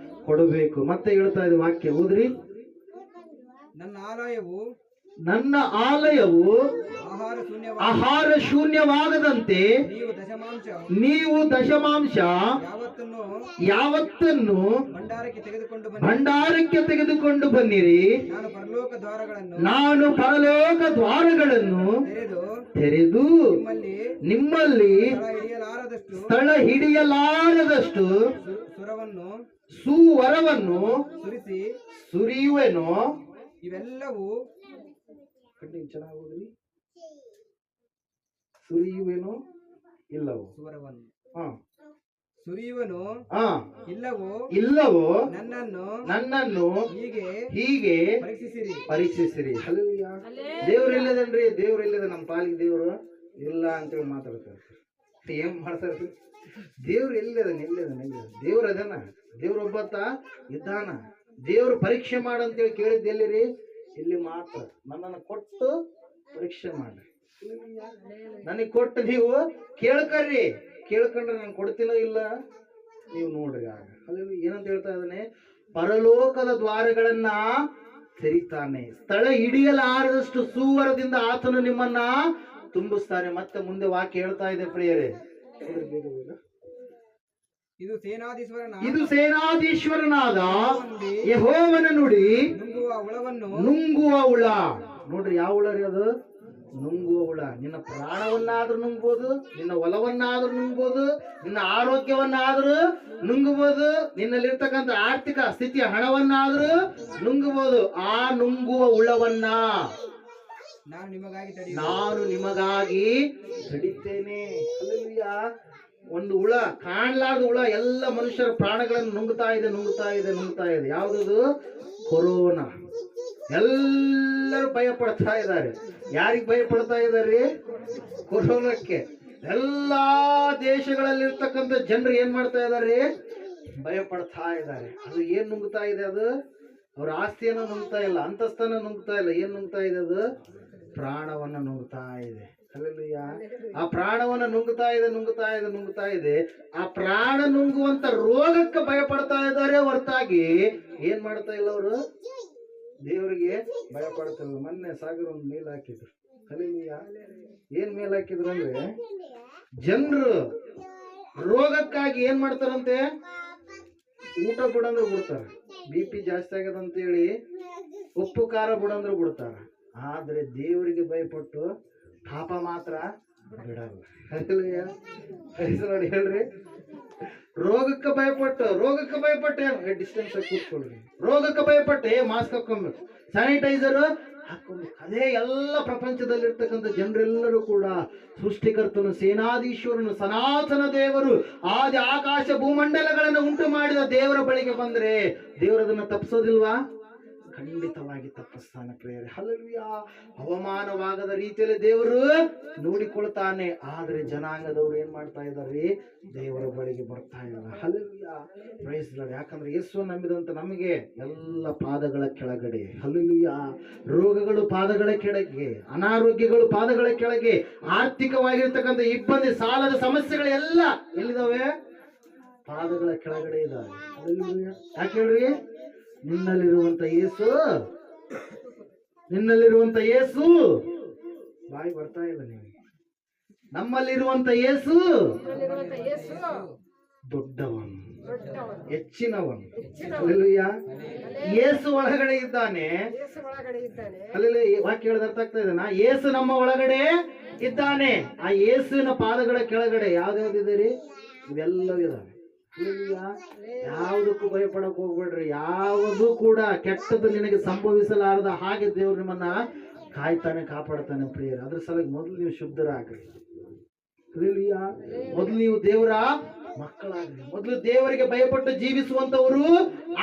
ಕೊಡಬೇಕು. ಮತ್ತೆ ಹೇಳ್ತಾ ಇದೆ ವಾಕ್ಯ, ಓದ್ರಿ. ನನ್ನ ಆಲಯವು ಆಹಾರ ಶೂನ್ಯವಾಗದಂತೆ ನೀವು ದಶಮಾಂಶ ಯಾವತ್ತನ್ನು ಭಂಡಾರಕ್ಕೆ ತೆಗೆದುಕೊಂಡು ಬನ್ನಿರಿ. ನಾನು ಪರಲೋಕ ದ್ವಾರಗಳನ್ನು ತೆರೆದು ನಿಮ್ಮಲ್ಲಿ ಸ್ಥಳ ಹಿಡಿಯಲಾರದಷ್ಟು ಸುವರವನ್ನು ಸುರಿಯುವೆನು. ಇವೆಲ್ಲವೂ ಚೆನ್ನಾಗಿ ಸುರಿಯುವೆನು ಇಲ್ಲವೋ? ಸುರಿಯುವನು ಇಲ್ಲವೋ ನನ್ನನ್ನು ಹೀಗೆ ಪರೀಕ್ಷಿಸಿರಿ. ಹಲ್ಲೆಲೂಯಾ. ದೇವ್ರು ಇಲ್ಲದನ್ರಿ? ದೇವ್ರು ಇಲ್ಲದ ನಮ್ಮ ಪಾಲಿಗೆ ದೇವ್ರು ಇಲ್ಲ ಅಂತೇಳಿ ಮಾತಾಡ್ತಾರೆ. ಏನ್ ಮಾಡ್ತಾರೆ? ದೇವ್ರು ಎಲ್ಲದನ ದೇವ್ರ ಅದನ, ದೇವ್ರ ಒಬ್ಬತ್ತ ಇದ್ದಾನ. ದೇವ್ರು ಪರೀಕ್ಷೆ ಮಾಡಂತೇಳಿ ಕೇಳಿದ್ದು ಎಲ್ಲಿರಿ? ಇಲ್ಲಿ ಮಾತ್ರ. ನನ್ನನ್ನು ಕೊಟ್ಟು ಪರೀಕ್ಷೆ ಮಾಡ್ರಿ. ನನಗೆ ಕೊಟ್ಟು ನೀವು ಕೇಳ್ಕರ್ರಿ. ಕೇಳ್ಕೊಂಡ್ರೆ ನಾನು ಕೊಡ್ತೀನೋ ಇಲ್ಲ ನೀವು ನೋಡ್ರಿ. ಆಗ ಅಲ್ಲಿ ಏನಂತ ಹೇಳ್ತಾ ಇದ್ದಾನೆ? ಪರಲೋಕದ ದ್ವಾರಗಳನ್ನ ತೆರೀತಾನೆ, ಸ್ಥಳ ಹಿಡಿಯಲಾರದಷ್ಟು ಸುವರದಿಂದ ಆತನು ನಿಮ್ಮನ್ನ ತುಂಬಿಸ್ತಾನೆ. ಮತ್ತೆ ಮುಂದೆ ವಾಕ್ಯ ಹೇಳ್ತಾ ಇದೆ ಪ್ರಿಯರೇ, ಇದು ಸೇನಾಧೀಶ್ವರನಾದ ಯೆಹೋವನ ನುಡಿ. ನುಂಗುವ ಹುಳ. ನೋಡ್ರಿ, ಯಾವ ಹುಳ ರೀ ಅದು? ನುಂಗುವ ಹುಳ. ನಿನ್ನ ಪ್ರಾಣವನ್ನಾದ್ರೂ ನುಂಗ್ಬೋದು, ನಿನ್ನ ಹೊಲವನ್ನಾದ್ರೂ ನುಂಗ್ಬೋದು, ನಿನ್ನ ಆರೋಗ್ಯವನ್ನಾದ್ರೂ ನುಂಗಬಹುದು, ನಿನ್ನಲ್ಲಿರ್ತಕ್ಕಂಥ ಆರ್ಥಿಕ ಸ್ಥಿತಿಯ ಹಣವನ್ನಾದ್ರೂ ನುಂಗಬಹುದು. ಆ ನುಂಗುವ ಹುಳವನ್ನ ನಾನು ನಿಮಗಾಗಿ ತಡಿತೇನೆ. ಹಲ್ಲೆಲೂಯಾ. ಒಂದು ಹುಳ, ಕಾಣಲಾರ್ದ ಹುಳ, ಎಲ್ಲ ಮನುಷ್ಯರ ಪ್ರಾಣಗಳನ್ನು ನುಂಗ್ತಾ ಇದೆ. ಯಾವುದದು? ಕೊರೋನಾ. ಎಲ್ಲರೂ ಭಯ ಪಡ್ತಾ ಇದ್ದಾರೆ. ಯಾರಿಗೆ ಭಯ ಪಡ್ತಾ ಇದ್ದಾರೆ? ಕೊರೋನಾಕ್ಕೆ. ಎಲ್ಲಾ ದೇಶಗಳಲ್ಲಿರ್ತಕ್ಕಂಥ ಜನರು ಏನ್ ಮಾಡ್ತಾ ಇದ್ದಾರೆ? ಭಯ ಪಡ್ತಾ ಇದ್ದಾರೆ. ಅದು ಏನ್ ನುಂಗ್ತಾ ಇದೆ? ಅದು ಅವ್ರ ಆಸ್ತಿಯನ್ನು ನುಂಗ್ತಾ ಇಲ್ಲ, ಅಂತಸ್ತನ್ನು ನುಂಗ್ತಾ ಇಲ್ಲ. ಏನ್ ನುಂಗ್ತಾ ಇದೆ? ಅದು ಪ್ರಾಣವನ್ನ ನುಂಗ್ತಾ ಇದೆ. ಹಲ್ಲೆಲೂಯಾ. ಆ ಪ್ರಾಣವನ್ನ ನುಂಗ್ತಾ ಇದೆ. ಆ ಪ್ರಾಣ ನುಂಗುವಂತ ರೋಗಕ್ಕೆ ಭಯ ಪಡ್ತಾ ಇದ್ದಾರೆ ಹೊರತಾಗಿ ಏನ್ ಮಾಡ್ತಾ ಇಲ್ಲ ಅವರು? ದೇವರಿಗೆ ಭಯ ಪಡ್ತಿಲ್ಲ. ಮೊನ್ನೆ ಸಾಗರ ಒಂದು ಮೇಲ್ ಹಾಕಿದ್ರು. ಹಲ್ಲೆಲೂಯಾ. ಏನ್ ಮೇಲ್ ಹಾಕಿದ್ರು ಅಂದ್ರೆ, ಜನರು ರೋಗಕ್ಕಾಗಿ ಏನ್ ಮಾಡ್ತಾರಂತೆ? ಊಟ ಬಿಡಂದ್ರೆ ಬಿಡ್ತಾರ. BP ಜಾಸ್ತಿ ಆಗ್ಯದಂತೇಳಿ ಉಪ್ಪು ಖಾರ ಬಿಡಂದ್ರೆ ಬಿಡ್ತಾರ. ಆದ್ರೆ ದೇವರಿಗೆ ಭಯಪಟ್ಟು ಪಾಪ ಮಾತ್ರ ಬಿಡಲ್ಲ. ಹಲ್ಲೆಲೂಯಾ. ನೋಡಿ ಹೇಳ್ರಿ, ರೋಗಕ್ಕೆ ಭಯಪಟ್ಟೆ ಡಿಸ್ಟೆನ್ಸ್ ಕೂತ್ಕೊಳ್ರಿ. ರೋಗಕ್ಕೆ ಭಯಪಟ್ಟೆ ಮಾಸ್ಕ್ ಹಾಕೊಬೇಕು, ಸ್ಯಾನಿಟೈಸರ್ ಹಾಕೊಂಡು ಅದೇ ಎಲ್ಲ ಪ್ರಪಂಚದಲ್ಲಿರ್ತಕ್ಕಂಥ ಜನರೆಲ್ಲರೂ ಕೂಡ ಸೃಷ್ಟಿಕರ್ತನು, ಸೇನಾಧೀಶ್ವರನು, ಸನಾತನ ದೇವರು, ಆದಿ ಆಕಾಶ ಭೂಮಂಡಲಗಳನ್ನು ಉಂಟು ಮಾಡಿದ ದೇವರ ಬಳಿಗೆ ಬಂದ್ರೆ ದೇವರದನ್ನ ತಪ್ಪಿಸೋದಿಲ್ವಾ? ಖಂಡಿತವಾಗಿ ತಪ್ಪಿಸ್ತಾನೆ ಪ್ರೇಯರೆ. ಹಲ್ಲೆಲೂಯಾ. ಅವಮಾನವಾಗದ ರೀತಿಯಲ್ಲಿ ದೇವರು ನೋಡಿಕೊಳ್ತಾನೆ. ಆದ್ರೆ ಜನಾಂಗದವರು ಏನ್ ಮಾಡ್ತಾ ಇದ್ದಾರೆ? ದೇವರ ಬಳಿಗೆ ಬರ್ತಾ ಇಲ್ಲ. ಹಲ್ಲೆಲೂಯಾ. Praise Lord. ಯಾಕಂದ್ರೆ ಯೇಸು ನಂಬಿದಂತ ನಮಗೆ ಎಲ್ಲ ಪಾದಗಳ ಕೆಳಗಡೆ, ಹಲ್ಲೆಲೂಯಾ, ರೋಗಗಳು ಪಾದಗಳ ಕೆಳಗೆ, ಅನಾರೋಗ್ಯಗಳು ಪಾದಗಳ ಕೆಳಗೆ, ಆರ್ಥಿಕವಾಗಿರ್ತಕ್ಕಂಥ ಇಬ್ಬಂದಿ, ಸಾಲದ ಸಮಸ್ಯೆಗಳು ಎಲ್ಲ ಎಲ್ಲಿದಾವೆ? ಪಾದಗಳ ಕೆಳಗಡೆ ಇದಾವೆ. ಹಲ್ಲೆಲೂಯಾ. ಯಾಕೆ ಹೇಳ್ರಿ? ನಿನ್ನಲ್ಲಿರುವಂತ ಯೇಸು ಬಾಯಿ ಬರ್ತಾ ಇಲ್ಲ ನಿಮಗೆ. ನಮ್ಮಲ್ಲಿರುವಂತ ಯೇಸು ದೊಡ್ಡವನು, ಹೆಚ್ಚಿನವನು. ಹಲ್ಲೆಲೂಯಾ. ಯೇಸು ಒಳಗಡೆ ಇದ್ದಾನೆ. ಹಲ್ಲೆಲೂಯಾ. ವಾಕ್ಯ ಹೇಳೋದು ಅರ್ಥ ಆಗ್ತಾ ಇದೆನಾ? ಯೇಸು ನಮ್ಮ ಒಳಗಡೆ ಇದ್ದಾನೆ. ಆ ಯೇಸುವಿನ ಪಾದಗಳ ಕೆಳಗಡೆ ಯಾವ್ದಾವ್ದಿದೆ ರೀ? ಇವೆಲ್ಲವೂ ಇದಾವೆ. ಯಾವುದಕ್ಕೂ ಭಯಪಡಕ್ ಹೋಗ್ಬೇಡ್ರಿ. ಯಾವುದು ಕೂಡ ಕೆಟ್ಟದ್ದು ನಿನಗೆ ಸಂಭವಿಸಲಾರದ ಹಾಗೆ ದೇವ್ರು ನಿಮ್ಮನ್ನ ಕಾಯ್ತಾನೆ, ಕಾಪಾಡ್ತಾನೆ ಪ್ರಿಯರೇ. ಅದ್ರ ಸಲುವಾಗಿ ಮೊದಲು ನೀವು ಶುದ್ಧರಾಗ್ರಿ. ಮೊದಲು ನೀವು ದೇವರ ಮಕ್ಕಳಾಗ್ರಿ. ಮೊದಲು ದೇವರಿಗೆ ಭಯಪಟ್ಟು ಜೀವಿಸುವಂತವರು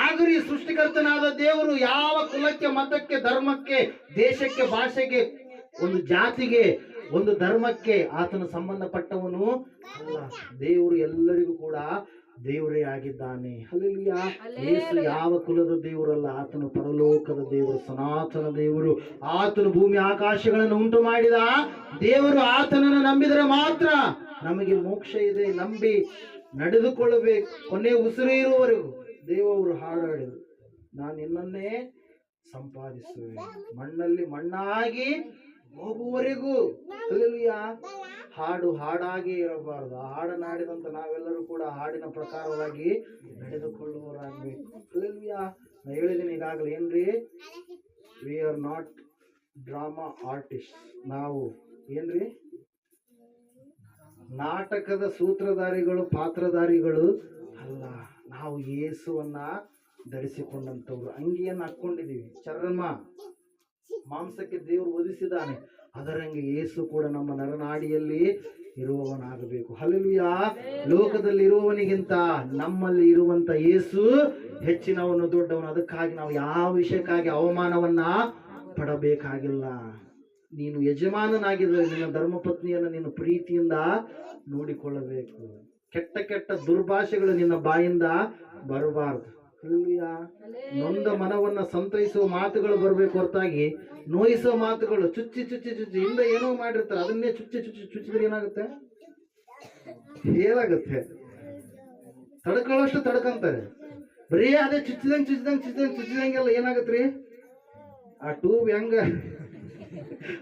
ಆಗ್ರಿ. ಸೃಷ್ಟಿಕರ್ತನಾದ ದೇವರು ಯಾವ ಕುಲಕ್ಕೆ, ಮತಕ್ಕೆ, ಧರ್ಮಕ್ಕೆ, ದೇಶಕ್ಕೆ, ಭಾಷೆಗೆ, ಒಂದು ಜಾತಿಗೆ, ಒಂದು ಧರ್ಮಕ್ಕೆ ಆತನ ಸಂಬಂಧಪಟ್ಟವನು ಅಲ್ಲ. ದೇವರು ಎಲ್ಲರಿಗೂ ಕೂಡ ದೇವರೇ ಆಗಿದ್ದಾನೆ. ಹಲ್ಲೆಲೂಯಾ. ಯೇಸು ಯಾವ ಕುಲದ ದೇವರಲ್ಲ. ಆತನು ಪರಲೋಕದ ದೇವರು, ಸನಾತನ ದೇವರು. ಆತನು ಭೂಮಿ ಆಕಾಶಗಳನ್ನು ಉಂಟು ಮಾಡಿದ ದೇವರು. ಆತನನ್ನು ನಂಬಿದರೆ ಮಾತ್ರ ನಮಗೆ ಮೋಕ್ಷ ಇದೆ. ನಂಬಿ ನಡೆದುಕೊಳ್ಳಬೇಕು. ಕೊನೆ ಉಸಿರು ಇರುವವರೆಗೂ. ದೇವರು ಹಾಡಾಡಿದರು, ನಾನು ನಿನ್ನನ್ನೇ ಸಂಪಾದಿಸುವೆ, ಮಣ್ಣಲ್ಲಿ ಮಣ್ಣಾಗಿ ಹೋಗುವವರೆಗೂ. ಹಲ್ಲೆಲೂಯಾ. ಹಾಡು ಹಾಡಾಗಿ ಇರಬಾರದು. ಹಾಡನಾಡಿದಂತ ನಾವೆಲ್ಲರೂ ಕೂಡ ಹಾಡಿನ ಪ್ರಕಾರವಾಗಿ ನಡೆದುಕೊಳ್ಳುವವರಾಗಬೇಕು. ಹಲ್ಲೆಲೂಯಾ. ನಾ ಹೇಳಿದ್ದೀನಿ ಈಗಾಗಲೇ, ಏನ್ರಿ? We are not drama artist. ನಾವು ಏನ್ರಿ? ನಾಟಕದ ಸೂತ್ರಧಾರಿಗಳು, ಪಾತ್ರಧಾರಿಗಳು ಅಲ್ಲ. ನಾವು ಯೇಸುವನ್ನ ಧರಿಸಿಕೊಂಡಂತವ್ರು. ಅಂಗಿಯನ್ನು ಹಾಕೊಂಡಿದೀವಿ. ಚರ್ಮ ಮಾಂಸಕ್ಕೆ ದೇವರು ಒದಿಸಿದ್ದಾನೆ. ಅದರಂಗೆ ಯೇಸು ಕೂಡ ನಮ್ಮ ನರನಾಡಿಯಲ್ಲಿ ಇರುವವನಾಗಬೇಕು. ಹಲ್ಲೆಲೂಯಾ. ಲೋಕದಲ್ಲಿ ಇರುವವನಿಗಿಂತ ನಮ್ಮಲ್ಲಿ ಇರುವಂತ ಯೇಸು ಹೆಚ್ಚಿನವನು, ದೊಡ್ಡವನು. ಅದಕ್ಕಾಗಿ ನಾವು ಯಾವ ವಿಷಯಕ್ಕಾಗಿ ಅವಮಾನವನ್ನ ಪಡಬೇಕಾಗಿಲ್ಲ. ನೀನು ಯಜಮಾನನಾಗಿದ್ರೆ ನಿನ್ನ ಧರ್ಮಪತ್ನಿಯನ್ನು ನೀನು ಪ್ರೀತಿಯಿಂದ ನೋಡಿಕೊಳ್ಳಬೇಕು. ಕೆಟ್ಟ ಕೆಟ್ಟ ದುರ್ಭಾಷೆಗಳು ನಿನ್ನ ಬಾಯಿಂದ ಬರಬಾರದು. ನೊಂದ ಮನವನ್ನ ಸಂತೈಸುವ ಮಾತುಗಳು ಬರಬೇಕು ಹೊರತಾಗಿ ನೋಯಿಸೋ ಮಾತುಗಳು, ಚುಚ್ಚಿ ಚುಚ್ಚಿ ಚುಚ್ಚಿ ಹಿಂದ ಏನೋ ಮಾಡಿರ್ತಾರೆ, ಅದನ್ನೇ ಚುಚ್ಚಿ ಚುಚ್ಚಿ ಚುಚ್ಚಿದ್ರೆ ಏನಾಗುತ್ತೆ? ಏನಾಗುತ್ತೆ? ತಡ್ಕೊಳ್ಳೋಷ್ಟು ತಡ್ಕೊಂತಾರೆ. ಬರೀ ಅದೇ ಚುಚ್ಚಿದಂಗೆಲ್ಲ ಏನಾಗತ್ರಿ? ಆ ಟ್ಯೂಬ್ ಹೆಂಗ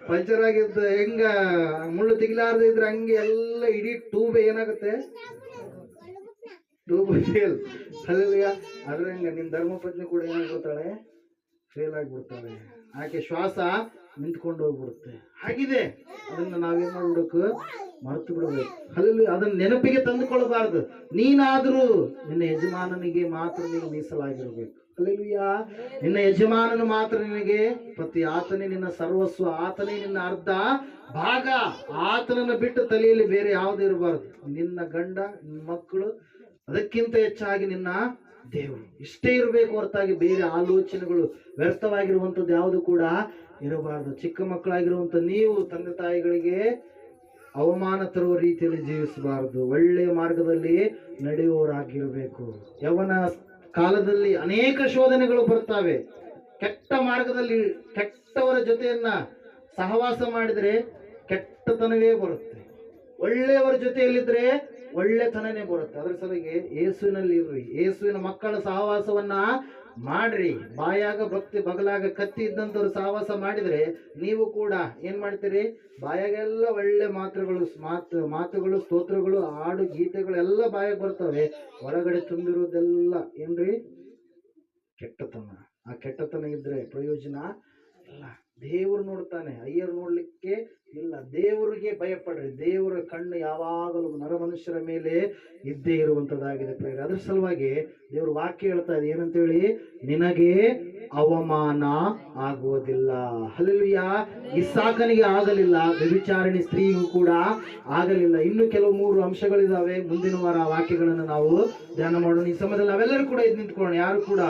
ಪಂಚರ್ ಆಗಿದ್ದ, ಹೆಂಗ ಮುಳ್ಳು ತೆಗಿಲಾರ್ದ ಇದ್ರೆ ಹಂಗೆ ಎಲ್ಲ ಇಡೀ ಟ್ಯೂಬ್ ಏನಾಗುತ್ತೆ? Tube fail. ಹಲ್ಲೆಲೂಯಾ. ಅದ್ರಂಗ ನಿನ್ನ ಧರ್ಮಪತ್ನಿ ಕೂಡ ಏನಾಗ್ಬಿಡ್ತಾಳೆ? ಫೇಲ್ ಆಗಿಬಿಡ್ತಾಳೆ. ಆಕೆ ಶ್ವಾಸ ನಿಂತ್ಕೊಂಡು ಹೋಗ್ಬಿಡುತ್ತೆ. ಹಾಗಿದೆ. ಅದನ್ನ ನಾವೇನ್ ಮಾಡ್ಬಿಡ್ಬೇಕು? ಮರೆತು ಬಿಡಬೇಕು. ಹಲ್ಲೆಲೂಯಾ. ಅದನ್ನ ನೆನಪಿಗೆ ತಂದುಕೊಳ್ಬಾರ್ದು. ನೀನಾದ್ರೂ ನಿನ್ನ ಯಜಮಾನನಿಗೆ ಮಾತ್ರ ನೀನು ಮೀಸಲಾಗಿರ್ಬೇಕು. ಹಲ್ಲೆಲೂಯಾ. ನಿನ್ನ ಯಜಮಾನನು ಮಾತ್ರ ನಿನಗೆ ಪತಿ. ಆತನೇ ನಿನ್ನ ಸರ್ವಸ್ವ, ಆತನೇ ನಿನ್ನ ಅರ್ಧ ಭಾಗ. ಆತನನ್ನು ಬಿಟ್ಟು ತಲೆಯಲ್ಲಿ ಬೇರೆ ಯಾವುದೇ ಇರಬಾರ್ದು. ನಿನ್ನ ಗಂಡ, ನಿನ್ನ ಮಕ್ಕಳು, ಅದಕ್ಕಿಂತ ಹೆಚ್ಚಾಗಿ ನಿನ್ನ ದೇವರು. ಇಷ್ಟೇ ಇರಬೇಕು ಹೊರತಾಗಿ ಬೇರೆ ಆಲೋಚನೆಗಳು, ವ್ಯರ್ಥವಾಗಿರುವಂಥದ್ದು ಯಾವುದು ಕೂಡ ಇರಬಾರದು. ಚಿಕ್ಕ ಮಕ್ಕಳಾಗಿರುವಂಥ ನೀವು ತಂದೆ ತಾಯಿಗಳಿಗೆ ಅವಮಾನ ತರುವ ರೀತಿಯಲ್ಲಿ ಜೀವಿಸಬಾರದು. ಒಳ್ಳೆಯ ಮಾರ್ಗದಲ್ಲಿ ನಡೆಯುವವರಾಗಿರಬೇಕು. ಯವನ ಕಾಲದಲ್ಲಿ ಅನೇಕ ಶೋಧನೆಗಳು ಬರ್ತವೆ. ಕೆಟ್ಟ ಮಾರ್ಗದಲ್ಲಿ ಕೆಟ್ಟವರ ಜೊತೆಯನ್ನ ಸಹವಾಸ ಮಾಡಿದ್ರೆ ಕೆಟ್ಟತನವೇ ಬರುತ್ತೆ. ಒಳ್ಳೆಯವರ ಜೊತೆಯಲ್ಲಿದ್ರೆ ಒಳ್ಳೆತನನೇ ಬರುತ್ತೆ. ಅದರ ಸಲುವಾಗಿ ಯೇಸುವಿನಲ್ಲಿ ಇರ್ರಿ. ಯೇಸುವಿನ ಮಕ್ಕಳ ಸಹವಾಸವನ್ನ ಮಾಡ್ರಿ. ಬಾಯಾಗ ಭಕ್ತಿ, ಬಗಲಾಗ ಕತ್ತಿ ಇದ್ದಂಥವ್ರು ಸಹವಾಸ ಮಾಡಿದ್ರೆ ನೀವು ಕೂಡ ಏನ್ ಮಾಡ್ತೀರಿ? ಬಾಯಾಗೆಲ್ಲ ಒಳ್ಳೆ ಮಾತುಗಳು, ಸ್ತೋತ್ರಗಳು, ಹಾಡು, ಗೀತೆಗಳು ಎಲ್ಲ ಬಾಯಾಗ ಬರ್ತವೆ. ಒಳಗಡೆ ತುಂಬಿರೋದೆಲ್ಲ ಏನ್ರಿ? ಕೆಟ್ಟತನ. ಆ ಕೆಟ್ಟತನ ಇದ್ರೆ ಪ್ರಯೋಜನ ಇಲ್ಲ. ದೇವರು ನೋಡ್ತಾನೆ, ಅಯ್ಯರು ನೋಡ್ಲಿಕ್ಕೆ ಇಲ್ಲ. ದೇವರಿಗೆ ಭಯಪಡ್ರಿ. ದೇವರ ಕಣ್ಣು ಯಾವಾಗಲೂ ನರಮನುಷ್ಯರ ಮೇಲೆ ಇದ್ದೇ ಇರುವಂತದ್ದಾಗಿದೆ ಪ್ರೇರೆ. ಅದ್ರ ಸಲುವಾಗಿ ದೇವ್ರ ವಾಕ್ಯ ಹೇಳ್ತಾ ಇದೆ ಏನಂತೇಳಿ? ನಿನಗೆ ಅವಮಾನ ಆಗುವುದಿಲ್ಲ. ಹಲ್ಲೆಲೂಯಾ. ಇಸಾಕನಿಗೆ ಆಗಲಿಲ್ಲ, ವ್ಯಭಿಚಾರಿಣಿ ಸ್ತ್ರೀಗೂ ಕೂಡ ಆಗಲಿಲ್ಲ. ಇನ್ನು ಕೆಲವು 3 ಅಂಶಗಳಿದಾವೆ. ಮುಂದಿನ ವಾರ ಆ ವಾಕ್ಯಗಳನ್ನು ನಾವು ಧ್ಯಾನ ಮಾಡೋಣ. ಈ ಸಮಯದಲ್ಲಿ ನಾವೆಲ್ಲರೂ ಕೂಡ ಎದ್ದು ನಿಂತ್ಕೊಳ್ಳೋಣ. ಯಾರು ಕೂಡ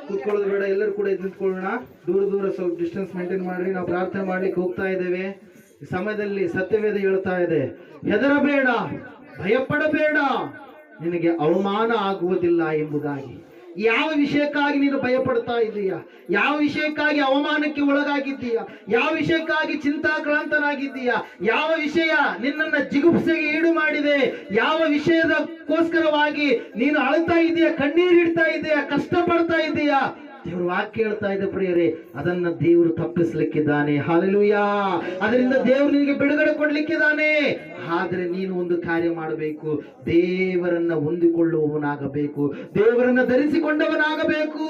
ಕೂತ್ಕೊಳ್ಳೋದು ಬೇಡ, ಎಲ್ಲರೂ ಕೂಡ ಎದ್ದು ನಿಂತ್ಕೊಳ್ಳೋಣ. ದೂರ ಸ್ವಲ್ಪ ಡಿಸ್ಟೆನ್ಸ್ ಮೇಂಟೈನ್ ಮಾಡ್ರಿ. ನಾವು ಪ್ರಾರ್ಥನೆ ಮಾಡ್ಲಿಕ್ಕೆ ಹೋಗ್ತಾ ಇದ್ದೇವೆ. ಈ ಸಮಯದಲ್ಲಿ ಸತ್ಯವೇದ ಹೇಳ್ತಾ ಇದೆ, ಹೆದರಬೇಡ, ಭಯಪಡಬೇಡ, ನಿನಗೆ ಅವಮಾನ ಆಗುವುದಿಲ್ಲ ಎಂಬುದಾಗಿ. ಯಾವ ವಿಷಯಕ್ಕಾಗಿ ನೀನು ಭಯಪಡ್ತಾ ಇದ್ದೀಯಾ? ಯಾವ ವಿಷಯಕ್ಕಾಗಿ ಅವಮಾನಕ್ಕೆ ಒಳಗಾಗಿದ್ದೀಯಾ? ಯಾವ ವಿಷಯಕ್ಕಾಗಿ ಚಿಂತಾಕ್ರಾಂತನಾಗಿದ್ದೀಯಾ? ಯಾವ ವಿಷಯ ನಿನ್ನನ್ನ ಜಿಗುಪ್ಸೆಗೆ ಈಡು ಮಾಡಿದೆ? ಯಾವ ವಿಷಯದಕ್ಕೋಸ್ಕರವಾಗಿ ನೀನು ಅಳ್ತಾ ಇದೀಯಾ, ಕಣ್ಣೀರಿಡ್ತಾ ಇದೀಯಾ, ಕಷ್ಟಪಡ್ತಾ ಇದೀಯಾ? ದೇವರು ವಾಕ್ಯ ಹೇಳ್ತಾ ಇದೆ ಪ್ರಿಯರೇ, ಅದನ್ನ ದೇವರು ತಪ್ಪಿಸ್ಲಿಕ್ಕಿದ್ದಾನೆ. ಹಾಲೆಲೂಯಾ. ಅದರಿಂದ ದೇವರು ನಿನಗೆ ಬಿಡುಗಡೆ ಕೊಡ್ಲಿಕ್ಕಿದ್ದಾನೆ. ಆದ್ರೆ ನೀನು ಒಂದು ಕಾರ್ಯ ಮಾಡಬೇಕು, ದೇವರನ್ನ ಹೊಂದಿಕೊಳ್ಳುವವನಾಗಬೇಕು, ದೇವರನ್ನ ಧರಿಸಿಕೊಂಡವನಾಗಬೇಕು,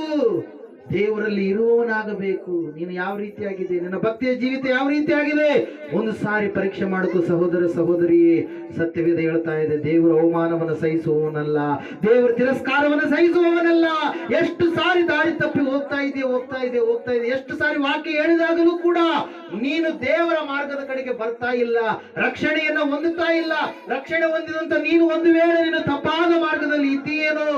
ದೇವರಲ್ಲಿ ಇರುವವನಾಗಬೇಕು. ನೀನು ಯಾವ ರೀತಿಯಾಗಿದೆ, ನಿನ್ನ ಭಕ್ತಿಯ ಜೀವಿತ ಯಾವ ರೀತಿಯಾಗಿದೆ, ಒಂದು ಸಾರಿ ಪರೀಕ್ಷೆ ಮಾಡಕು ಸಹೋದರ ಸಹೋದರಿಯೇ. ಸತ್ಯವೇದ ಹೇಳ್ತಾ ಇದೆ, ದೇವರ ಅವಮಾನವನ್ನು ಸಹಿಸುವವನಲ್ಲ, ದೇವರ ತಿರಸ್ಕಾರವನ್ನು ಸಹಿಸುವವನಲ್ಲ. ಎಷ್ಟು ಸಾರಿ ದಾರಿ ತಪ್ಪಿ ಹೋಗ್ತಾ ಇದೆ. ಎಷ್ಟು ಸಾರಿ ವಾಕ್ಯ ಹೇಳಿದಾಗಲೂ ಕೂಡ ನೀನು ದೇವರ ಮಾರ್ಗದ ಕಡೆಗೆ ಬರ್ತಾ ಇಲ್ಲ, ರಕ್ಷಣೆಯನ್ನ ಹೊಂದುತ್ತಾ ಇಲ್ಲ. ರಕ್ಷಣೆ ಹೊಂದಿದಂತ ನೀನು ಒಂದು ವೇಳೆ ನೀನು ತಪ್ಪಾದ ಮಾರ್ಗದಲ್ಲಿ ಇದ್ದೀಯೇನೋ,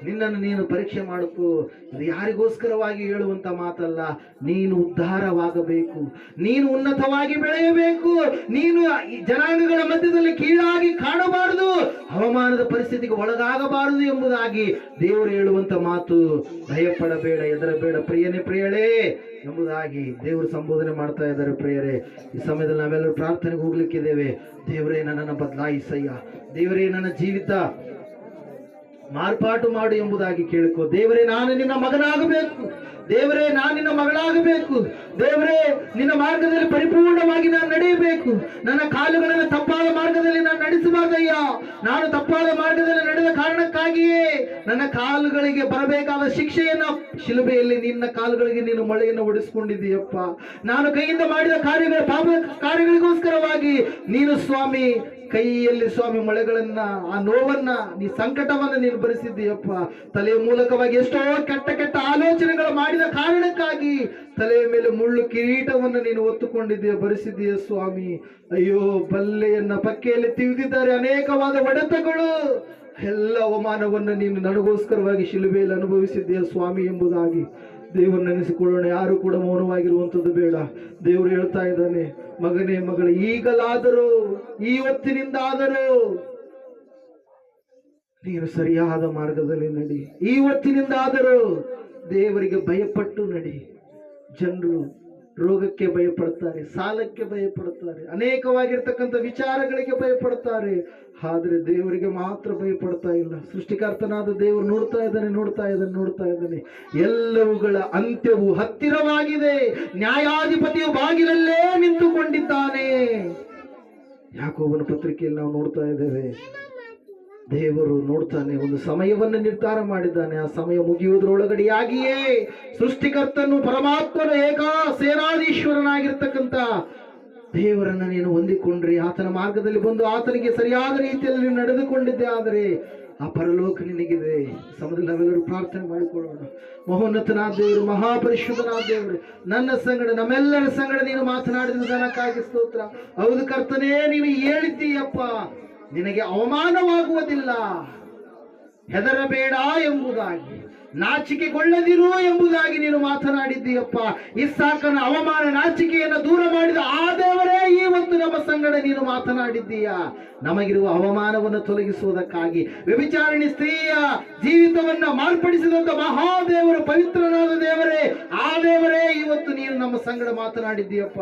ನಿನ್ನನ್ನು ನೀನು ಪರೀಕ್ಷೆ ಮಾಡಕು. ಇದು ಯಾರಿಗೋಸ್ಕರವಾಗಿ ಹೇಳುವಂತ ಮಾತಲ್ಲ. ನೀನು ಉದ್ಧಾರವಾಗಬೇಕು, ನೀನು ಉನ್ನತವಾಗಿ ಬೆಳೆಯಬೇಕು, ನೀನು ಈ ಜನಾಂಗಗಳ ಮಧ್ಯದಲ್ಲಿ ಕೀಳಾಗಿ ಕಾಣಬಾರದು, ಅವಮಾನದ ಪರಿಸ್ಥಿತಿಗೆ ಒಳಗಾಗಬಾರದು ಎಂಬುದಾಗಿ ದೇವರು ಹೇಳುವಂತ ಮಾತು. ಭಯಪಡಬೇಡ, ಹೆದರಬೇಡ ಪ್ರಿಯನೇ ಪ್ರಿಯಳೇ ಎಂಬುದಾಗಿ ದೇವರು ಸಂಬೋಧನೆ ಮಾಡ್ತಾ ಇದ್ದಾರೆ. ಪ್ರಿಯರೇ, ಈ ಸಮಯದಲ್ಲಿ ನಾವೆಲ್ಲರೂ ಪ್ರಾರ್ಥನೆಗೆ ಹೋಗ್ಲಿಕ್ಕಿದ್ದೇವೆ. ದೇವರೇ ನನ್ನನ್ನು ಬದಲಾಯಿಸಯ್ಯ, ದೇವರೇ ನನ್ನ ಜೀವಿತ ಮಾರ್ಪಾಟು ಮಾಡು ಎಂಬುದಾಗಿ ಕೇಳಿಕೊ. ದೇವರೇ ನಾನು ನಿನ್ನ ಮಗನಾಗಬೇಕು, ದೇವರೇ ನಾನು ನಿನ್ನ ಮಗಳಾಗಬೇಕು, ದೇವರೇ ನಿನ್ನ ಮಾರ್ಗದಲ್ಲಿ ಪರಿಪೂರ್ಣವಾಗಿ ನಾನು ನಡೆಯಬೇಕು. ನನ್ನ ಕಾಲುಗಳನ್ನು ತಪ್ಪಾದ ಮಾರ್ಗದಲ್ಲಿ ನಾನು ನಡೆಸಬಾರ್ದಯ್ಯ. ನಾನು ತಪ್ಪಾದ ಮಾರ್ಗದಲ್ಲಿ ನಡೆದ ಕಾರಣಕ್ಕಾಗಿಯೇ ನನ್ನ ಕಾಲುಗಳಿಗೆ ಬರಬೇಕಾದ ಶಿಕ್ಷೆಯನ್ನ ಶಿಲುಬೆಯಲ್ಲಿ ನಿನ್ನ ಕಾಲುಗಳಿಗೆ ನೀನು ಮೊಳೆಯನ್ನು ಹೊಡಿಸ್ಕೊಂಡಿದ್ದೀಯಪ್ಪ. ನಾನು ಕೈಯಿಂದ ಮಾಡಿದ ಪಾಪ ಕಾರ್ಯಗಳಿಗೋಸ್ಕರವಾಗಿ ನೀನು ಸ್ವಾಮಿ ಕೈಯಲ್ಲಿ ಸ್ವಾಮಿ ಮೊಳೆಗಳನ್ನ, ಆ ನೋವನ್ನ, ನೀ ಸಂಕಟವನ್ನ ನೀನು ಭರಿಸಿದ್ದೀಯಪ್ಪ. ತಲೆಯ ಮೂಲಕವಾಗಿ ಎಷ್ಟೋ ಕೆಟ್ಟ ಆಲೋಚನೆಗಳು ಮಾಡಿದ ಕಾರಣಕ್ಕಾಗಿ ತಲೆಯ ಮೇಲೆ ಮುಳ್ಳು ಕಿರೀಟವನ್ನು ನೀನು ಹೊತ್ತುಕೊಂಡಿದ್ದೀಯ, ಭರಿಸಿದ್ದೀಯ ಸ್ವಾಮಿ. ಅಯ್ಯೋ, ಬಲ್ಲೆಯನ್ನ ಪಕ್ಕೆಯಲ್ಲಿ ತಿವಿದಿದ್ದಾರೆ ಅನೇಕವಾದ ಹೊಡೆತಗಳು. ಎಲ್ಲ ಅವಮಾನವನ್ನು ನೀನು ನನಗೋಸ್ಕರವಾಗಿ ಶಿಲುಬೆಯಲ್ಲಿ ಅನುಭವಿಸಿದ್ದೀಯ ಸ್ವಾಮಿ ಎಂಬುದಾಗಿ ದೇವರನ್ನ ನೆನೆಸಿಕೊಳ್ಳೋಣ. ಯಾರು ಕೂಡ ಮೌನವಾಗಿರುವಂಥದ್ದು ಬೇಡ. ದೇವರು ಹೇಳ್ತಾ ಇದ್ದಾನೆ, ಮಗನೇ ಮಗಳೇ, ಈಗಲಾದರೂ, ಈ ಹೊತ್ತಿನಿಂದಾದರೂ ನೀನು ಸರಿಯಾದ ಮಾರ್ಗದಲ್ಲಿ ನಡಿ. ಈ ಹೊತ್ತಿನಿಂದಾದರೂ ದೇವರಿಗೆ ಭಯಪಟ್ಟು ನಡಿ. ಜನರು ರೋಗಕ್ಕೆ ಭಯಪಡ್ತಾರೆ, ಸಾಲಕ್ಕೆ ಭಯಪಡ್ತಾರೆ, ಅನೇಕವಾಗಿರ್ತಕ್ಕಂಥ ವಿಚಾರಗಳಿಗೆ ಭಯಪಡ್ತಾರೆ. ಆದ್ರೆ ದೇವರಿಗೆ ಮಾತ್ರ ಭಯಪಡ್ತಾ ಇಲ್ಲ. ಸೃಷ್ಟಿಕರ್ತನಾದ ದೇವರು ನೋಡ್ತಾ ಇದ್ದಾನೆ. ಎಲ್ಲವುಗಳ ಅಂತ್ಯವು ಹತ್ತಿರವಾಗಿದೆ. ನ್ಯಾಯಾಧಿಪತಿಯು ಬಾಗಿಲಲ್ಲೇ ನಿಂತುಕೊಂಡಿದ್ದಾನೆ. ಯಾಕೋಬನ ಪತ್ರಿಕೆಯಲ್ಲಿ ನಾವು ನೋಡ್ತಾ ಇದ್ದೇವೆ, ದೇವರು ನೋಡ್ತಾನೆ, ಒಂದು ಸಮಯವನ್ನು ನಿರ್ಧಾರ ಮಾಡಿದ್ದಾನೆ. ಆ ಸಮಯ ಮುಗಿಯುವುದರೊಳಗಡೆಯಾಗಿಯೇ ಸೃಷ್ಟಿಕರ್ತನು ಪರಮಾತ್ಮನು ಸೇನಾಧೀಶ್ವರನಾಗಿರ್ತಕ್ಕಂಥ ದೇವರನ್ನ ನೀನು ಹೊಂದಿಕೊಂಡ್ರಿ, ಆತನ ಮಾರ್ಗದಲ್ಲಿ ಬಂದು ಆತನಿಗೆ ಸರಿಯಾದ ರೀತಿಯಲ್ಲಿ ನೀನು ನಡೆದುಕೊಂಡಿದ್ದೆ, ಆದರೆ ಆ ಪರಲೋಕ ನಿನಗಿದೆ. ಸಮಯದಲ್ಲಿ ನಾವೆಲ್ಲರೂ ಪ್ರಾರ್ಥನೆ ಮಾಡಿಕೊಳ್ಳೋಣ. ಮಹೋನ್ನತನಾದ ದೇವರು, ಮಹಾಪರಿಶುದ್ಧನಾದ ದೇವರು, ನನ್ನ ಸಂಗಡ, ನಮ್ಮೆಲ್ಲರ ಸಂಗಡ ನೀನು ಮಾತನಾಡಿದ ಜನಕ್ಕಾಗಿ ಸ್ತೋತ್ರ. ಹೌದು ಕರ್ತನೇ, ನೀನು ಹೇಳಿದ್ದೀಯಪ್ಪ, ನಿನಗೆ ಅವಮಾನವಾಗುವುದಿಲ್ಲ, ಹೆದರಬೇಡ ಎಂಬುದಾಗಿ, ನಾಚಿಕೆಗೊಳ್ಳದಿರು ಎಂಬುದಾಗಿ ನೀನು ಮಾತನಾಡಿದ್ದೀಯಪ್ಪ. ಇಸ್ಸಾಕನ ಅವಮಾನ, ನಾಚಿಕೆಯನ್ನು ದೂರ ಮಾಡಿದ ಆ ದೇವರೇ ಇವತ್ತು ನಮ್ಮ ಸಂಗಡ ನೀನು ಮಾತನಾಡಿದ್ದೀಯ. ನಮಗಿರುವ ಅವಮಾನವನ್ನು ತೊಲಗಿಸುವುದಕ್ಕಾಗಿ ವ್ಯಭಿಚಾರಿಣಿ ಸ್ತ್ರೀಯ ಜೀವಿತವನ್ನ ಮಾರ್ಪಡಿಸಿದಂತ ಮಹಾದೇವರು, ಪವಿತ್ರನಾದ ದೇವರೇ, ಆ ದೇವರೇ ಇವತ್ತು ನೀನು ನಮ್ಮ ಸಂಗಡ ಮಾತನಾಡಿದ್ದೀಯಪ್ಪ.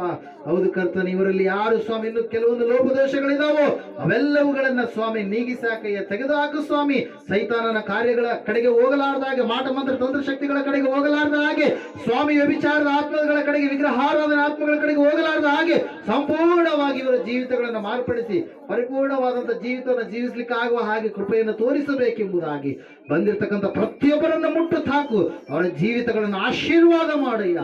ಹೌದು ಕರ್ತನೆ, ಇವರಲ್ಲಿ ಯಾರು ಸ್ವಾಮಿ ಇನ್ನು ಕೆಲವೊಂದು ಲೋಪದೋಷಗಳಿದಾವೋ ಅವೆಲ್ಲವುಗಳನ್ನ ಸ್ವಾಮಿ ನೀಗಿಸಾಕಯ್ಯ, ತೆಗೆದುಹಾಕು ಸ್ವಾಮಿ. ಸೈತಾನನ ಕಾರ್ಯಗಳ ಕಡೆಗೆ ಹೋಗಲಾರದಾಗೆ, ಮಾಟ ಮಂತ್ರ ತಂತ್ರ ಶಕ್ತಿಗಳ ಕಡೆಗೆ ಹೋಗಲಾರದ ಹಾಗೆ ಸ್ವಾಮಿ, ವ್ಯಭಿಚಾರದ ಆತ್ಮಗಳ ಕಡೆಗೆ, ವಿಗ್ರಹಾರಾಧನ ಆತ್ಮಗಳ ಕಡೆಗೆ ಹೋಗಲಾರದ ಹಾಗೆ ಸಂಪೂರ್ಣವಾಗಿ ಇವರ ಜೀವಿತಗಳನ್ನು ಮಾರ್ಪಡಿಸಿ ಪರಿಪೂರ್ಣವಾದಂತಹ ಜೀವಿತವನ್ನು ಜೀವಿಸಲಿಕ್ಕೆ ಆಗುವ ಹಾಗೆ ಕೃಪೆಯನ್ನು ತೋರಿಸಬೇಕೆಂಬುದಾಗಿ ಬಂದಿರತಕ್ಕಂಥ ಪ್ರತಿಯೊಬ್ಬರನ್ನು ಮುಟ್ಟು ಹಾಕು. ಅವರ ಜೀವಿತಗಳನ್ನು ಆಶೀರ್ವಾದ ಮಾಡಯ್ಯ.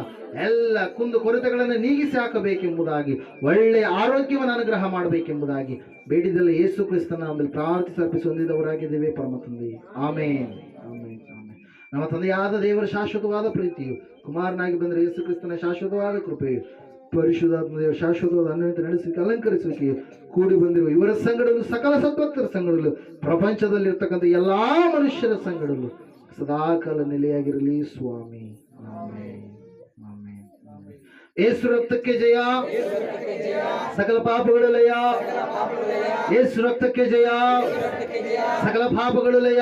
ಎಲ್ಲ ಕುಂದು ಕೊರತೆಗಳನ್ನು ನೀಗಿಸಿ ಹಾಕಬೇಕೆಂಬುದಾಗಿ, ಒಳ್ಳೆಯ ಆರೋಗ್ಯವನ್ನು ಅನುಗ್ರಹ ಮಾಡಬೇಕೆಂಬುದಾಗಿ ಬೇಡಿದಲ್ಲಿ ಯೇಸು ಕ್ರಿಸ್ತನ ಪ್ರಾರ್ಥಿಸಿ ಅರ್ಪಿಸಿ ಹೊಂದಿದವರಾಗಿದ್ದೇವೆ ಪರಮ ತಂದೆ. ಆಮೇನ್, ಆಮೇನ್, ಆಮೇನ್. ನಮ್ಮ ತಂದೆಯಾದ ದೇವರ ಶಾಶ್ವತವಾದ ಪ್ರೀತಿಯು, ಕುಮಾರನಾಗಿ ಬಂದರೆ ಯೇಸು ಕ್ರಿಸ್ತನ ಶಾಶ್ವತವಾದ ಕೃಪೆಯು, ಪರಿಶುದ್ಧಾತ್ಮ ದೇವರ ಶಾಶ್ವತವಾದ ಅನ್ಯೋನ್ಯತೆ ನಡೆಸಲಿಕ್ಕೆ ಅಲಂಕರಿಸಲಿಕ್ಕೆ ಕೂಡಿ ಬಂದಿರುವ ಇವರ ಸಂಗಡಲು, ಸಕಲ ಸದ್ಭಕ್ತರ ಸಂಗಡಲು, ಪ್ರಪಂಚದಲ್ಲಿರ್ತಕ್ಕಂಥ ಎಲ್ಲಾ ಮನುಷ್ಯರ ಸಂಗಡಲು ಸದಾಕಾಲ ನೆಲೆಯಾಗಿರಲಿ ಸ್ವಾಮಿ. ಆಮೆನ್. ಆಮೆನ್. ಆಮೆನ್. ಯೇಸು ರಕ್ತಕ್ಕೆ ಜಯ, ಸಕಲ ಪಾಪಗಳ ಲಯ. ಯೇಸು ರಕ್ತಕ್ಕೆ ಜಯ, ಸಕಲ ಪಾಪಗಳ ಲಯ.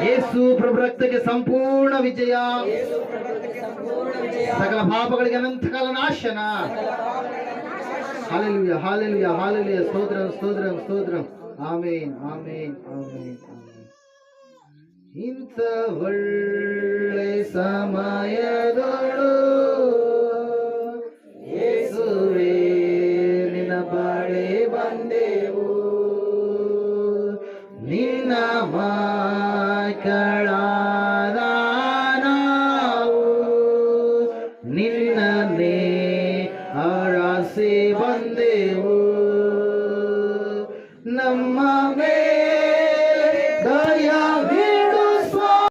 ಯೇಸು ಪ್ರಭು ರಕ್ತಕ್ಕೆ ಸಂಪೂರ್ಣ ವಿಜಯ, ಸಕಲ ಪಾಪಗಳಿಗೆ ಅನಂತಕಾಲ ನಾಶನ. ಹಾಲೆಲೂಯ, ಹಾಲೆಲೂಯ, ಹಾಲೆಲೂಯ. ಸ್ತೋತ್ರಂ, ಸ್ತೋತ್ರಂ, ಸ್ತೋತ್ರಂ. ಆಮೇನ್, ಆಮೇನ್, ಆಮೇನ್, ಆಮೇನ್. ಇಂಥ ಒಳ್ಳೆ ಸಮಯದೊಳು ಯೇಸುವೇ ನಿನ್ನ ಬಳಿ ಬಂದೆವು, ನಿನ್ನ ಮಕ್ಕಳಾದ ನಾವು ನಿನ್ನನ್ನೇ ಆರಾಸಿ ಬಂದೆವು. ನಮ್ಮ ಮೇಲೆ ದಯವಿಡು ಸ್ವಾಮಿ.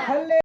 ಹಲ್ಲೆ